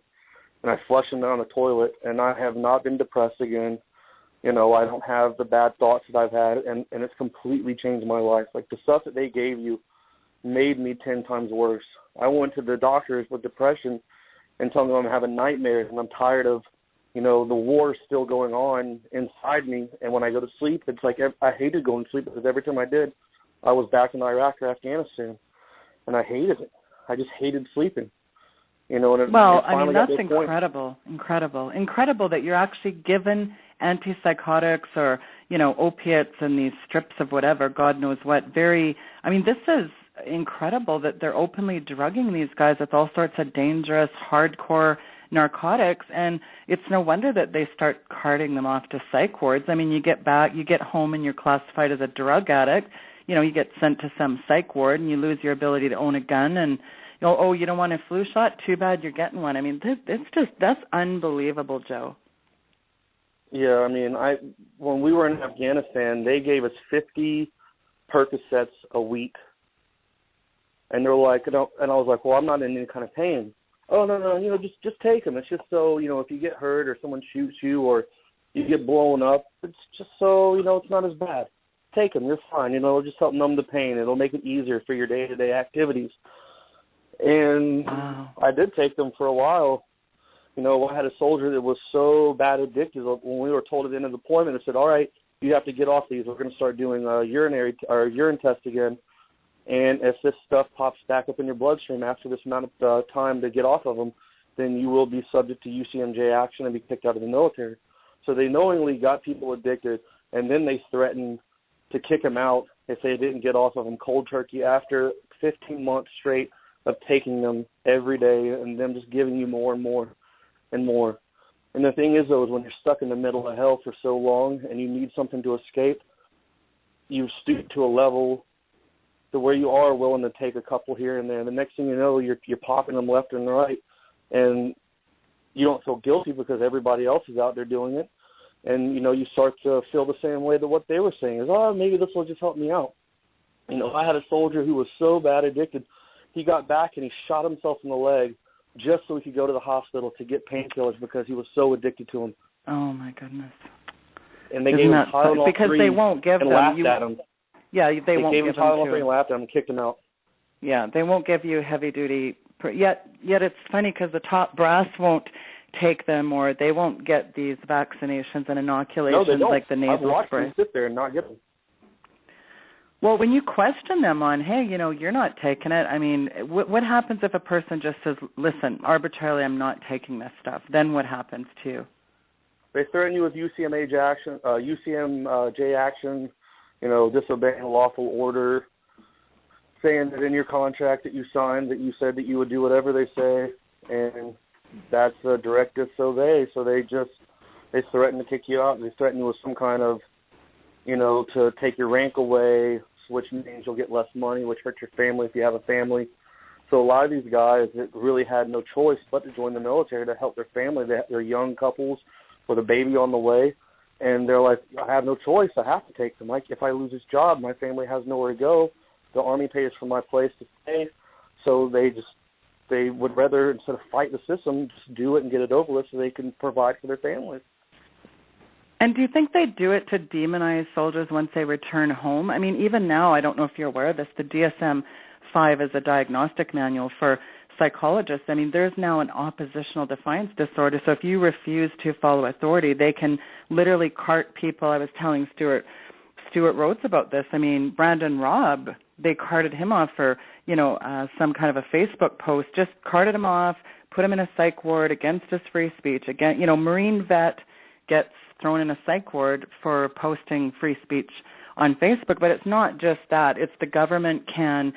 Speaker 4: and I flushed them down the toilet, and I have not been depressed again. I don't have the bad thoughts that I've had, and it's completely changed my life. Like, the stuff that they gave you made me 10 times worse. I went to the doctors with depression and told them I'm having nightmares, and I'm tired of, the war still going on inside me. And when I go to sleep, it's like I hated going to sleep because every time I did, I was back in Iraq or Afghanistan, and I hated it. I just hated sleeping.
Speaker 2: That's incredible that you're actually given antipsychotics or, opiates and these strips of whatever, God knows what. This is incredible that they're openly drugging these guys with all sorts of dangerous, hardcore narcotics, and it's no wonder that they start carting them off to psych wards. You get home and you're classified as a drug addict. You get sent to some psych ward and you lose your ability to own a gun, and you don't want a flu shot? Too bad you're getting one. That's unbelievable, Joe.
Speaker 4: Yeah, when we were in Afghanistan, they gave us 50 Percocets a week. And they're like, and I was like, well, I'm not in any kind of pain. Oh, no, just take them. It's just so, if you get hurt or someone shoots you or you get blown up, it's just so, it's not as bad. Take them. You're fine. It'll just help numb the pain. It'll make it easier for your day-to-day activities. And wow. I did take them for a while. I had a soldier that was so bad addicted. When we were told at the end of deployment, they said, all right, you have to get off these. We're going to start doing a urine test again. And if this stuff pops back up in your bloodstream after this amount of time to get off of them, then you will be subject to UCMJ action and be kicked out of the military. So they knowingly got people addicted, and then they threatened to kick them out if they didn't get off of them cold turkey after 15 months straight of taking them every day and them just giving you more and more and more. And the thing is, though, is when you're stuck in the middle of hell for so long and you need something to escape, you stoop to a level to where you are willing to take a couple here and there. And the next thing you know, you're popping them left and right, and you don't feel guilty because everybody else is out there doing it. And, you start to feel the same way that what they were saying is, oh, maybe this will just help me out. I had a soldier who was so bad addicted, he got back and he shot himself in the leg just so he could go to the hospital to get painkillers because he was so addicted to them.
Speaker 2: Oh, my goodness.
Speaker 4: And they gave him Tylenol
Speaker 2: because they won't give
Speaker 4: and
Speaker 2: them.
Speaker 4: Laughed at him.
Speaker 2: Yeah, they won't
Speaker 4: gave
Speaker 2: give
Speaker 4: him Tylenol and laughed at him and kicked him out.
Speaker 2: Yeah, they won't give you heavy-duty. Yet it's funny because the top brass won't take them, or they won't get these vaccinations and inoculations like the nasal
Speaker 4: I've watched
Speaker 2: spray.
Speaker 4: them sit there and not get them.
Speaker 2: Well, when you question them on, hey, you're not taking it, what happens if a person just says, listen, arbitrarily I'm not taking this stuff? Then what happens to you?
Speaker 4: They threaten you with UCMJ action, disobeying a lawful order, saying that in your contract that you signed that you said that you would do whatever they say, and that's a direct disobey. So they threaten to kick you out. They threaten you with some kind of, to take your rank away, which means you'll get less money, which hurts your family if you have a family. So a lot of these guys that really had no choice but to join the military to help their family. They're young couples with a baby on the way, and they're like, I have no choice. I have to take them. Like, if I lose this job, my family has nowhere to go. The Army pays for my place to stay. So they would rather, instead of fight the system, just do it and get it over with so they can provide for their families.
Speaker 2: And do you think they do it to demonize soldiers once they return home? Even now, I don't know if you're aware of this, the DSM-5 is a diagnostic manual for psychologists. There's now an oppositional defiance disorder. So if you refuse to follow authority, they can literally cart people. I was telling Stuart Rhodes about this. Brandon Robb, they carted him off for, some kind of a Facebook post, just carted him off, put him in a psych ward against his free speech. Again, Marine vet gets thrown in a psych ward for posting free speech on Facebook. But it's not just that. It's the government can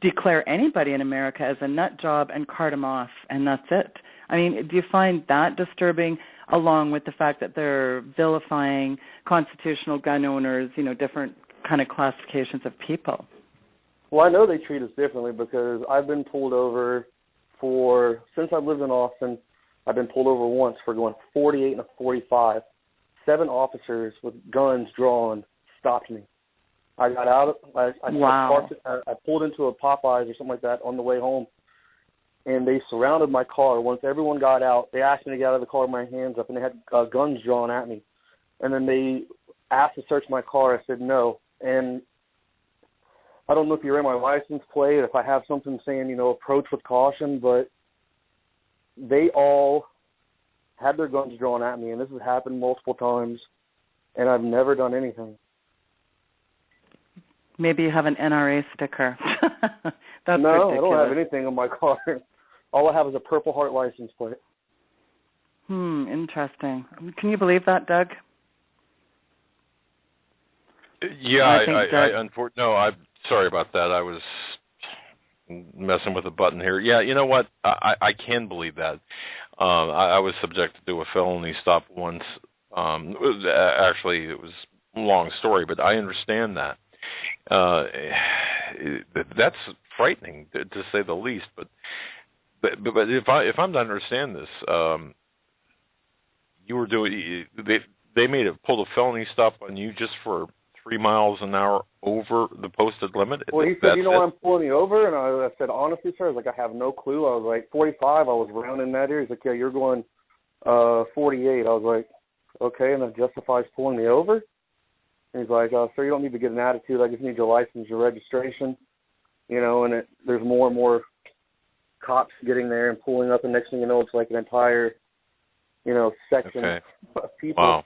Speaker 2: declare anybody in America as a nut job and cart them off, and that's it. Do you find that disturbing, along with the fact that they're vilifying constitutional gun owners, different kind of classifications of people?
Speaker 4: Well, I know they treat us differently because I've been pulled over since I've lived in Austin, I've been pulled over once for going 48 and a 45. 7 officers with guns drawn stopped me. I got out.
Speaker 2: Wow.
Speaker 4: I pulled into a Popeyes or something like that on the way home, and they surrounded my car. Once everyone got out, they asked me to get out of the car with my hands up, and they had guns drawn at me. And then they asked to search my car. I said no. And I don't know if you read my license plate, if I have something saying, approach with caution, but they all had their guns drawn at me, and this has happened multiple times, and I've never done anything.
Speaker 2: Maybe you have an NRA sticker. That's
Speaker 4: no,
Speaker 2: ridiculous.
Speaker 4: I don't have anything on my car. All I have is a Purple Heart license plate.
Speaker 2: Interesting. Can you believe that, Doug?
Speaker 1: Yeah, I'm sorry about that. I was messing with the button here. Yeah, you know what? I can believe that. I was subjected to a felony stop once. Actually, it was a long story, but I understand that. That's frightening, to say the least. But if I'm to understand this, you were doing. They pulled a felony stop on you just for 3 miles an hour over the posted limit.
Speaker 4: Well, he said, I'm pulling you over, and I said, honestly, sir, I was like, I have no clue. I was like 45. I was rounding that area. He's like, yeah, you're going 48. I was like, okay, and that justifies pulling me over. And he's like, sir, you don't need to get an attitude. I just need your license, your registration, and there's more and more cops getting there and pulling up, and next thing you know, it's like an entire, section of people.
Speaker 1: Wow.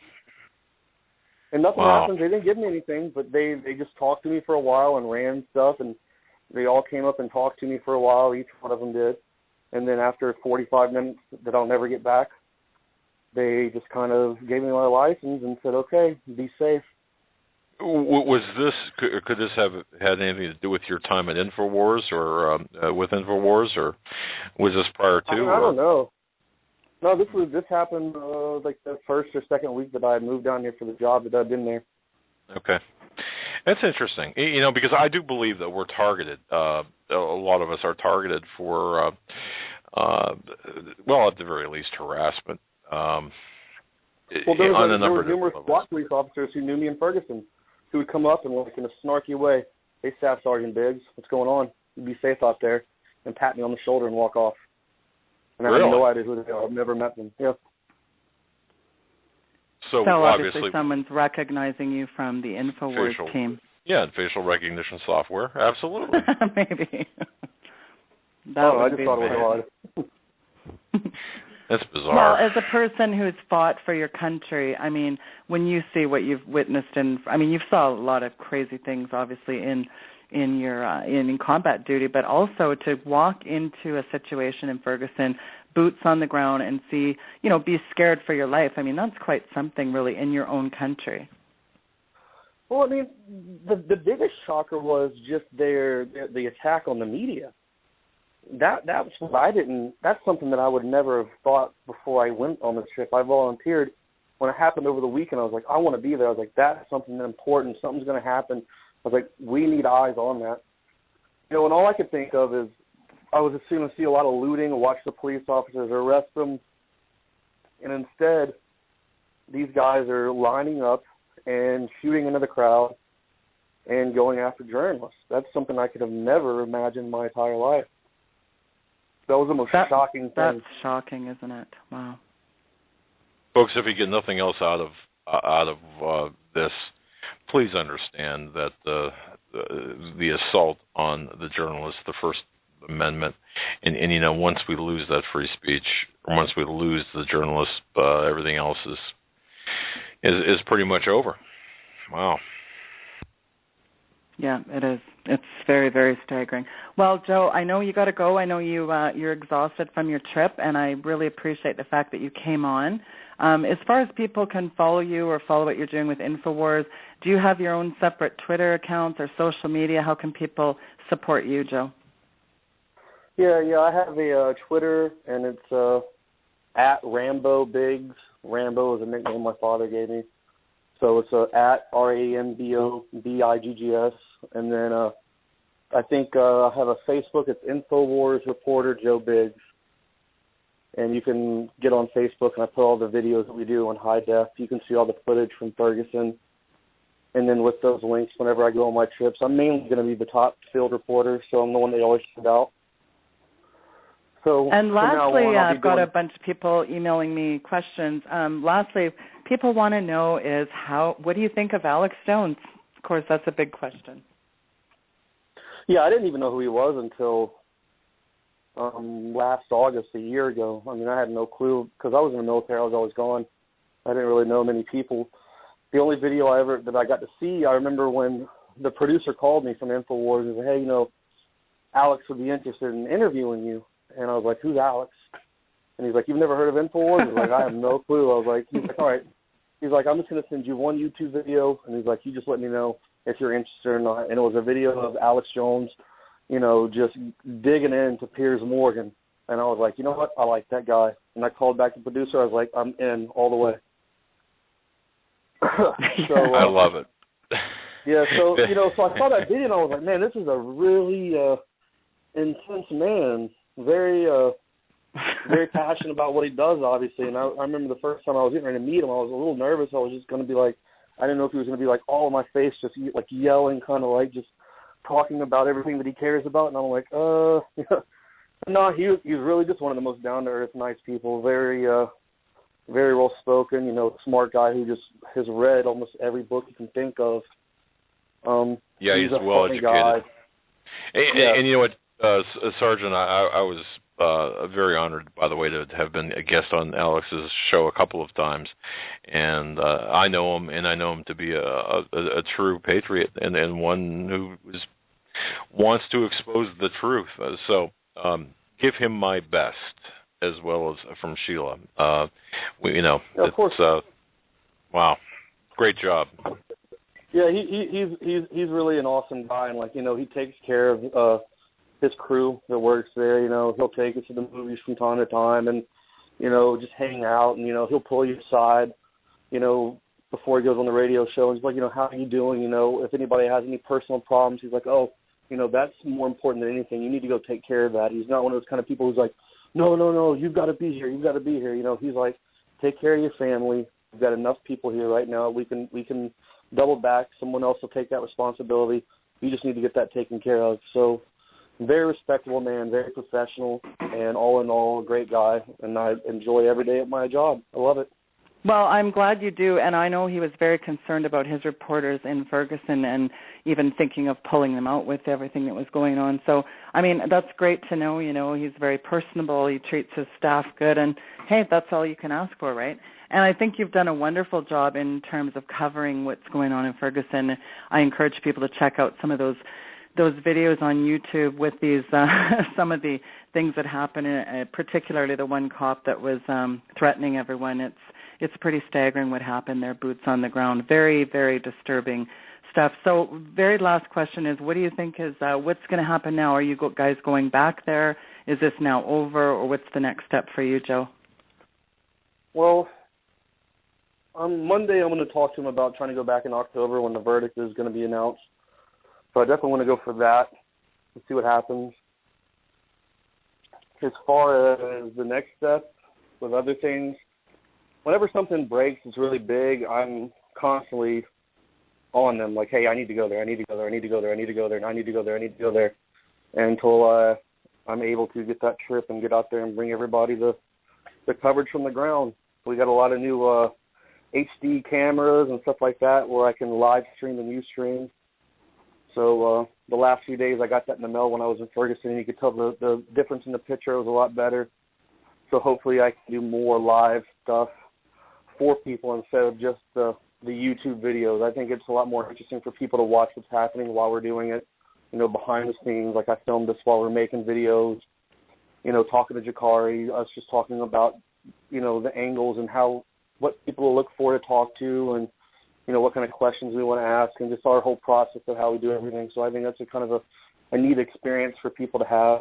Speaker 4: And nothing happens. They didn't give me anything, but they just talked to me for a while and ran stuff, and they all came up and talked to me for a while. Each one of them did. And then after 45 minutes that I'll never get back, they just kind of gave me my license and said, okay, be safe.
Speaker 1: Was this, could this have had anything to do with your time at InfoWars or with InfoWars, or was this prior to?
Speaker 4: I don't know. No, this happened like the first or second week that I had moved down here for the job that I'd been there.
Speaker 1: Okay. That's interesting, because I do believe that we're targeted. A lot of us are targeted for, well, at the very least, harassment.
Speaker 4: Well, there were numerous SWAT police officers who knew me in Ferguson who would come up and, like, in a snarky way, hey, Staff Sergeant Biggs, what's going on? You be safe out there, and pat me on the shoulder and walk off. And I have no idea who they are. I've never met them. Yeah.
Speaker 1: So
Speaker 2: obviously someone's recognizing you from the InfoWars team.
Speaker 1: Yeah, and facial recognition software. Absolutely.
Speaker 2: Maybe.
Speaker 4: I just thought it was odd.
Speaker 1: That's bizarre.
Speaker 2: Well, as a person who's fought for your country, I mean, when you see what you've witnessed you saw a lot of crazy things, obviously, in your in combat duty, but also to walk into a situation in Ferguson, boots on the ground, and see, be scared for your life. I mean, that's quite something, really, in your own country.
Speaker 4: Well, I mean, the biggest shocker was just the attack on the media. That's what that's something that I would never have thought before I went on the trip. I volunteered. When it happened over the weekend, I was like, I want to be there. I was like, that's something important. Something's going to happen. I was like, we need eyes on that. And all I could think of is I was assuming to see a lot of looting, watch the police officers arrest them. And instead, these guys are lining up and shooting into the crowd and going after journalists. That's something I could have never imagined my entire life. That was the most shocking thing.
Speaker 2: That's shocking, isn't it? Wow.
Speaker 1: Folks, if you get nothing else out of this, please understand that the assault on the journalists, the First Amendment, and once we lose that free speech, or once we lose the journalists, everything else is pretty much over. Wow.
Speaker 2: Yeah, it is. It's very, very staggering. Well, Joe, I know you got to go. I know you're exhausted from your trip, and I really appreciate the fact that you came on. As far as people can follow you or follow what you're doing with InfoWars, do you have your own separate Twitter accounts or social media? How can people support you, Joe?
Speaker 4: Yeah, I have a Twitter, and it's at Rambo Biggs. Rambo is a nickname my father gave me. So it's at RAMBOBIGGS. And then I think I have a Facebook. It's InfoWars Reporter Joe Biggs. And you can get on Facebook, and I put all the videos that we do on high def. You can see all the footage from Ferguson. And then with those links, whenever I go on my trips, I'm mainly going to be the top field reporter, so I'm the one they always send out. So
Speaker 2: and lastly, I've got
Speaker 4: doing...
Speaker 2: a bunch of people emailing me questions. Lastly, people want to know is what do you think of Alex+Jones? Of course, that's a big question.
Speaker 4: Yeah, I didn't even know who he was until last August, a year ago. I mean, I had no clue because I was in the military. I was always gone. I didn't really know many people. The only video that I got to see, I remember when the producer called me from InfoWars and said, hey, Alex would be interested in interviewing you. And I was like, who's Alex? And he's like, you've never heard of InfoWars? I was like, I have no clue. I was like, he's like, all right. He's like, I'm just going to send you one YouTube video. And he's like, you just let me know if you're interested or not. And it was a video of Alex+Jones, just digging into Piers Morgan. And I was like, you know what? I like that guy. And I called back the producer. I was like, I'm in all the way. So
Speaker 1: I love it.
Speaker 4: Yeah, so I saw that video and I was like, man, this is a really intense man, very very passionate about what he does, obviously. And I remember the first time I was getting ready to meet him, I was a little nervous. I was just going to be like, I didn't know if he was going to be like all in my face, just like yelling, kind of like just talking about everything that he cares about. And I'm like, no, he's really just one of the most down to earth, nice people. Very very well spoken, smart guy who just has read almost every book you can think of.
Speaker 1: Yeah, he's well educated. And you know what, Sergeant, I was very honored, by the way, to have been a guest on Alex's show a couple of times, and I know him to be a true patriot and one who wants to expose the truth. So give him my best, as well as from Sheila.
Speaker 4: Of course.
Speaker 1: Wow, great job.
Speaker 4: Yeah, he's really an awesome guy, and he takes care of his crew that works there. He'll take us to the movies from time to time, and just hang out, and he'll pull you aside, before he goes on the radio show. And he's like, how are you doing? If anybody has any personal problems, he's like, that's more important than anything. You need to go take care of that. He's not one of those kind of people who's like, no, you've got to be here. You've got to be here. He's like, take care of your family. We've got enough people here right now. We can double back. Someone else will take that responsibility. You just need to get that taken care of. So very respectable man, very professional, and all in all, a great guy. And I enjoy every day at my job. I love it.
Speaker 2: Well, I'm glad you do, and I know he was very concerned about his reporters in Ferguson and even thinking of pulling them out with everything that was going on. So, I mean, that's great to know. He's very personable. He treats his staff good, and, hey, that's all you can ask for, right? And I think you've done a wonderful job in terms of covering what's going on in Ferguson. I encourage people to check out some of those videos on YouTube with these some of the things that happen, particularly the one cop that was threatening everyone. It's pretty staggering what happened there, boots on the ground. Very, very disturbing stuff. So very last question is, what do you think is what's going to happen now? Are you guys going back there? Is this now over, or what's the next step for you, Joe?
Speaker 4: Well, on Monday I'm going to talk to him about trying to go back in October when the verdict is going to be announced. So I definitely want to go for that and see what happens. As far as the next step with other things, whenever something breaks, it's really big, I'm constantly on them, like, hey, I need to go there, I need to go there, I need to go there, I need to go there, and I need to go there, I need to go there, until I'm able to get that trip and get out there and bring everybody the coverage from the ground. We got a lot of new HD cameras and stuff like that where I can live stream the news stream. So the last few days I got that in the mail when I was in Ferguson, and you could tell the difference in the picture was a lot better. So hopefully I can do more live stuff for people instead of just the YouTube videos. I think it's a lot more interesting for people to watch what's happening while we're doing it, behind the scenes. Like I filmed this while we're making videos, talking to Jakari, us just talking about, the angles and what people will look for to talk to, and, what kind of questions we want to ask, and just our whole process of how we do everything. So I think that's a kind of a neat experience for people to have.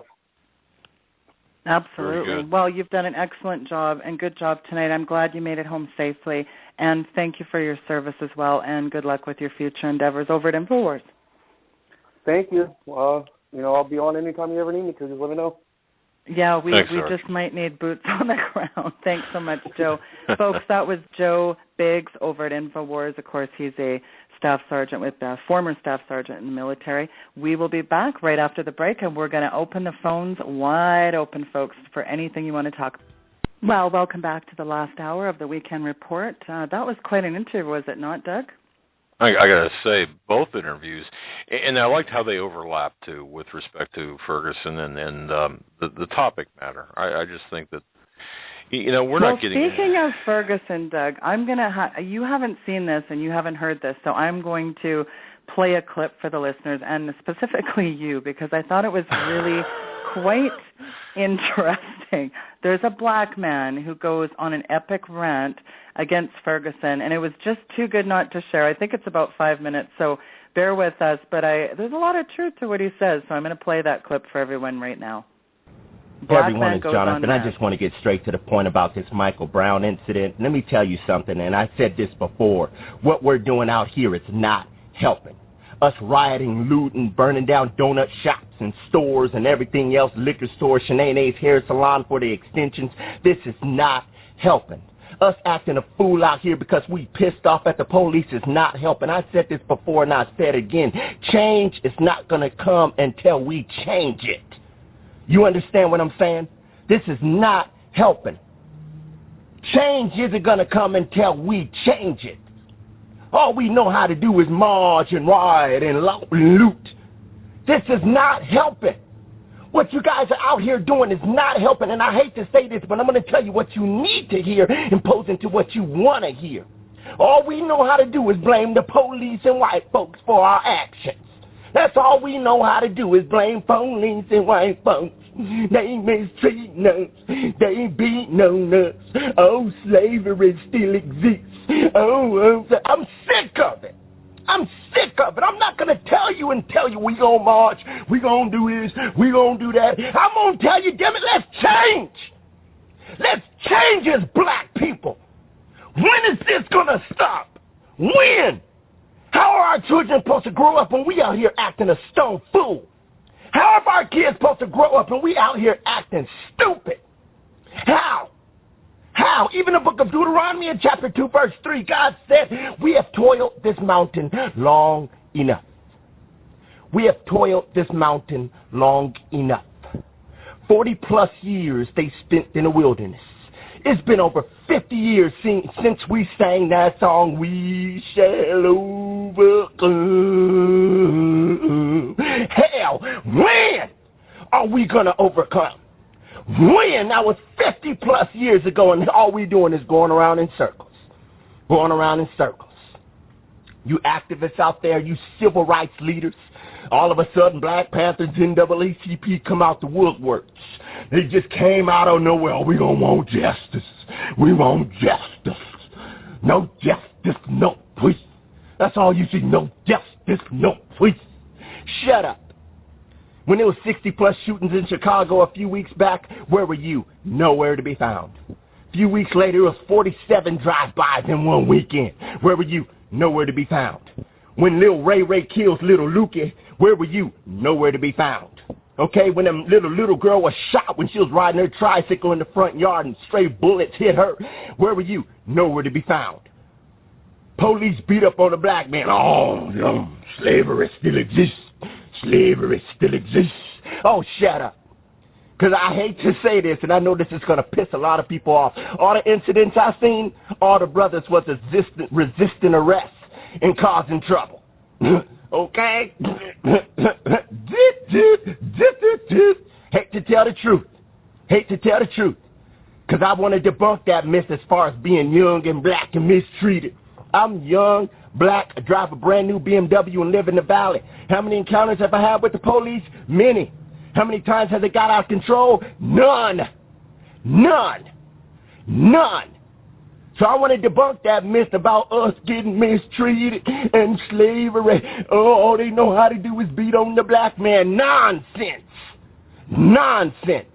Speaker 2: Absolutely. Well, you've done an excellent job, and good job tonight. I'm glad you made it home safely, and thank you for your service as well, and good luck with your future endeavors over at InfoWars.
Speaker 4: Thank you. I'll be on anytime you ever need me to. Just let me know.
Speaker 2: Yeah, we just might need boots on the ground. Thanks so much, Joe. Folks, that was Joe Biggs over at InfoWars. Of course, he's a staff sergeant with former staff sergeant in the military. We will be back right after the break, and we're going to open the phones wide open, folks, for anything you want to talk about. Well, welcome back to the last hour of the Weekend Report. That was quite an interview, was it not, Doug?
Speaker 1: I got to say, both interviews, and I liked how they overlap, too, with respect to Ferguson and the topic matter. I just think that, we're not getting...
Speaker 2: Speaking of Ferguson, Doug, I'm going to... you haven't seen this and you haven't heard this, so I'm going to play a clip for the listeners, and specifically you, because I thought it was really quite interesting. There's a black man who goes on an epic rant against Ferguson, and it was just too good not to share. I think it's about 5 minutes, so bear with us, but there's a lot of truth to what he says, so I'm going to play that clip for everyone right now.
Speaker 5: Everyone, it's Jonathan. I just want to get straight to the point about this Michael Brown incident. Let me tell you something, and I said this before. What we're doing out here is not helping. Us rioting, looting, burning down donut shops and stores and everything else, liquor stores, Shanae's hair salon for the extensions, this is not helping. Us acting a fool out here because we pissed off at the police is not helping. I said this before and I said it again. Change is not going to come until we change it. You understand what I'm saying? This is not helping. Change isn't going to come until we change it. All we know how to do is march and riot and loot. This is not helping. What you guys are out here doing is not helping, and I hate to say this, but I'm going to tell you what you need to hear imposing to what you want to hear. All we know how to do is blame the police and white folks for our actions. That's all we know how to do is blame police and white folks. They mistreating us. They beating on us. Oh, slavery still exists. Oh, I'm sick of it. I'm sick of it. I'm not going to tell you we going to march, we going to do this, we going to do that. I'm going to tell you, damn it, let's change. Let's change as black people. When is this going to stop? When? How are our children supposed to grow up when we out here acting a stone fool? How are our kids supposed to grow up when we out here acting stupid? How? How? Even the book of Deuteronomy in chapter 2, verse 3, God said, we have toiled this mountain long enough. We have toiled this mountain long enough. 40 plus years they spent in the wilderness. It's been over 50 years since we sang that song, We Shall Overcome. Hell, when are we going to overcome? When? That was 50 plus years ago, and all we doing is going around in circles. Going around in circles. You activists out there, you civil rights leaders, all of a sudden Black Panthers, NAACP come out the woodworks. They just came out of nowhere. We gonna want justice. We want justice. No justice, no peace. That's all you see. No justice, no peace. Shut up. When there was 60 plus shootings in Chicago a few weeks back, where were you? Nowhere to be found. A few weeks later, it was 47 drive-bys in one weekend. Where were you? Nowhere to be found. When Lil Ray kills Little Lukey, where were you? Nowhere to be found. Okay, when the little girl was shot when she was riding her tricycle in the front yard and stray bullets hit her, where were you? Nowhere to be found. Police beat up on a black man. Oh, slavery still exists. Slavery still exists. Oh, shut up. Because I hate to say this, and I know this is going to piss a lot of people off. All the incidents I've seen, all the brothers was resisting arrest and causing trouble. Okay? Hate to tell the truth. Hate to tell the truth. Because I want to debunk that myth as far as being young and black and mistreated. I'm young, black, I drive a brand new BMW and live in the valley. How many encounters have I had with the police? Many. How many times has it got out of control? None. None. None. So I want to debunk that myth about us getting mistreated and slavery. Oh, all they know how to do is beat on the black man. Nonsense. Nonsense.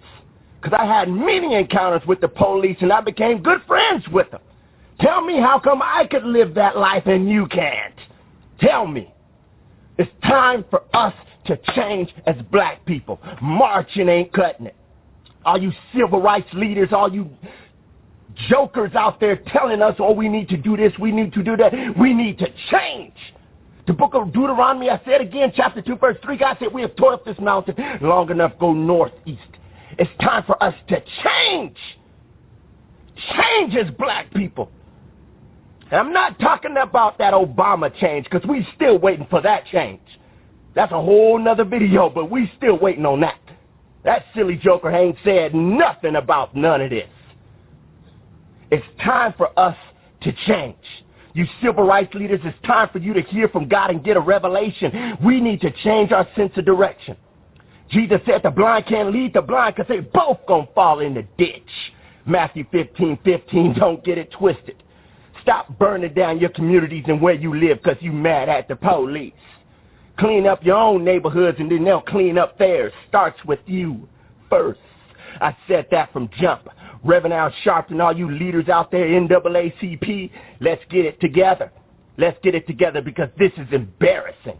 Speaker 5: Because I had many encounters with the police and I became good friends with them. Tell me how come I could live that life and you can't? Tell me. It's time for us to change as black people. Marching ain't cutting it. All you civil rights leaders, all you jokers out there telling us, oh, we need to do this, we need to do that. We need to change. The book of Deuteronomy, I said again, chapter 2, verse 3, God said, we have tore up this mountain long enough, go northeast. It's time for us to change. Change as black people. And I'm not talking about that Obama change, because we still waiting for that change. That's a whole nother video, but we still waiting on that. That silly joker ain't said nothing about none of this. It's time for us to change. You civil rights leaders, it's time for you to hear from God and get a revelation. We need to change our sense of direction. Jesus said the blind can't lead the blind because they both gonna fall in the ditch. Matthew 15:15, don't get it twisted. Stop burning down your communities and where you live because you mad at the police. Clean up your own neighborhoods and then they'll clean up theirs. Starts with you first. I said that from jump. Reverend Al Sharpton, all you leaders out there, NAACP, let's get it together. Let's get it together because this is embarrassing.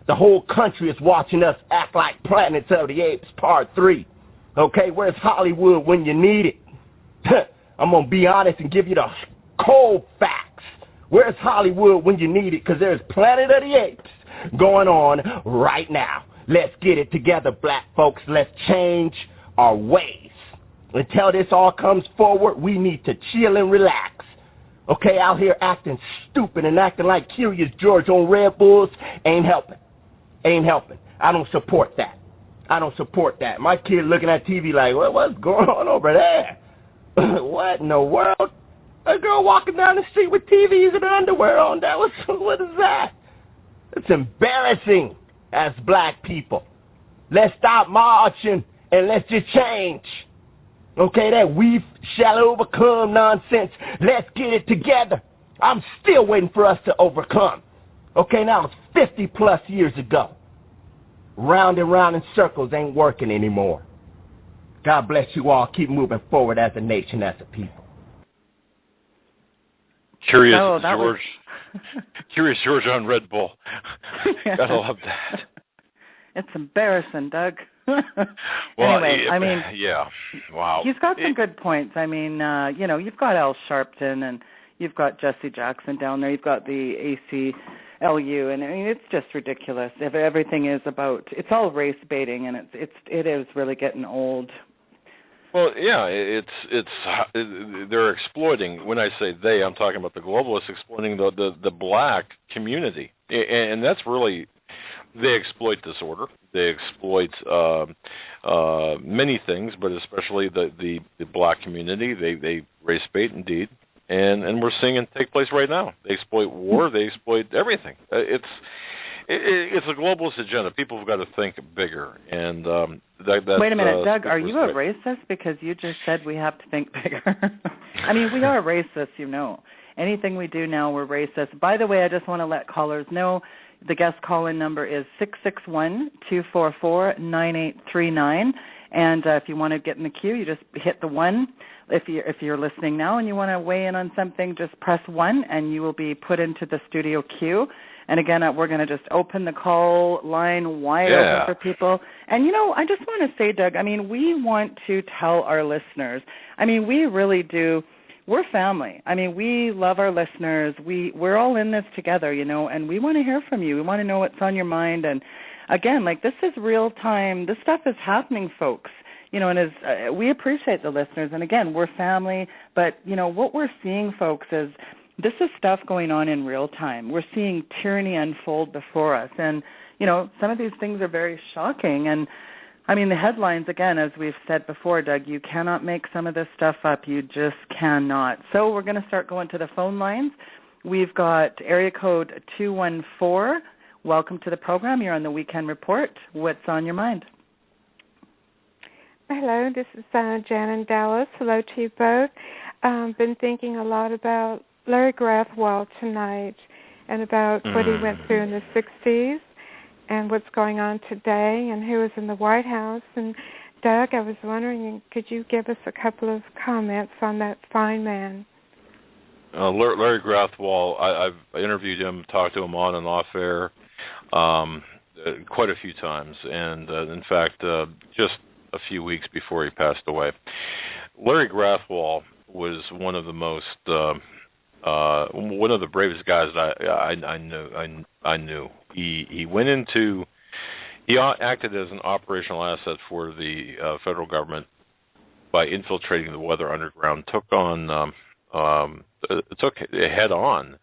Speaker 5: The whole country is watching us act like Planets of the Apes Part 3. Okay, where's Hollywood when you need it? I'm going to be honest and give you the cold facts. Where's Hollywood when you need it? Because there's Planet of the Apes going on right now. Let's get it together, black folks. Let's change our ways. Until this all comes forward, we need to chill and relax. Okay, out here acting stupid and acting like Curious George on Red Bulls ain't helping. Ain't helping. I don't support that. I don't support that. My kid looking at TV like, what's going on over there? What in the world? A girl walking down the street with TVs and underwear on. What is that? It's embarrassing as black people. Let's stop marching and let's just change. Okay, that we shall overcome nonsense. Let's get it together. I'm still waiting for us to overcome. Okay, now it's 50 plus years ago. Round and round in circles ain't working anymore. God bless you all. Keep moving forward as a nation, as a people.
Speaker 1: Curious George. Curious George on Red Bull. Gotta love that.
Speaker 2: It's embarrassing, Doug.
Speaker 1: Well,
Speaker 2: anyway, I mean,
Speaker 1: yeah, wow.
Speaker 2: He's got some good points. I mean, you've got Al Sharpton and you've got Jesse Jackson down there. You've got the ACLU, and I mean, it's just ridiculous. If everything is about, it's all race baiting, and it is really getting old.
Speaker 1: Well, yeah, it's they're exploiting. When I say they, I'm talking about the globalists exploiting the black community, and that's really. They exploit disorder. They exploit many things, but especially the black community. They race bait, indeed, and we're seeing it take place right now. They exploit war. They exploit everything. It's a globalist agenda. People have got to think bigger. And
Speaker 2: wait a minute, Doug. Are you a racist? Because you just said we have to think bigger. I mean, we are racist. Anything we do now, we're racist. By the way, I just want to let callers know. The guest call-in number is 661-244-9839. And if you want to get in the queue, you just hit the 1. If you're listening now and you want to weigh in on something, just press 1, and you will be put into the studio queue. And again, we're going to just open the call line wide open for people. And, I just want to say, Doug, I mean, we want to tell our listeners, I mean, we really do. We're family. I mean, we love our listeners. We're all in this together, and we want to hear from you. We want to know what's on your mind. And, again, this is real time. This stuff is happening, folks. And we appreciate the listeners. And, again, we're family. But, what we're seeing, folks, is this is stuff going on in real time. We're seeing tyranny unfold before us. And, some of these things are very shocking. And, I mean, the headlines, again, as we've said before, Doug, you cannot make some of this stuff up. You just cannot. So we're going to start going to the phone lines. We've got area code 214. Welcome to the program. You're on the Weekend Report. What's on your mind?
Speaker 6: Hello, this is Jan in Dallas. Hello to you both. Been thinking a lot about Larry Grathwohl tonight and about what he went through in the 60s. And what's going on today, and who is in the White House. And, Doug, I was wondering, could you give us a couple of comments on that fine man?
Speaker 1: Larry Grathwohl, I've interviewed him, talked to him on and off air quite a few times. And, in fact, just a few weeks before he passed away. Larry Grathwohl was one of the most one of the bravest guys I knew. He went into. He acted as an operational asset for the federal government by infiltrating the Weather Underground. Took head on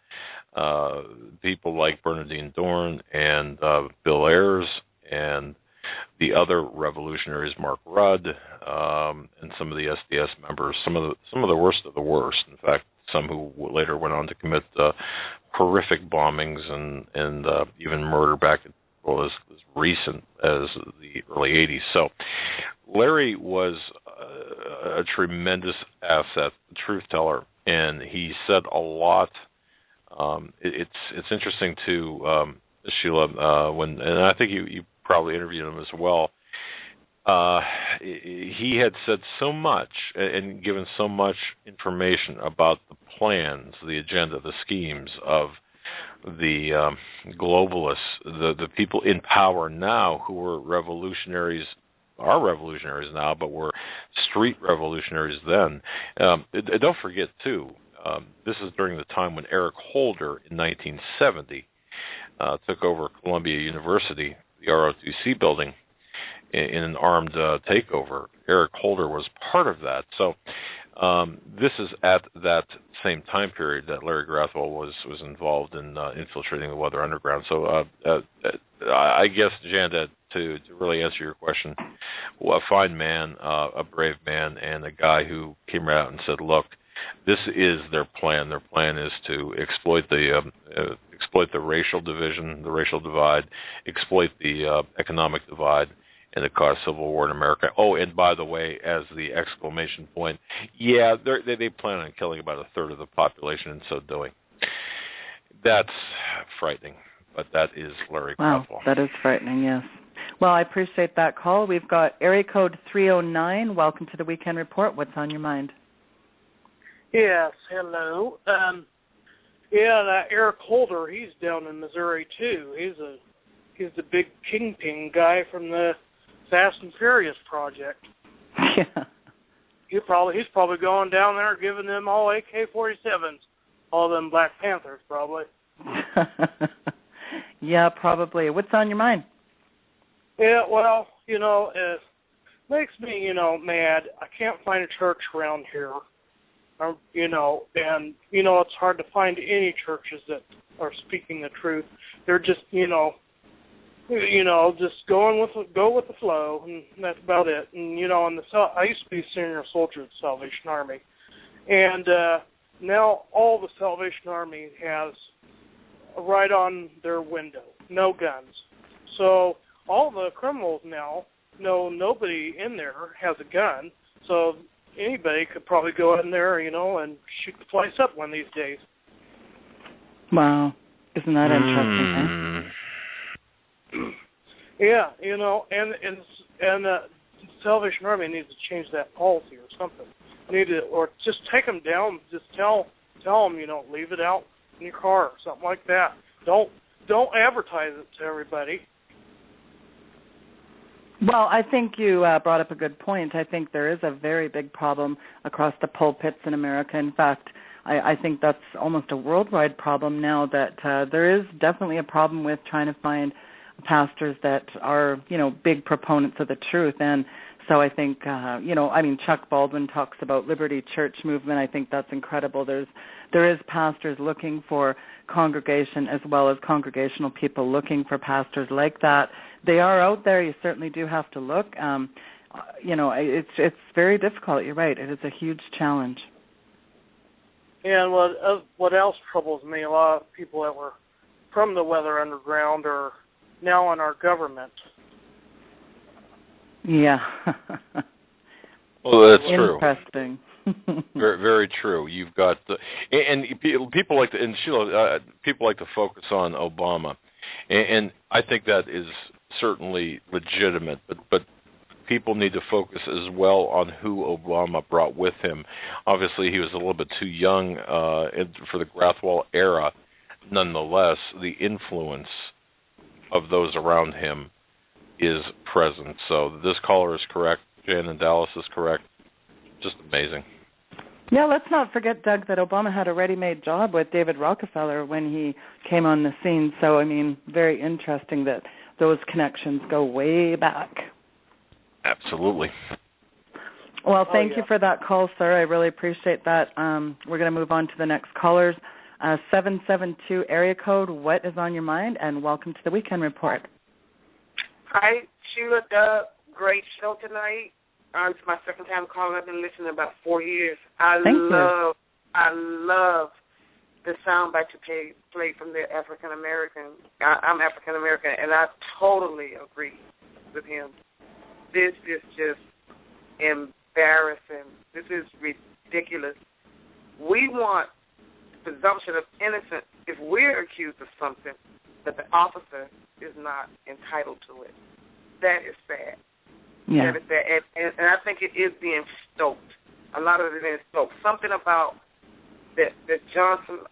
Speaker 1: people like Bernardine Dorn and Bill Ayers and the other revolutionaries, Mark Rudd, and some of the SDS members, some of the worst of the worst. In fact, some who later went on to commit horrific bombings and even murder back as recent as the early 80s. So Larry was a tremendous asset, a truth teller, and he said a lot. It's interesting to Sheila, and I think you probably interviewed him as well. He had said so much and given so much information about the plans, the agenda, the schemes of the globalists, the people in power now who were revolutionaries, are revolutionaries now, but were street revolutionaries then. Don't forget, too, this is during the time when Eric Holder in 1970 took over Columbia University, the ROTC building, in an armed takeover. Eric Holder was part of that. So this is at that same time period that Larry Grathwohl was involved in infiltrating the Weather Underground. So I guess, Jan, to really answer your question, a fine man, a brave man, and a guy who came out and said, look, this is their plan. Their plan is to exploit the racial division, the racial divide, exploit the economic divide, and to cause civil war in America. Oh, and by the way, as the exclamation point, yeah, they plan on killing about a third of the population in so doing. That's frightening, but that is Larry Grathwohl.
Speaker 2: Wow, that is frightening, yes. Well, I appreciate that call. We've got area code 309. Welcome to the Weekend Report. What's on your mind?
Speaker 7: Yes, hello. That Eric Holder, he's down in Missouri too. He's the big kingpin guy from the Fast and Furious project.
Speaker 2: Yeah.
Speaker 7: He's probably going down there giving them all AK-47s, all them Black Panthers probably.
Speaker 2: Yeah, probably. What's on your mind?
Speaker 7: Yeah, well, it makes me, mad. I can't find a church around here. And, it's hard to find any churches that are speaking the truth. They're just, just go with the flow, and that's about it. And, I used to be a senior soldier of the Salvation Army. And now all the Salvation Army has right on their window, no guns. So all the criminals now know nobody in there has a gun, so anybody could probably go in there, and shoot the place up one of these days.
Speaker 2: Wow. Isn't that interesting,
Speaker 7: Yeah, and the Salvation Army needs to change that policy or something. Or just take them down, just tell them, leave it out in your car or something like that. Don't advertise it to everybody.
Speaker 2: Well, I think you brought up a good point. I think there is a very big problem across the pulpits in America. In fact, I think that's almost a worldwide problem now, that there is definitely a problem with trying to find pastors that are, big proponents of the truth. And so I think, Chuck Baldwin talks about Liberty Church movement. I think that's incredible. There is pastors looking for congregation as well as congregational people looking for pastors like that. They are out there. You certainly do have to look. It's very difficult. You're right. It is a huge challenge.
Speaker 7: And what else troubles me, a lot of people that were from the Weather Underground are now in our government.
Speaker 2: Yeah.
Speaker 1: Well, that's true.
Speaker 2: Interesting.
Speaker 1: Very, very true. You've got and people like to, and Sheila, people like to focus on Obama, and I think that is certainly legitimate. But people need to focus as well on who Obama brought with him. Obviously, he was a little bit too young for the Grathwohl era. Nonetheless, the influence of those around him is present. So this caller is correct. Jan in Dallas is correct. Just amazing.
Speaker 2: Yeah, let's not forget, Doug, that Obama had a ready-made job with David Rockefeller when he came on the scene. So, I mean, very interesting that those connections go way back.
Speaker 1: Absolutely.
Speaker 2: Well, thank you for that call, sir. I really appreciate that. We're going to move on to the next callers. 772 area code, what is on your mind? And welcome to the Weekend Report.
Speaker 8: Hi, Sheila, Doug. Great show tonight. It's my second time calling. I've been listening about 4 years. I love the soundbite you played from the African American. I'm African American, and I totally agree with him. This is just embarrassing. This is ridiculous. We want presumption of innocence if we're accused of something, but the officer is not entitled to it. That is sad.
Speaker 2: Yeah.
Speaker 8: That is sad. And I think it is being stoked. A lot of it is stoked. Something about the Johnson,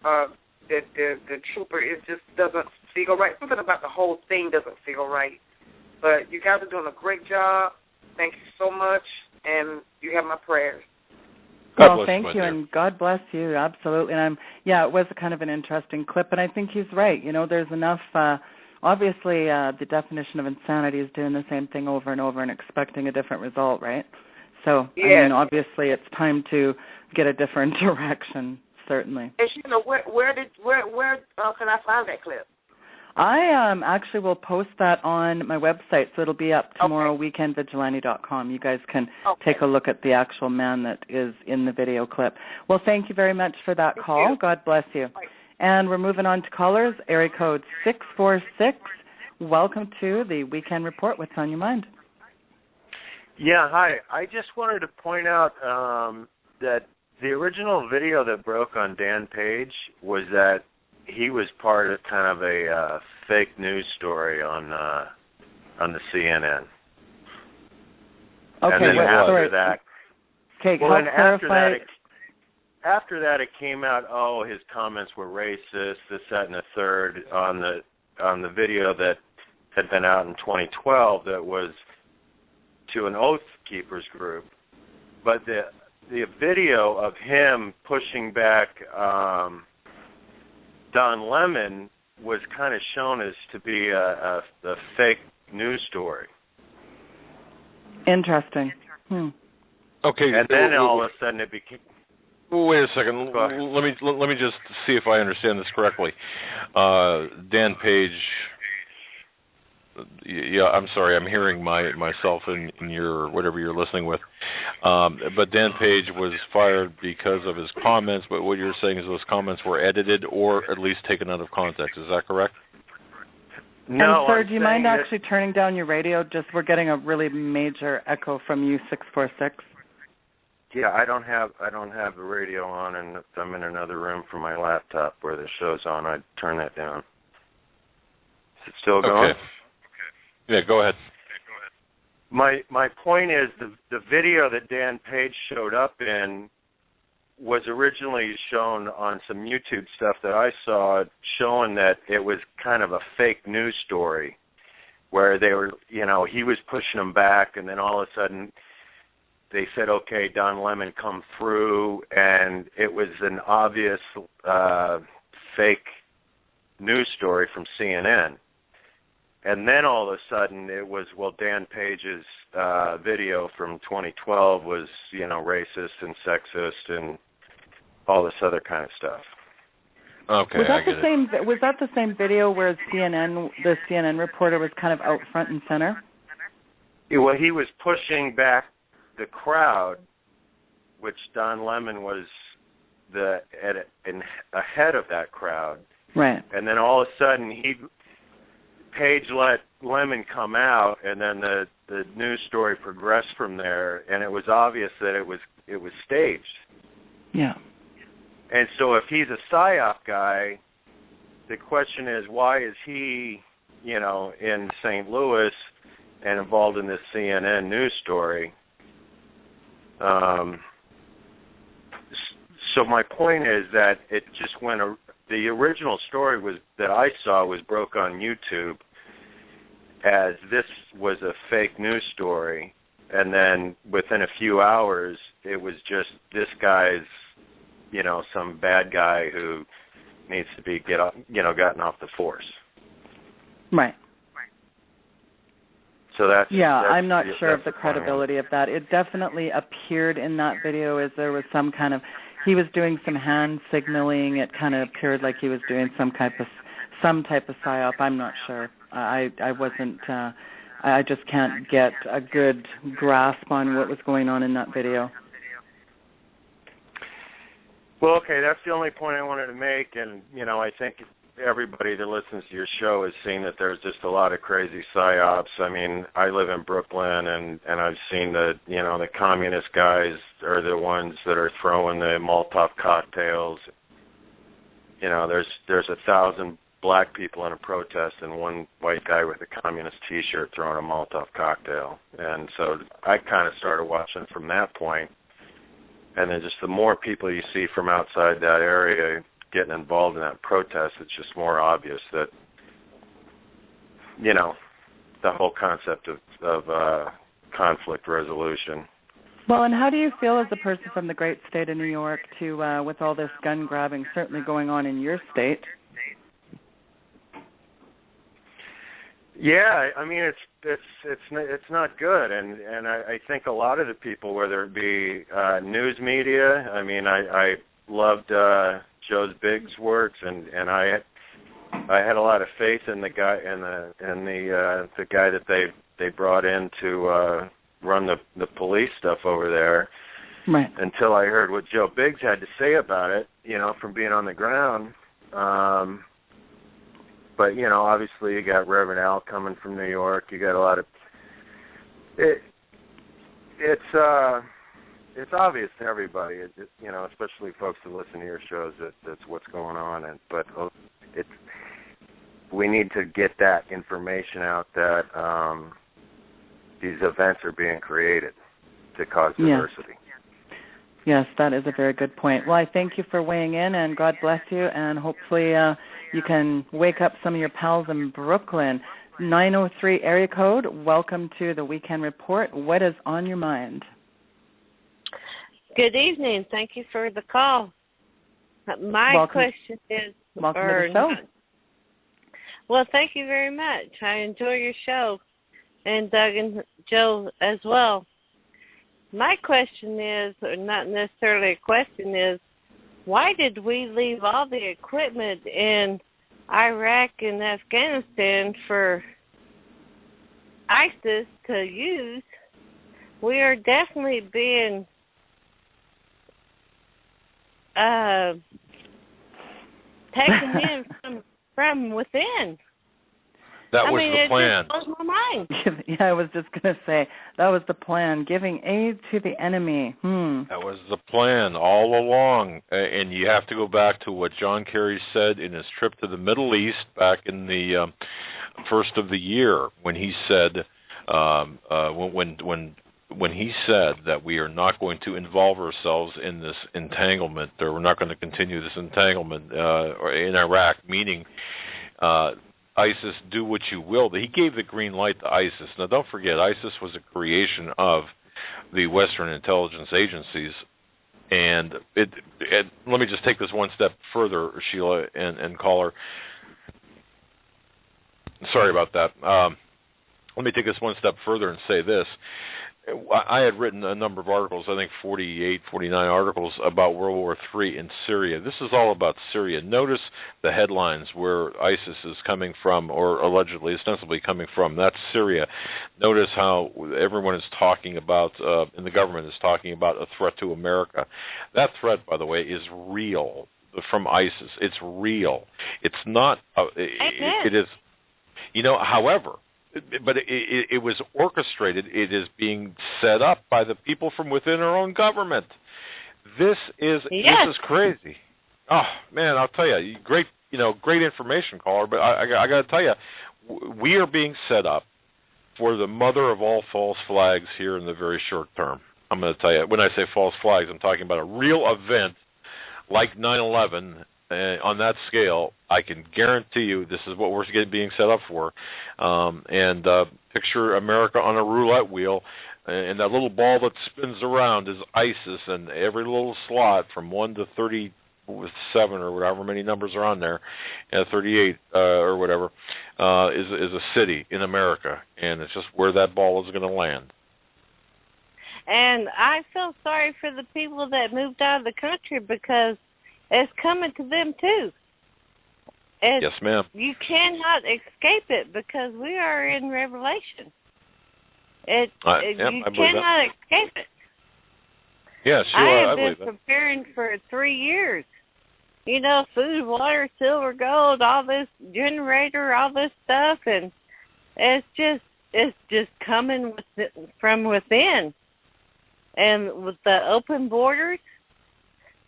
Speaker 8: the trooper, it just doesn't feel right. Something about the whole thing doesn't feel right. But you guys are doing a great job. Thank you so much, and you have my prayers.
Speaker 2: Well, thank you, and God bless you, absolutely. And it was kind of an interesting clip, and I think he's right. You know, there's enough, obviously the definition of insanity is doing the same thing over and over and expecting a different result, right? So, yeah. I mean, obviously it's time to get a different direction, certainly.
Speaker 8: And, you know, where can I find that clip?
Speaker 2: I actually will post that on my website, so it'll be up tomorrow, weekendvigilante.com. You guys can take a look at the actual man that is in the video clip. Well, thank you very much for that call.
Speaker 8: You.
Speaker 2: God bless you.
Speaker 8: Bye.
Speaker 2: And we're moving on to callers, area code 646. Welcome to the Weekend Report. What's on your mind?
Speaker 9: Yeah, hi. I just wanted to point out that the original video that broke on Dan Page was that he was part of kind of a fake news story on the CNN.
Speaker 2: Okay,
Speaker 9: and then after that, after that, it came out. Oh, his comments were racist. This, that, and the third on the video that had been out in 2012 that was to an Oath Keepers group, but the video of him pushing back Don Lemon was kind of shown as to be a fake news story.
Speaker 2: Interesting.
Speaker 1: Okay.
Speaker 9: And then all of a sudden it became...
Speaker 1: Wait a second. Let me just see if I understand this correctly. Dan Page... Yeah, I'm sorry. I'm hearing myself in your whatever you're listening with. But Dan Page was fired because of his comments. But what you're saying is those comments were edited or at least taken out of context. Is that correct?
Speaker 9: No.
Speaker 2: And sir, do you mind actually turning down your radio? Just we're getting a really major echo from you, 646.
Speaker 9: Yeah, I don't have the radio on, and if I'm in another room from my laptop where the show's on, I'd turn that down. Is it still going?
Speaker 1: Okay. Yeah, go ahead.
Speaker 9: My point is the video that Dan Page showed up in was originally shown on some YouTube stuff that I saw, showing that it was kind of a fake news story where they were, he was pushing them back, and then all of a sudden they said, okay, Don Lemon, come through, and it was an obvious fake news story from CNN. And then all of a sudden it was, Dan Page's video from 2012 was, racist and sexist and all this other kind of stuff.
Speaker 1: Okay,
Speaker 2: Was that the same video where the CNN reporter was kind of out front and center?
Speaker 9: Yeah, well, he was pushing back the crowd, which Don Lemon was ahead of that crowd.
Speaker 2: Right.
Speaker 9: And then all of a sudden Page let Lemon come out, and then the news story progressed from there, and it was obvious that it was staged.
Speaker 2: Yeah.
Speaker 9: And so if he's a PSYOP guy, the question is, why is he, in St. Louis and involved in this CNN news story? So my point is that it just went. The original story that I saw was broke on YouTube as this was a fake news story, and then within a few hours, it was just this guy's some bad guy who needs to be gotten off the force.
Speaker 2: Right.
Speaker 9: So that's
Speaker 2: I'm not sure of the credibility of that. It definitely appeared in that video as there was some kind of, he was doing some hand signaling. It kind of appeared like he was doing some type of psyop. I'm not sure. I wasn't. I just can't get a good grasp on what was going on in that video.
Speaker 9: Well, okay, that's the only point I wanted to make, and I think everybody that listens to your show has seen that there's just a lot of crazy psyops. I mean, I live in Brooklyn, and I've seen the communist guys are the ones that are throwing the Molotov cocktails. There's 1,000 black people in a protest and one white guy with a communist T-shirt throwing a Molotov cocktail. And so I kind of started watching from that point. And then just the more people you see from outside that area getting involved in that protest, it's just more obvious that, the whole concept of conflict resolution.
Speaker 2: Well, and how do you feel as a person from the great state of New York with all this gun grabbing certainly going on in your state?
Speaker 9: Yeah, I mean it's not good, and I think a lot of the people, whether it be news media, I mean I loved Joe Biggs' works, and I had a lot of faith in the guy the guy that they brought in to run the police stuff over there.
Speaker 2: Right.
Speaker 9: Until I heard what Joe Biggs had to say about it, from being on the ground. But, obviously you got Reverend Al coming from New York. You got a lot of it's obvious to everybody, especially folks that listen to your shows, that's what's going on. But we need to get that information out that these events are being created to cause diversity.
Speaker 2: Yes, that is a very good point. Well, I thank you for weighing in, and God bless you, and hopefully you can wake up some of your pals in Brooklyn. 903 area code, welcome to the Weekend Report. What is on your mind?
Speaker 10: Good evening. Thank you for the call. My question is...
Speaker 2: Welcome to the show.
Speaker 10: Well, thank you very much. I enjoy your show, and Doug and Joe as well. My question is, or not necessarily a question, is why did we leave all the equipment in Iraq and Afghanistan for ISIS to use? We are definitely being taken in from within.
Speaker 1: That was the plan.
Speaker 10: It just blows my mind.
Speaker 2: Yeah, I was just going to say, that was the plan, giving aid to the enemy.
Speaker 1: That was the plan all along. And you have to go back to what John Kerry said in his trip to the Middle East back in the first of the year, when he said, when he said that we are not going to involve ourselves in this entanglement, or we're not going to continue this entanglement in Iraq, meaning ISIS, do what you will. He gave the green light to ISIS. Now, don't forget, ISIS was a creation of the Western intelligence agencies. And let me just take this one step further, Sheila and caller. Sorry about that. Let me take this one step further and say this. I had written a number of articles, I think 48, 49 articles about World War III in Syria. This is all about Syria. Notice the headlines where ISIS is coming from, or allegedly, ostensibly coming from. That's Syria. Notice how everyone is talking about, and the government is talking about, a threat to America. That threat, by the way, is real from ISIS. It's real. It's not, it is, however, but it was orchestrated. It is being set up by the people from within our own government. This is crazy. Oh man, I'll tell you, great information, caller. But I got to tell you, we are being set up for the mother of all false flags here in the very short term. I'm going to tell you, when I say false flags, I'm talking about a real event like 9/11. On that scale, I can guarantee you this is what we're being set up for. And picture America on a roulette wheel. And that little ball that spins around is ISIS, and every little slot from 1 to 37 or whatever many numbers are on there, 38 or whatever, is a city in America, and it's just where that ball is going to land.
Speaker 10: And I feel sorry for the people that moved out of the country because it's coming to them too. Yes,
Speaker 1: ma'am.
Speaker 10: You cannot escape it because we are in Revelation. You cannot escape it.
Speaker 1: Yeah,
Speaker 10: I have been preparing for 3 years. You know, food, water, silver, gold, all this generator, all this stuff, and it's just coming from within. And with the open borders,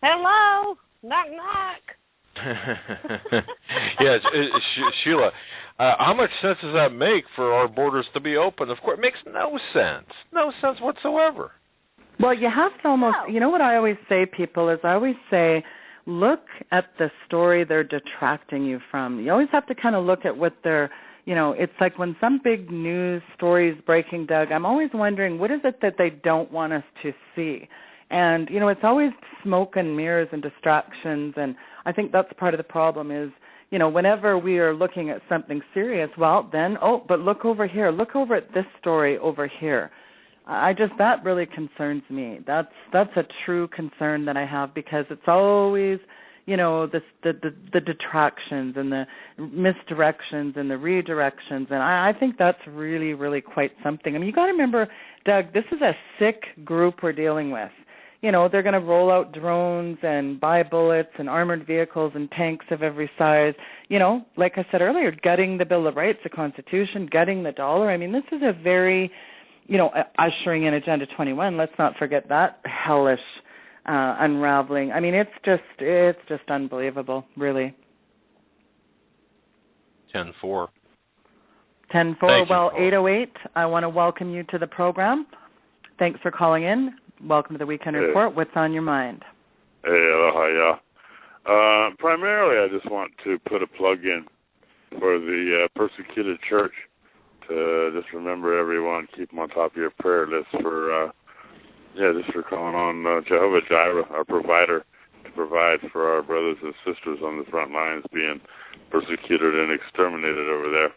Speaker 10: hello, knock, knock.
Speaker 1: Yeah, Sheila, how much sense does that make for our borders to be open? Of course, it makes no sense whatsoever.
Speaker 2: Well, you have to almost, you know what I always say, people, is I always say, look at the story they're detracting you from. You always have to kind of look at what they're, it's like when some big news story is breaking, Doug, I'm always wondering, what is it that they don't want us to see? And, it's always smoke and mirrors and distractions, and I think that's part of the problem is, whenever we are looking at something serious, well, then, but look over here. Look over at this story over here. That really concerns me. That's a true concern that I have because it's always, the detractions and the misdirections and the redirections, and I think that's really, really quite something. I mean, you got to remember, Doug, this is a sick group we're dealing with. They're going to roll out drones and buy bullets and armored vehicles and tanks of every size. Like I said earlier, gutting the Bill of Rights, the Constitution, gutting the dollar. I mean, this is a very, ushering in Agenda 21. Let's not forget that hellish unraveling. I mean, it's just unbelievable, really.
Speaker 1: 10-4.
Speaker 2: 10-4. Well, 808, I want to welcome you to the program. Thanks for calling in. Welcome to the Weekend Report. What's on your mind?
Speaker 11: Hey, aloha, yeah. Primarily, I just want to put a plug in for the persecuted church to just remember everyone, keep them on top of your prayer list for, just for calling on Jehovah Jireh, our provider, to provide for our brothers and sisters on the front lines being persecuted and exterminated over there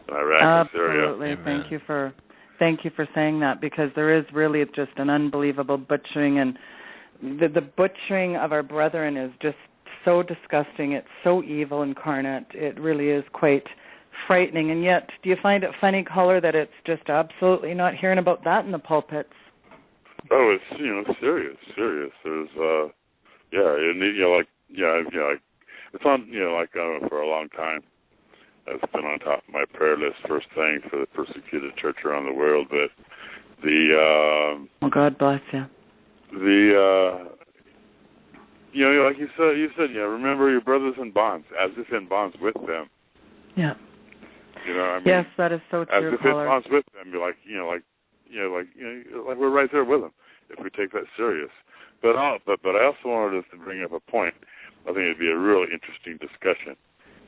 Speaker 11: in Iraq and Syria.
Speaker 2: Absolutely. Thank you for saying that because there is really just an unbelievable butchering, and the butchering of our brethren is just so disgusting. It's so evil incarnate. It really is quite frightening. And yet, do you find it funny, caller, that it's just absolutely not hearing about that in the pulpits?
Speaker 11: Oh, it's serious. There's it's on for a long time. That's been on top of my prayer list, first thing for the persecuted church around the world. But
Speaker 2: God bless you.
Speaker 11: Like you said, remember your brothers in bonds, as if in bonds with them.
Speaker 2: Yeah. Yes, that is so true.
Speaker 11: As if in bonds with them, like we're right there with them if we take that serious. But I also wanted to bring up a point. I think it'd be a really interesting discussion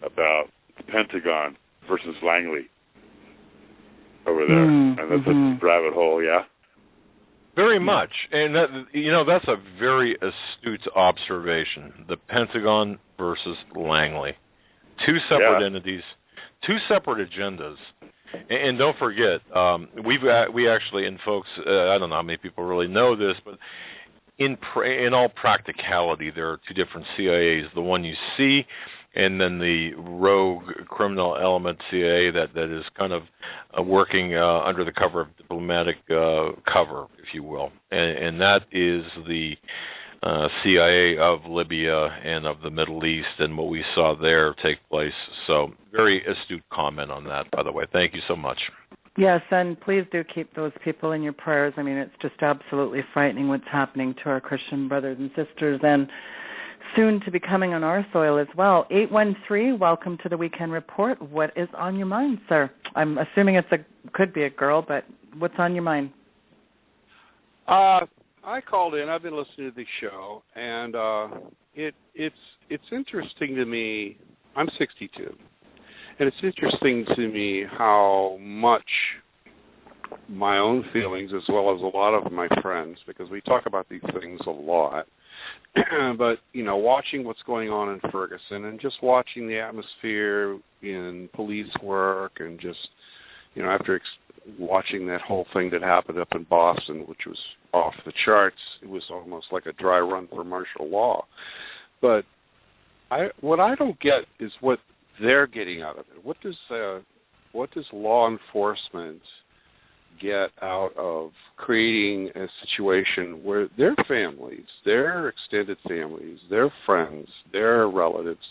Speaker 11: about the Pentagon versus Langley over there, and that's a rabbit hole, yeah.
Speaker 1: Very much, and that's a very astute observation. The Pentagon versus Langley, two separate entities, two separate agendas, and don't forget, we actually, and folks, I don't know how many people really know this, but in all practicality, there are two different CIAs: the one you see, and then the rogue criminal element CIA that is kind of working under the cover of diplomatic cover, if you will. And that is the CIA of Libya and of the Middle East and what we saw there take place. So very astute comment on that, by the way. Thank you so much.
Speaker 2: Yes, and please do keep those people in your prayers. I mean, it's just absolutely frightening what's happening to our Christian brothers and sisters, and soon to be coming on our soil as well. 813, welcome to the Weekend Report. What is on your mind, sir? I'm assuming could be a girl, but what's on your mind?
Speaker 12: I called in. I've been listening to the show, and it's interesting to me. I'm 62, and it's interesting to me how much my own feelings as well as a lot of my friends, because we talk about these things a lot. But, watching what's going on in Ferguson and just watching the atmosphere in police work and just, after watching that whole thing that happened up in Boston, which was off the charts, it was almost like a dry run for martial law. But what I don't get is what they're getting out of it. What does law enforcement get out of creating a situation where their families, their extended families, their friends, their relatives,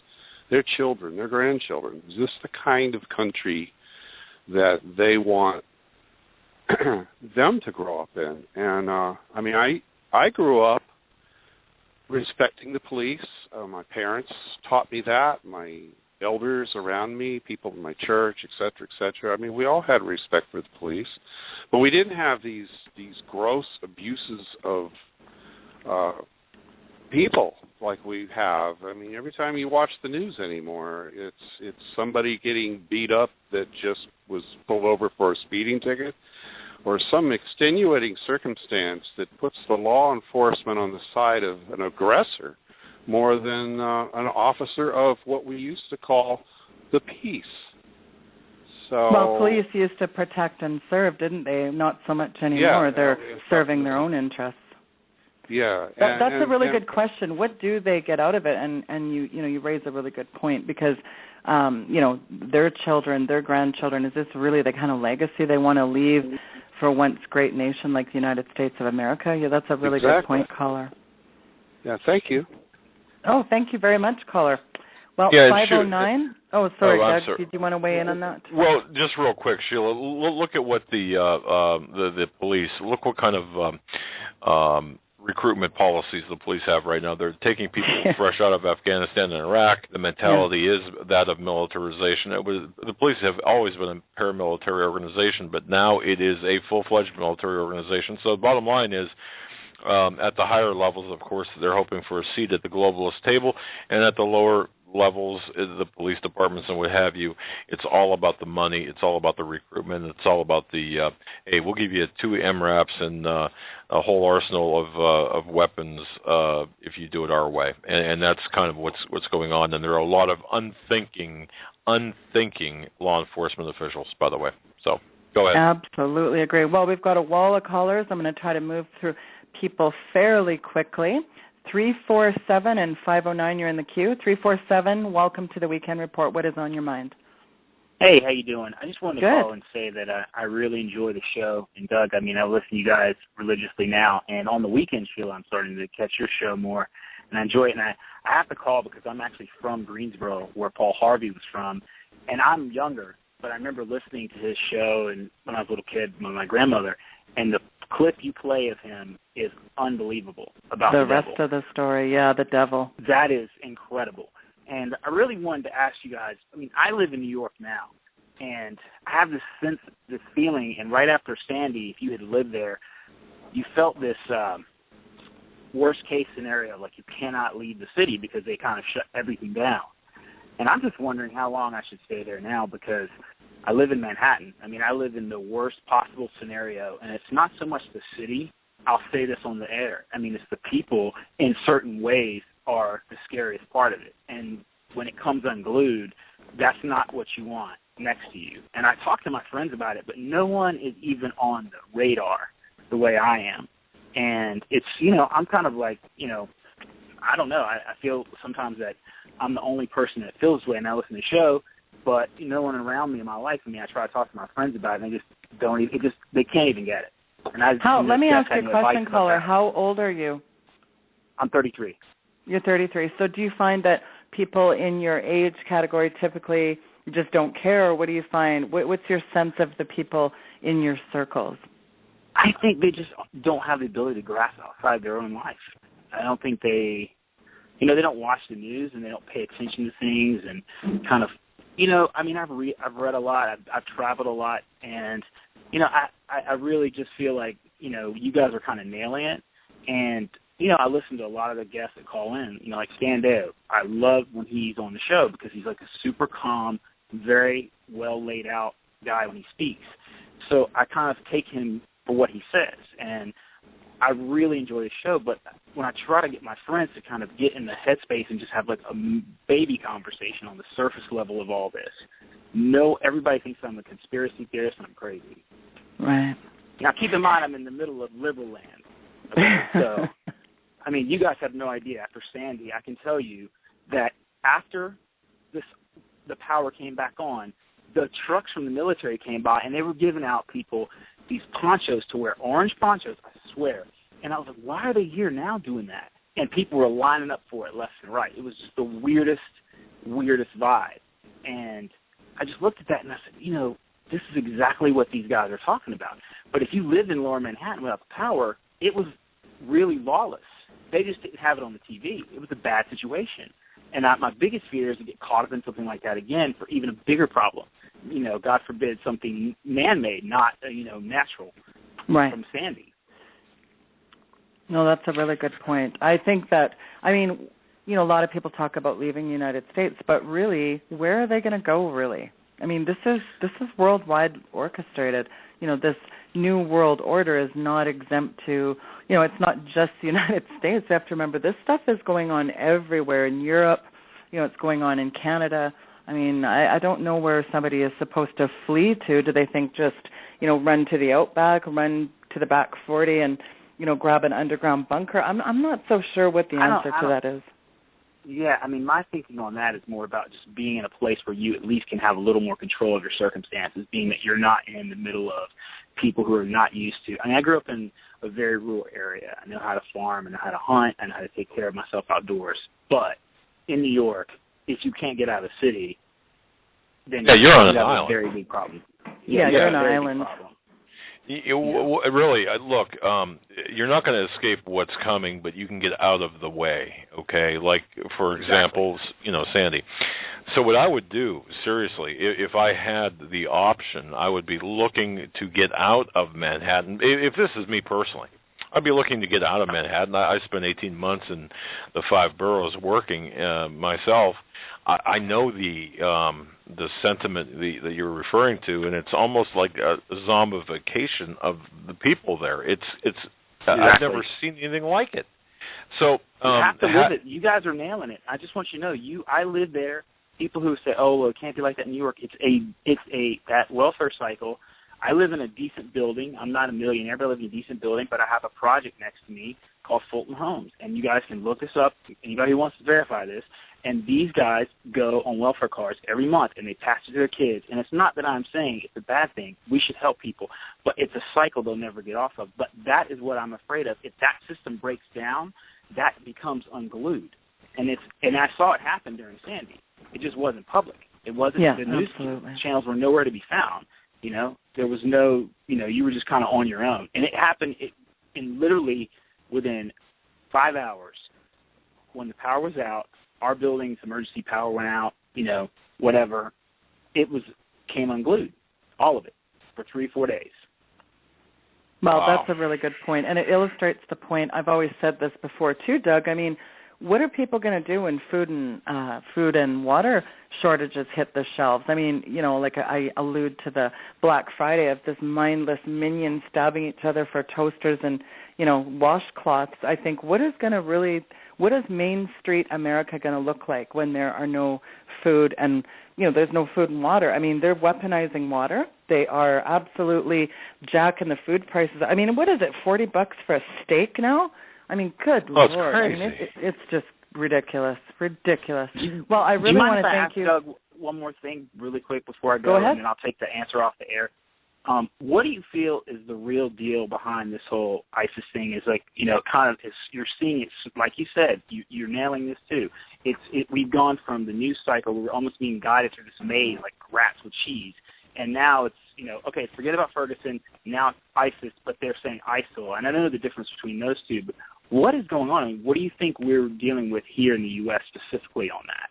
Speaker 12: their children, their grandchildren, is this the kind of country that they want them to grow up in? And, I grew up respecting the police. My parents taught me that. My elders around me, people in my church, et cetera, we all had respect for the police. But we didn't have these gross abuses of people like we have. Every time you watch the news anymore, it's somebody getting beat up that just was pulled over for a speeding ticket, or some extenuating circumstance that puts the law enforcement on the side of an aggressor more than an officer of what we used to call the peace.
Speaker 2: Well, police used to protect and serve, didn't they? Not so much anymore.
Speaker 12: Yeah,
Speaker 2: they're serving their own interests.
Speaker 12: Yeah,
Speaker 2: that's a really good question. What do they get out of it? And you raise a really good point, because their children, their grandchildren, is this really the kind of legacy they want to leave for a once great nation like the United States of America? Yeah, that's a really good point, caller.
Speaker 12: Yeah, thank you.
Speaker 2: Oh, thank you very much, caller. Well,
Speaker 1: yeah,
Speaker 2: 509. Oh, sorry, Doug.
Speaker 1: Sorry.
Speaker 2: Did you want to weigh in on that?
Speaker 1: Well, just real quick, Sheila. Look at what the police. Look what kind of recruitment policies the police have right now. They're taking people fresh out of Afghanistan and Iraq. The mentality is that of militarization. The police have always been a paramilitary organization, but now it is a full-fledged military organization. So the bottom line is, at the higher levels, of course, they're hoping for a seat at the globalist table, and at the lower levels, the police departments and what have you, it's all about the money, it's all about the recruitment, it's all about the, hey, we'll give you 2 MRAPs and a whole arsenal of weapons if you do it our way. And that's kind of what's going on. And there are a lot of unthinking law enforcement officials, by the way. So go ahead.
Speaker 2: Absolutely agree. Well, we've got a wall of callers. I'm going to try to move through people fairly quickly. 347 and 509, you're in the queue. 347, welcome to the Weekend Report. What is on your mind?
Speaker 13: Hey, how you doing? I just wanted to call and say that I really enjoy the show. And, Doug, I listen to you guys religiously now. And on the weekend show, I'm starting to catch your show more. And I enjoy it. And I have to call because I'm actually from Greensboro, where Paul Harvey was from. And I'm younger, but I remember listening to his show and when I was a little kid with my grandmother. And the clip you play of him is unbelievable about the devil.
Speaker 2: The rest of the story, the devil.
Speaker 13: That is incredible. And I really wanted to ask you guys, I live in New York now, and I have this sense, this feeling, and right after Sandy, if you had lived there, you felt this worst-case scenario, like you cannot leave the city because they kind of shut everything down. And I'm just wondering how long I should stay there now, because I live in Manhattan. I live in the worst possible scenario, and it's not so much the city. I'll say this on the air. It's the people in certain ways are the scariest part of it. And when it comes unglued, that's not what you want next to you. And I talk to my friends about it, but no one is even on the radar the way I am. And it's, I'm kind of like, I don't know. I feel sometimes that I'm the only person that feels this way, and I listen to the show, but no one around me in my life. I try to talk to my friends about it, and they just don't. They can't even get it. And
Speaker 2: let me ask you a question, caller. How old are you?
Speaker 13: I'm 33.
Speaker 2: You're 33. So do you find that people in your age category typically just don't care, or what do you find? What's your sense of the people in your circles?
Speaker 13: I think they just don't have the ability to grasp outside their own life. I don't think they don't watch the news, and they don't pay attention to things, and kind of, I've read a lot, I've traveled a lot, and, I really just feel like, you guys are kind of nailing it, and, I listen to a lot of the guests that call in, like Stan Deo. I love when he's on the show because he's like a super calm, very well laid out guy when he speaks. So I kind of take him for what he says, and I really enjoy the show. But when I try to get my friends to kind of get in the headspace and just have like a baby conversation on the surface level of all this, everybody thinks I'm a conspiracy theorist and I'm crazy.
Speaker 2: Right.
Speaker 13: Now, keep in mind, I'm in the middle of liberal land. Okay? So, I mean, you guys have no idea. After Sandy, I can tell you that after the power came back on, the trucks from the military came by, and they were giving out people these ponchos to wear, orange ponchos, I swear. And I was like, why are they here now doing that? And people were lining up for it left and right. It was just the weirdest vibe. And I just looked at that, and I said, this is exactly what these guys are talking about. But if you lived in lower Manhattan without the power, it was really lawless. They just didn't have it on the TV. It was a bad situation. And my biggest fear is to get caught up in something like that again for even a bigger problem. God forbid, something man-made, not, natural,
Speaker 2: right,
Speaker 13: from Sandy.
Speaker 2: No, that's a really good point. I think that, a lot of people talk about leaving the United States, but really, where are they going to go, really? I mean, this is worldwide orchestrated. This New World Order is not exempt to, it's not just the United States. You have to remember, this stuff is going on everywhere in Europe. It's going on in Canada. I mean, I don't know where somebody is supposed to flee to. Do they think just, run to the outback, run to the back 40 and, grab an underground bunker? I'm not so sure what the answer to that is.
Speaker 13: Yeah, my thinking on that is more about just being in a place where you at least can have a little more control of your circumstances, being that you're not in the middle of people who are not used to. I grew up in a very rural area. I know how to farm, I know how to hunt, I know how to take care of myself outdoors. But in New York, if you can't get out of the city, then
Speaker 1: you're on an
Speaker 13: have
Speaker 1: island.
Speaker 13: A very big problem.
Speaker 2: Yeah, you're on an island.
Speaker 1: Really, look, you're not going to escape what's coming, but you can get out of the way, okay? Like, for example, Sandy. So what I would do, seriously, if I had the option, I would be looking to get out of Manhattan. If this is me personally, I'd be looking to get out of Manhattan. I spent 18 months in the 5 boroughs working myself. I know the sentiment that you're referring to, and it's almost like a zombification of the people there. It's
Speaker 13: exactly.
Speaker 1: I've never seen anything like it. So
Speaker 13: you have to live it. You guys are nailing it. I just want you to know, I live there. People who say, "Oh, well, it can't be like that in New York." It's that welfare cycle. I live in a decent building. I'm not a millionaire, but I live in a decent building. But I have a project next to me called Fulton Homes, and you guys can look this up. Anybody who wants to verify this. And these guys go on welfare cards every month, and they pass it to their kids. And it's not that I'm saying it's a bad thing. We should help people. But it's a cycle they'll never get off of. But that is what I'm afraid of. If that system breaks down, that becomes unglued. And I saw it happen during Sandy. It just wasn't public. It wasn't. The news channels were nowhere to be found. There was no, you were just kind of on your own. And it happened in literally within 5 hours when the power was out. Our building's emergency power went out, whatever. It came unglued, all of it, for 3-4 days.
Speaker 2: Well, that's a really good point, and it illustrates the point. I've always said this before too, Doug. What are people going to do when food and water shortages hit the shelves? Like I allude to the Black Friday of this mindless minions stabbing each other for toasters and washcloths. I think what is Main Street America going to look like when there are no food and there's no food and water? They're weaponizing water. They are absolutely jacking the food prices. What is it? $40 for a steak now? Good Lord.
Speaker 1: It's crazy.
Speaker 2: It's just ridiculous. Well, I really want to thank you.
Speaker 13: Doug, one more thing really quick before I go
Speaker 2: ahead.
Speaker 13: And then I'll take the answer off the air. What do you feel is the real deal behind this whole ISIS thing? Is you're seeing it, like you said, you're nailing this too. We've gone from the news cycle, we're almost being guided through this maze like rats with cheese, and now it's okay, forget about Ferguson, now it's ISIS, but they're saying ISIL, and I don't know the difference between those two, but what is going on? What do you think we're dealing with here in the U.S. specifically on that?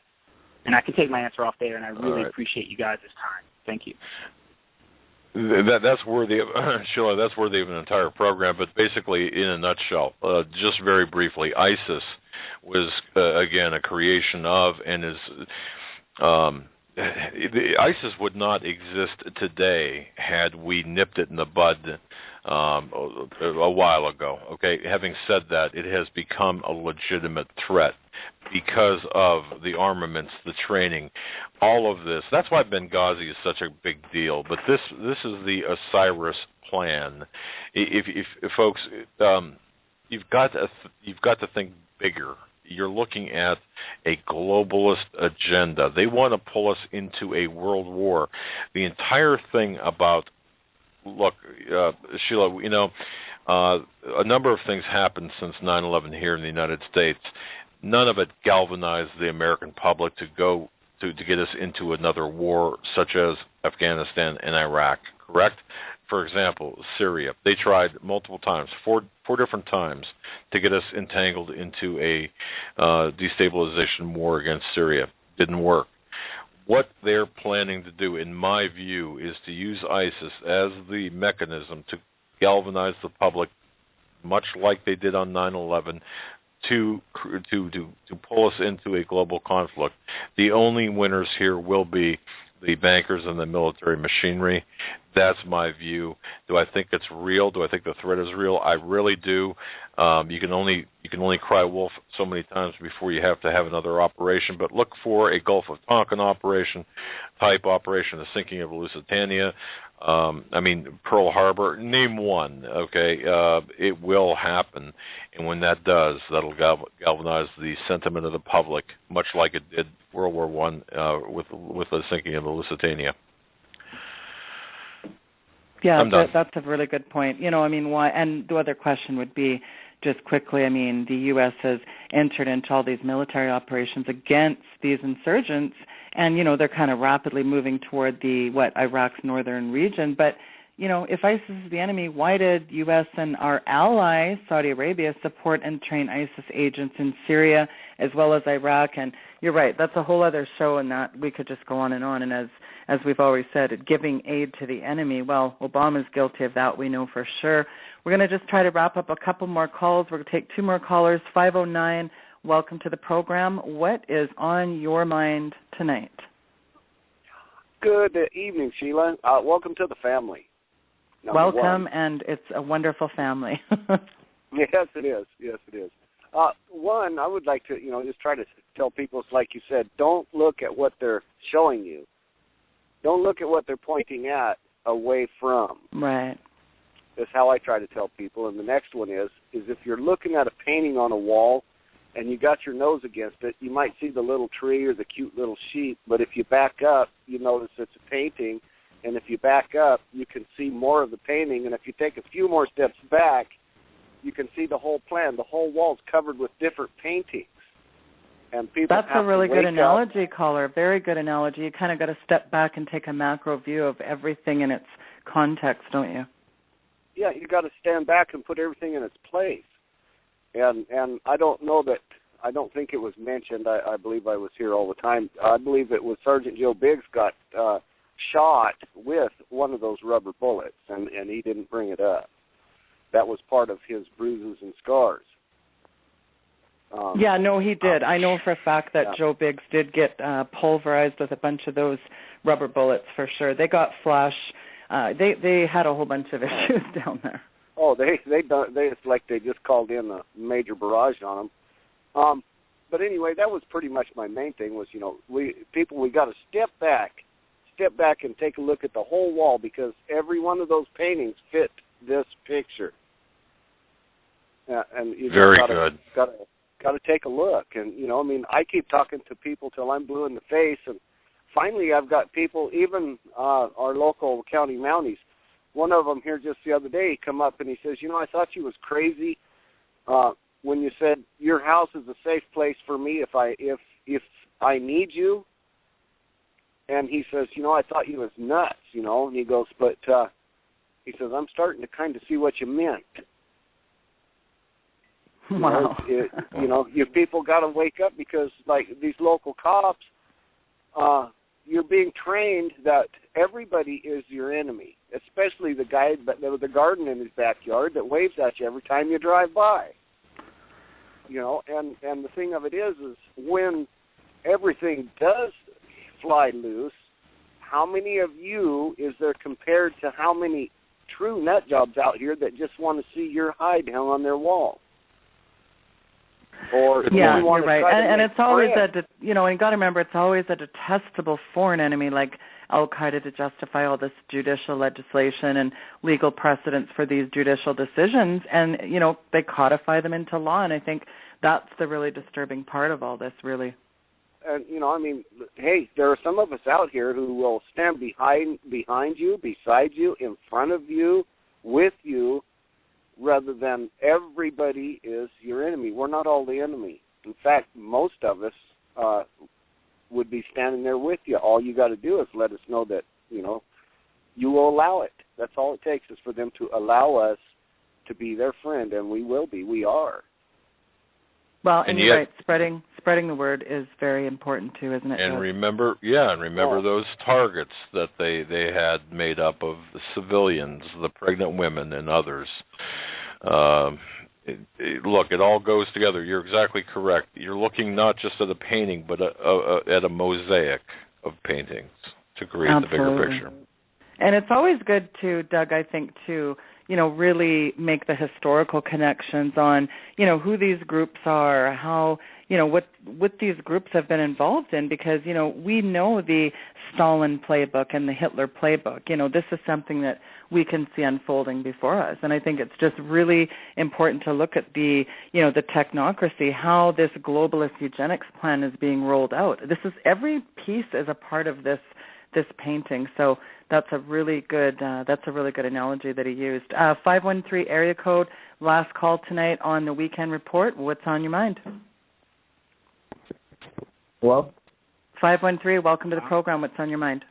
Speaker 13: And I can take my answer off there, and I really appreciate you guys' time. Thank you.
Speaker 1: That's worthy of, Sheila, that's worthy of an entire program, but basically, in a nutshell, just very briefly, ISIS was, again, a creation of and ISIS would not exist today had we nipped it in the bud a while ago. Okay, having said that, it has become a legitimate threat because of the armaments, the training, all of this. That's why Benghazi is such a big deal. But this is the Osiris plan. If folks, you've got to think bigger. You're looking at a globalist agenda. They want to pull us into a world war. The entire thing about, look, Sheila, you know, a number of things happened since 9/11 here in the United States. None of it galvanized the American public to go to get us into another war, such as Afghanistan and Iraq. Correct? For example, Syria. They tried multiple times, four different times, to get us entangled into a destabilization war against Syria. Didn't work. What they're planning to do, in my view, is to use ISIS as the mechanism to galvanize the public, much like they did on 9/11, to pull us into a global conflict. The only winners here will be the bankers and the military machinery. That's my view. Do I think it's real? Do I think the threat is real? I really do. You can only cry wolf so many times before you have to have another operation. But look for a Gulf of Tonkin type operation, the sinking of Lusitania. Pearl Harbor. Name one. Okay, it will happen, and when that does, that'll galvanize the sentiment of the public, much like it did World War I with the sinking of the Lusitania.
Speaker 2: Yeah, that's a really good point. Why? And the other question would be, just quickly, the U.S. has entered into all these military operations against these insurgents, and, they're kind of rapidly moving toward Iraq's northern region. But, if ISIS is the enemy, why did U.S. and our ally, Saudi Arabia, support and train ISIS agents in Syria as well as Iraq? And you're right, that's a whole other show, and that we could just go on. And as we've always said, giving aid to the enemy, well, Obama's guilty of that, we know for sure. We're going to just try to wrap up a couple more calls. We're going to take two more callers. 509, welcome to the program. What is on your mind tonight?
Speaker 14: Good evening, Sheila. Welcome to the family.
Speaker 2: Welcome, and it's a wonderful family.
Speaker 14: Yes, it is. Yes, it is. One, I would like to, just try to tell people, it's like you said, don't look at what they're showing you. Don't look at what they're pointing at away from.
Speaker 2: Right.
Speaker 14: That's how I try to tell people. And the next one is if you're looking at a painting on a wall and you got your nose against it, you might see the little tree or the cute little sheep, but if you back up, you notice it's a painting, and if you back up, you can see more of the painting, and if you take a few more steps back, you can see the whole plan. The whole wall's covered with different paintings. And people
Speaker 2: That's
Speaker 14: have
Speaker 2: a really
Speaker 14: to
Speaker 2: good
Speaker 14: wake
Speaker 2: analogy,
Speaker 14: up.
Speaker 2: caller. Very good analogy. You kind of got to step back and take a macro view of everything in its context, don't you?
Speaker 14: Yeah, you got to stand back and put everything in its place. And I don't think it was mentioned. I believe I was here all the time. I believe it was Sergeant Joe Biggs got shot with one of those rubber bullets, and he didn't bring it up. That was part of his bruises and scars.
Speaker 2: He did. I know for a fact that Joe Biggs did get pulverized with a bunch of those rubber bullets for sure. They got flash. They had a whole bunch of issues down there.
Speaker 14: Oh, it's like they just called in a major barrage on them. But anyway, that was pretty much my main thing was, we got to step back and take a look at the whole wall, because every one of those paintings fit this picture. And you got to take a look. And, I keep talking to people till I'm blue in the face, and finally I've got people, even our local county Mounties. One of them here just the other day come up and he says, I thought you was crazy when you said your house is a safe place for me if I need you. And he says, I thought you was nuts, And he goes, but he says, I'm starting to kind of see what you meant.
Speaker 2: Wow.
Speaker 14: You people got to wake up, because like these local cops, you're being trained that everybody is your enemy, especially the guy with the garden in his backyard that waves at you every time you drive by. And the thing of it is when everything does fly loose, how many of you is there compared to how many true nut jobs out here that just want to see your hide hung on their wall? Or
Speaker 2: yeah, you're right. And it's always
Speaker 14: friends.
Speaker 2: and you got to remember, it's always a detestable foreign enemy like Al-Qaeda to justify all this judicial legislation and legal precedents for these judicial decisions. And, they codify them into law. And I think that's the really disturbing part of all this, really.
Speaker 14: And, hey, there are some of us out here who will stand behind you, beside you, in front of you, with you, rather than everybody is your enemy. We're not all the enemy. In fact, most of us would be standing there with you. All you got to do is let us know that, you will allow it. That's all it takes is for them to allow us to be their friend, and we will be. We are.
Speaker 2: Well, and you're right. Spreading the word is very important too, isn't it?
Speaker 1: And remember those targets that they had made up of the civilians, the pregnant women, and others. Look, it all goes together. You're exactly correct. You're looking not just at a painting, but at a mosaic of paintings to create the bigger picture.
Speaker 2: And it's always good to, Doug, I think, to really make the historical connections on, who these groups are, how, what these groups have been involved in, because, we know the Stalin playbook and the Hitler playbook. This is something that we can see unfolding before us. And I think it's just really important to look at the technocracy, how this globalist eugenics plan is being rolled out. Every piece is a part of this painting. So that's a really good analogy that he used. 513 area code, last call tonight on the weekend report. What's on your mind?
Speaker 15: Hello?
Speaker 2: 513, welcome to the program. What's on your mind?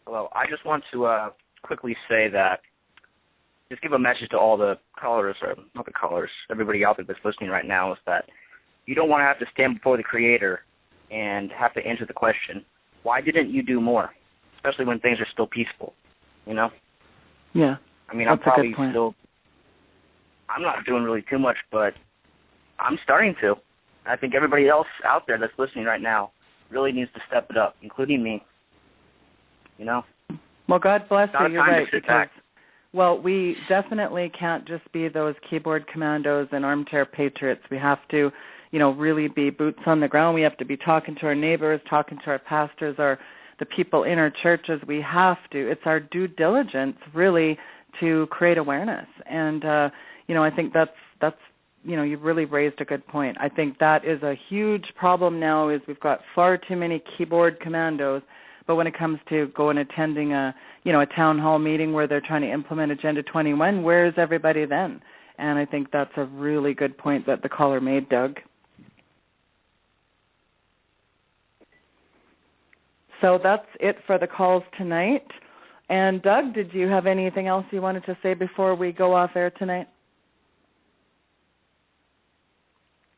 Speaker 15: Hello. I just want to quickly say that, just give a message to all the callers, or not the callers, everybody out there that's listening right now, is that you don't want to have to stand before the Creator and have to answer the question, why didn't you do more? Especially when things are still peaceful,
Speaker 2: Yeah.
Speaker 15: I'm probably still, I'm not doing really too much, but I'm starting to. I think everybody else out there that's listening right now really needs to step it up, including me,
Speaker 2: Well, God bless you. You're right.
Speaker 15: Because,
Speaker 2: well, we definitely can't just be those keyboard commandos and armchair patriots. We have to, really be boots on the ground. We have to be talking to our neighbors, talking to our pastors, the people in our churches. We have to. It's our due diligence, really, to create awareness. And, I think that's you've really raised a good point. I think that is a huge problem now, is we've got far too many keyboard commandos. But when it comes to attending a town hall meeting where they're trying to implement Agenda 21, where is everybody then? And I think that's a really good point that the caller made, Doug. So that's it for the calls tonight. And Doug, did you have anything else you wanted to say before we go off air tonight?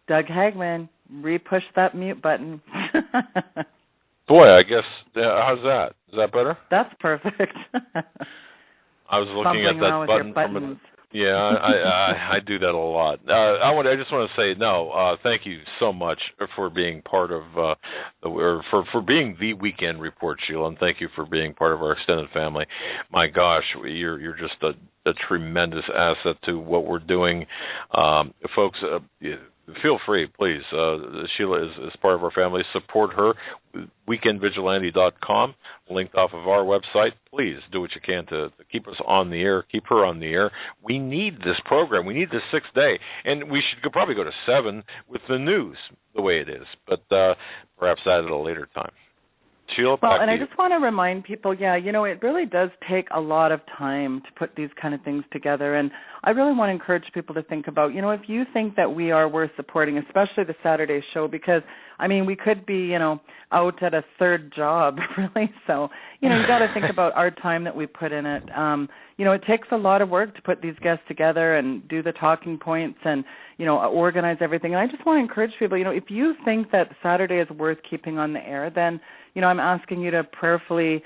Speaker 2: Doug Hagmann, re-push that mute button.
Speaker 1: Boy, I guess, how's that? Is that better?
Speaker 2: That's perfect.
Speaker 1: I was looking at that button. I do that a lot. I just want to say, thank you so much for being part of for being the weekend report, Sheila, and thank you for being part of our extended family. My gosh, you're just a tremendous asset to what we're doing, folks. Feel free, please. Sheila is part of our family. Support her. WeekendVigilante.com, linked off of our website. Please do what you can to keep us on the air, keep her on the air. We need this program. We need this 6th day. And we should probably go to 7 with the news the way it is, but perhaps that at a later time. Sheila,
Speaker 2: well, and I just want to remind people, it really does take a lot of time to put these kind of things together. And I really want to encourage people to think about, if you think that we are worth supporting, especially the Saturday show, because, we could be, out at a third job, really. So, you got to think about our time that we put in it. It takes a lot of work to put these guests together and do the talking points and, organize everything. And I just want to encourage people, if you think that Saturday is worth keeping on the air, then, I'm asking you to prayerfully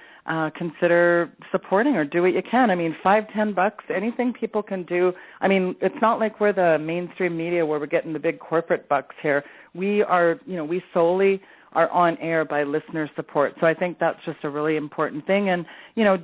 Speaker 2: consider supporting or do what you can. $5-10, anything people can do. It's not like we're the mainstream media where we're getting the big corporate bucks here. We are, we solely are on air by listener support. So I think that's just a really important thing. And,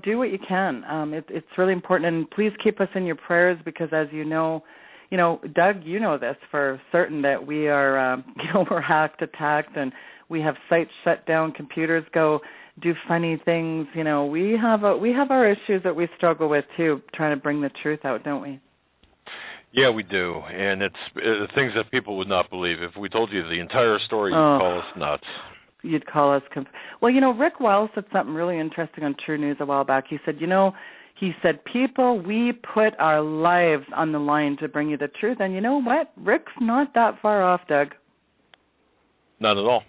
Speaker 2: do what you can. It's really important. And please keep us in your prayers because, as you know, Doug, you know this for certain that we are, we're hacked, attacked, and we have sites shut down, computers do funny things. We have our issues that we struggle with too, trying to bring the truth out, don't we?
Speaker 1: Yeah, we do, and it's things that people would not believe. If we told you the entire story, you'd call us nuts. You'd call us.
Speaker 2: Rick Wells said something really interesting on True News a while back. He said, people, we put our lives on the line to bring you the truth, and you know what? Rick's not that far off, Doug.
Speaker 1: Not at all.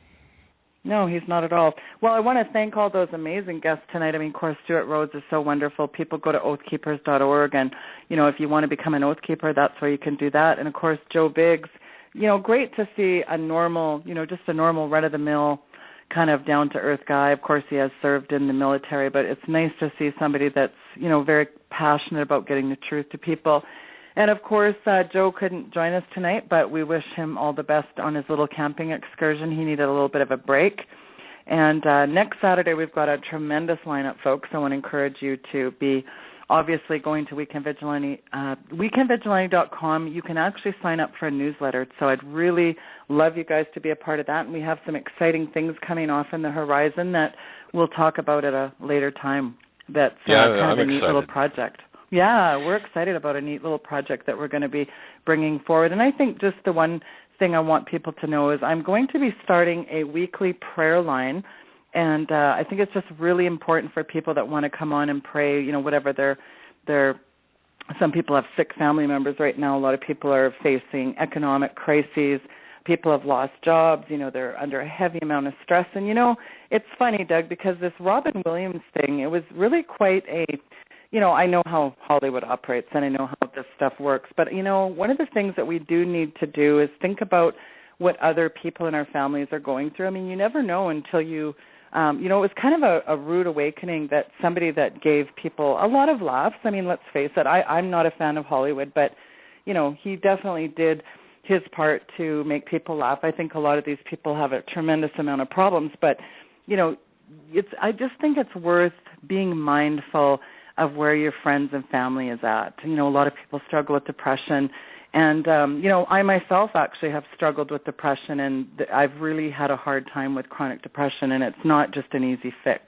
Speaker 2: No, he's not at all. Well, I want to thank all those amazing guests tonight. I mean, of course, Stuart Rhodes is so wonderful. People go to oathkeepers.org, and, if you want to become an oathkeeper, that's where you can do that. And, of course, Joe Biggs, great to see a normal, just a normal run-of-the-mill kind of down-to-earth guy. Of course, he has served in the military, but it's nice to see somebody that's, very passionate about getting the truth to people. And, of course, Joe couldn't join us tonight, but we wish him all the best on his little camping excursion. He needed a little bit of a break. And next Saturday we've got a tremendous lineup, folks. I want to encourage you to be obviously going to Weekend Vigilante, weekendvigilante.com. You can actually sign up for a newsletter. So I'd really love you guys to be a part of that. And we have some exciting things coming off in the horizon that we'll talk about at a later time. That's kind of a neat little project. Yeah, we're excited about a neat little project that we're going to be bringing forward. And I think just the one thing I want people to know is I'm going to be starting a weekly prayer line. And I think it's just really important for people that want to come on and pray, whatever their some people have sick family members right now. A lot of people are facing economic crises. People have lost jobs. They're under a heavy amount of stress. And, it's funny, Doug, because this Robin Williams thing, it was really quite a... I know how Hollywood operates and I know how this stuff works, but, one of the things that we do need to do is think about what other people in our families are going through. I mean, you never know until you, it was kind of a rude awakening that somebody that gave people a lot of laughs. I mean, let's face it, I'm not a fan of Hollywood, but, he definitely did his part to make people laugh. I think a lot of these people have a tremendous amount of problems, but, I just think it's worth being mindful of where your friends and family is at. A lot of people struggle with depression. And, I myself actually have struggled with depression, and I've really had a hard time with chronic depression, and it's not just an easy fix.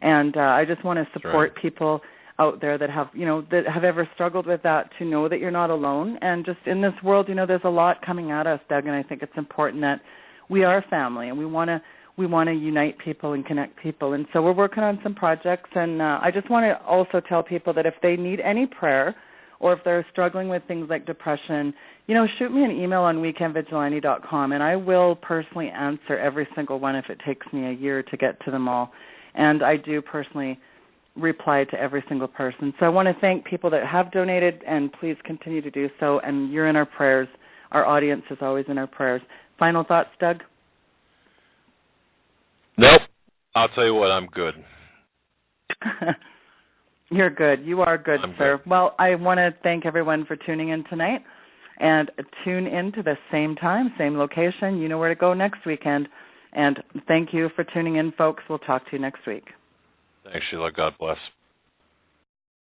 Speaker 2: And I just want to support people out there that have, that have ever struggled with that to know that you're not alone. And just in this world, there's a lot coming at us, Doug, and I think it's important that we are family, and we want to unite people and connect people. And so we're working on some projects, and I just want to also tell people that if they need any prayer or if they're struggling with things like depression, shoot me an email on weekendvigilante.com, and I will personally answer every single one if it takes me a year to get to them all. And I do personally reply to every single person. So I want to thank people that have donated, and please continue to do so. And you're in our prayers. Our audience is always in our prayers. Final thoughts, Doug?
Speaker 1: Nope. I'll tell you what, I'm good.
Speaker 2: You're good. You are good, sir. Good. Well, I want to thank everyone for tuning in tonight, and tune in to the same time, same location. You know where to go next weekend. And thank you for tuning in, folks. We'll talk to you next week.
Speaker 1: Thanks, Sheila. God bless.